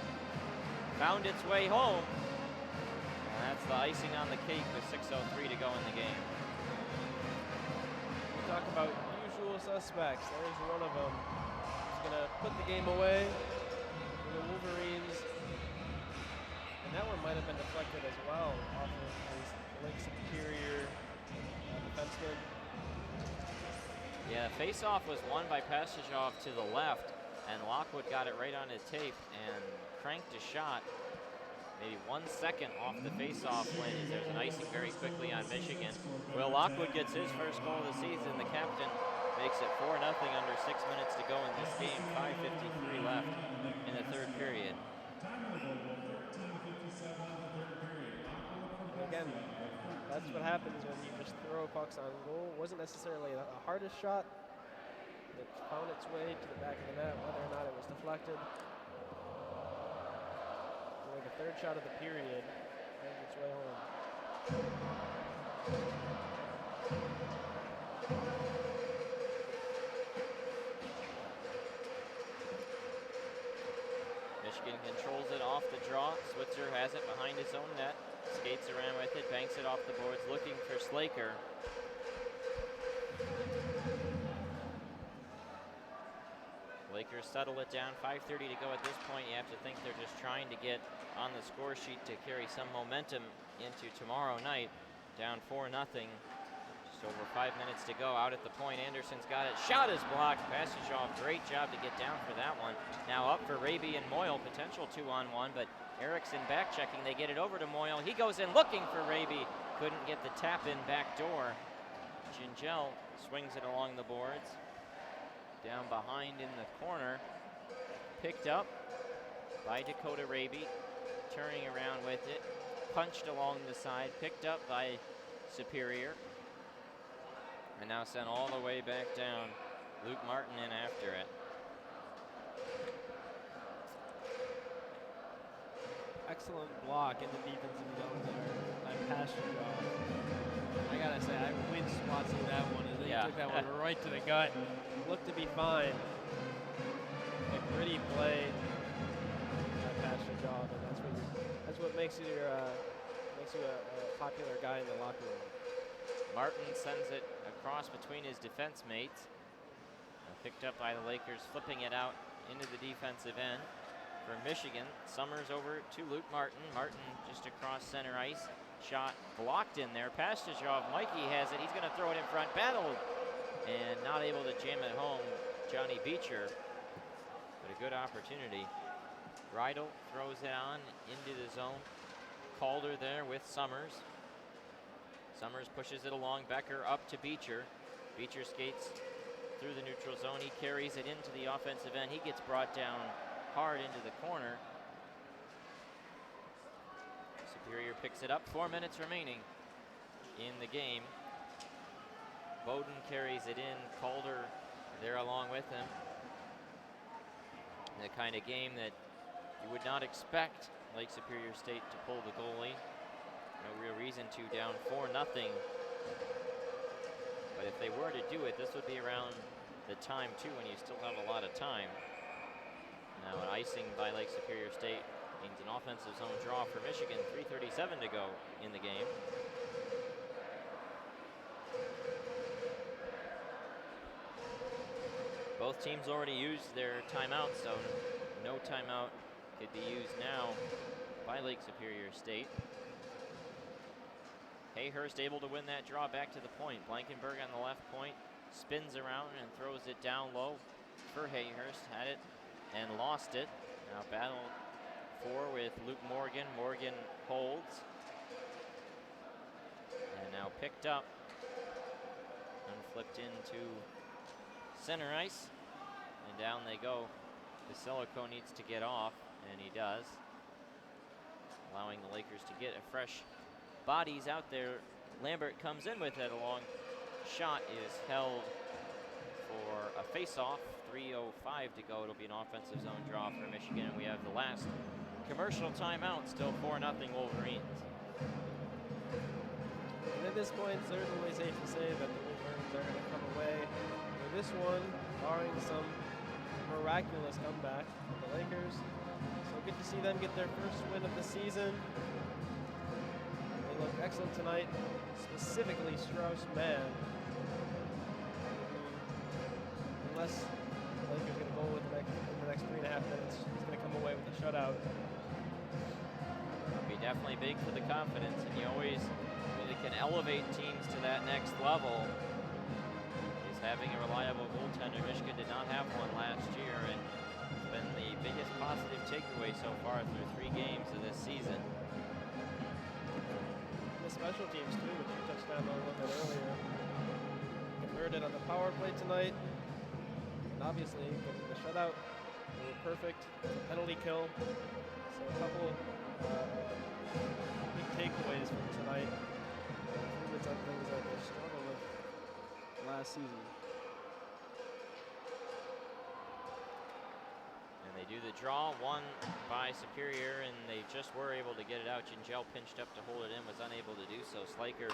found its way home. And that's the icing on the cake with 6:03 to go in the game. We talk about usual suspects. There's one of them. He's going to put the game away for the Wolverines. And that one might have been deflected as well off of his Lake Superior defenseman. Yeah, face-off was won by Pastujov to the left, and Lockwood got it right on his tape and cranked a shot. Maybe 1 second off the face-off when there's an icing very quickly on Michigan. Will Lockwood gets his first goal of the season. The captain makes it 4-0 under 6 minutes to go in this game. 5:53 left in the third period. Again, that's what happens when you just throw pucks on goal. It wasn't necessarily the hardest shot. It found its way to the back of the net, whether or not it was deflected. Only the third shot of the period finds its way home. Michigan controls it off the draw. Switzer has it behind his own net. Skates around with it, banks it off the boards, looking for Slaker. Lakers settle it down. 5:30 to go at this point. You have to think they're just trying to get on the score sheet to carry some momentum into tomorrow night. Down 4-0. Just over 5 minutes to go. Out at the point, Anderson's got it. Shot is blocked. Pastujov, great job to get down for that one. Now up for Raby and Moyle, potential 2-on-1, but Erickson back checking. They get it over to Moyle. He goes in looking for Raby. Couldn't get the tap in back door. Gingell swings it along the boards. Down behind in the corner. Picked up by Dakota Raby. Turning around with it. Punched along the side. Picked up by Superior. And now sent all the way back down. Luke Martin in after it. Excellent block in the defensive zone there by Pastujov. I gotta say, I winced watching that one as they took that one right to the gut. Looked to be fine. A gritty play by Pastujov, and that's what makes you a popular guy in the locker room. Martin sends it across between his defense mates. Picked up by the Lakers, flipping it out into the defensive end. For Michigan, Summers over to Luke Martin. Martin just across center ice. Shot blocked in there. Pastujov, Mikey has it. He's going to throw it in front. Battled and not able to jam it home. Johnny Beecher. But a good opportunity. Rydell throws it on into the zone. Calder there with Summers. Summers pushes it along. Becker up to Beecher. Beecher skates through the neutral zone. He carries it into the offensive end. He gets brought down hard into the corner. Superior picks it up. 4 minutes remaining in the game. Bowden carries it in. Calder there along with him. The kind of game that you would not expect Lake Superior State to pull the goalie. No real reason to, down 4-0. But if they were to do it, this would be around the time too when you still have a lot of time. Now an icing by Lake Superior State means an offensive zone draw for Michigan. 3:37 to go in the game. Both teams already used their timeout, so no timeout could be used now by Lake Superior State. Hayhurst able to win that draw back to the point. Blankenberg on the left point, spins around and throws it down low for Hayhurst. Had it and lost it. Now battle for with Luke Morgan. Morgan holds. And now picked up and flipped into center ice. And down they go. Basilico needs to get off, and he does, allowing the Lakers to get a fresh bodies out there. Lambert comes in with it. A long shot is held for a face-off. 3:05 to go. It'll be an offensive zone draw for Michigan. And we have the last commercial timeout. Still 4-0 Wolverines. And at this point, it's certainly safe to say that the Wolverines are going to come away with this one, barring some miraculous comeback of the Lakers. So good to see them get their first win of the season. They looked excellent tonight, specifically Strauss Mann. Unless the Lakers get a goal in the next 3.5 minutes, he's going to come away with a shutout. It'll be definitely big for the confidence, and you always really can elevate teams to that next level. Is having a reliable goaltender. Michigan did not have one last year, and it's been the biggest positive takeaway so far through 3 games of this season. The special teams too, which we touched on a little bit earlier. Converted on the power play tonight. And obviously, because of the shutout, they were perfect. Penalty kill. So a couple big takeaways from tonight. Improvements on things that they struggled with last season. And they do the draw, won by Superior, and they just were able to get it out. Gingell pinched up to hold it in, was unable to do so. Slaker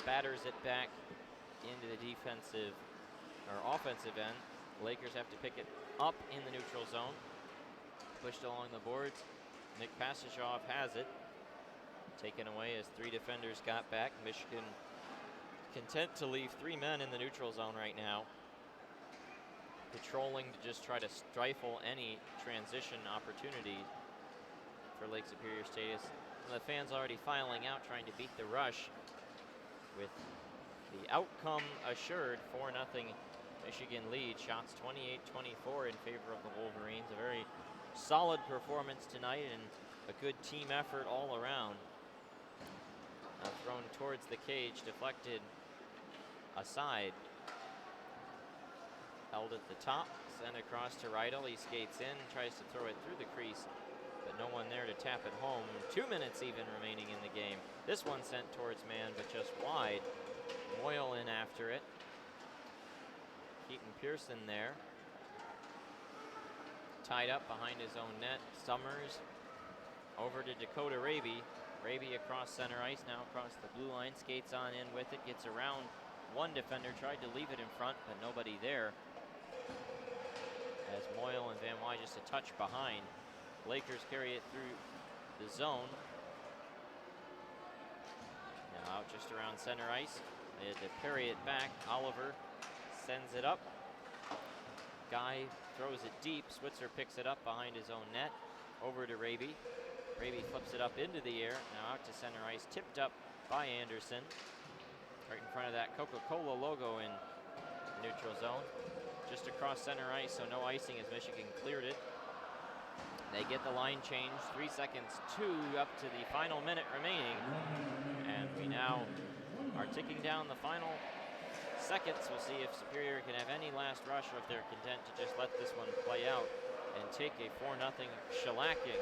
batters it back into the defensive or offensive end. Lakers have to pick it up in the neutral zone. Pushed along the boards. Nick Passajoff has it. Taken away as 3 defenders got back. Michigan content to leave 3 men in the neutral zone right now, patrolling to just try to stifle any transition opportunity for Lake Superior Stadium. The fans already filing out, trying to beat the rush, with the outcome assured. 4-0 Michigan lead. Shots 28-24 in favor of the Wolverines. A very solid performance tonight and a good team effort all around. Thrown towards the cage, deflected aside. Held at the top, sent across to Rydell. He skates in, tries to throw it through the crease, but no one there to tap it home. 2 minutes even remaining in the game. This one sent towards Mann, but just wide. Moyle in after it. Keaton Pearson there. Tied up behind his own net. Summers over to Dakota Raby. Raby across center ice, now across the blue line, skates on in with it, gets around one defender, tried to leave it in front, but nobody there. As Moyle and Van Wy just a touch behind. Lakers carry it through the zone. Now out just around center ice. They had to parry it back. Oliver sends it up. Guy throws it deep. Switzer picks it up behind his own net. Over to Raby. Raby flips it up into the air. Now out to center ice. Tipped up by Anderson. Right in front of that Coca-Cola logo in neutral zone. Just across center ice, so no icing as Michigan cleared it. They get the line changed. 3 seconds, 2 up to the final minute remaining. And we now are ticking down the final seconds. We'll see if Superior can have any last rush or if they're content to just let this one play out and take a 4-0 shellacking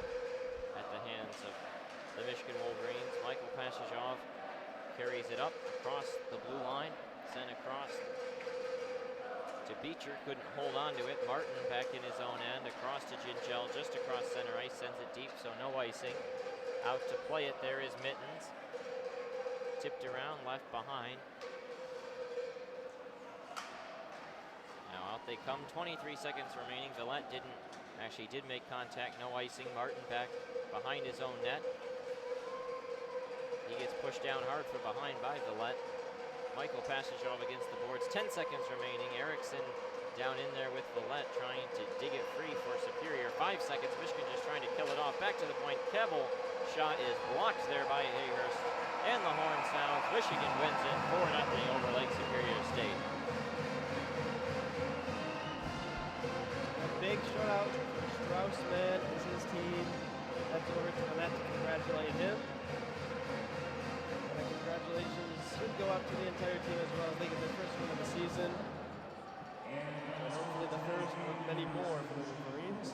at the hands of the Michigan Wolverines. Michael Passajoff carries it up across the blue line, sent across to Beecher, couldn't hold on to it. Martin back in his own end, across to Gingell, just across center ice, sends it deep, so no icing. Out to play it, there is Mittens. Tipped around, left behind. Now out they come, 23 seconds remaining. Villette did make contact, no icing. Martin back behind his own net. He gets pushed down hard from behind by Villette. Michael Passajoff against the boards. 10 seconds remaining. Erickson down in there with Villette trying to dig it free for Superior. 5 seconds. Michigan just trying to kill it off. Back to the point. Keble shot is blocked there by Hayhurst. and the horn sounds. Michigan wins it 4-0 over Lake Superior State. A big shout out for Strauss, man, as his team heads over to the net to congratulate him. And congratulations should go out to the entire team as well as they get their first win of the season. And hopefully the first of many more for the Wolverines.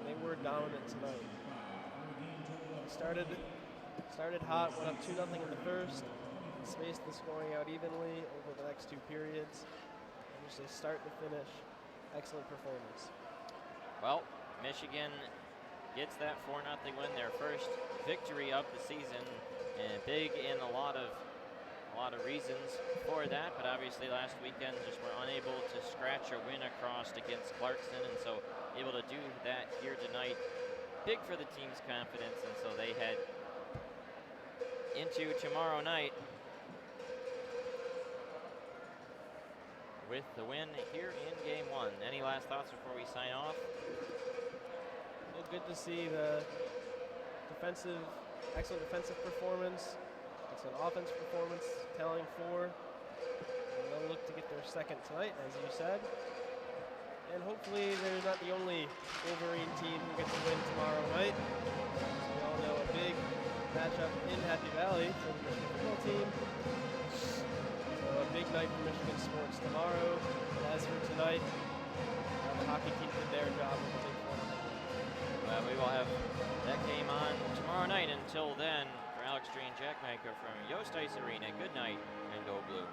They were dominant tonight. Started hot, went up 2-0 in the first, spaced the scoring out evenly over the next two periods. And just a start to finish, excellent performance. Well, Michigan gets that 4-0 win, their first victory of the season, and big in a lot of reasons for that. But obviously, last weekend just were unable to scratch a win across against Clarkson, and so able to do that here tonight. Big for the team's confidence, and so they head into tomorrow night with the win here in Game 1. Any last thoughts before we sign off? Well, good to see the excellent defensive performance, excellent offense performance, telling 4. And they'll look to get their second tonight, as you said. And hopefully they're not the only Wolverine team who gets a win tomorrow night. As we all know, a big matchup in Happy Valley for the Michigan football team. So a big night for Michigan sports tomorrow. And as for tonight, the hockey team did their job with the big 4. Well, we will have that game on tomorrow night. Until then, for Alex Dreen, Jack Manker from Yost Ice Arena, good night and go blue.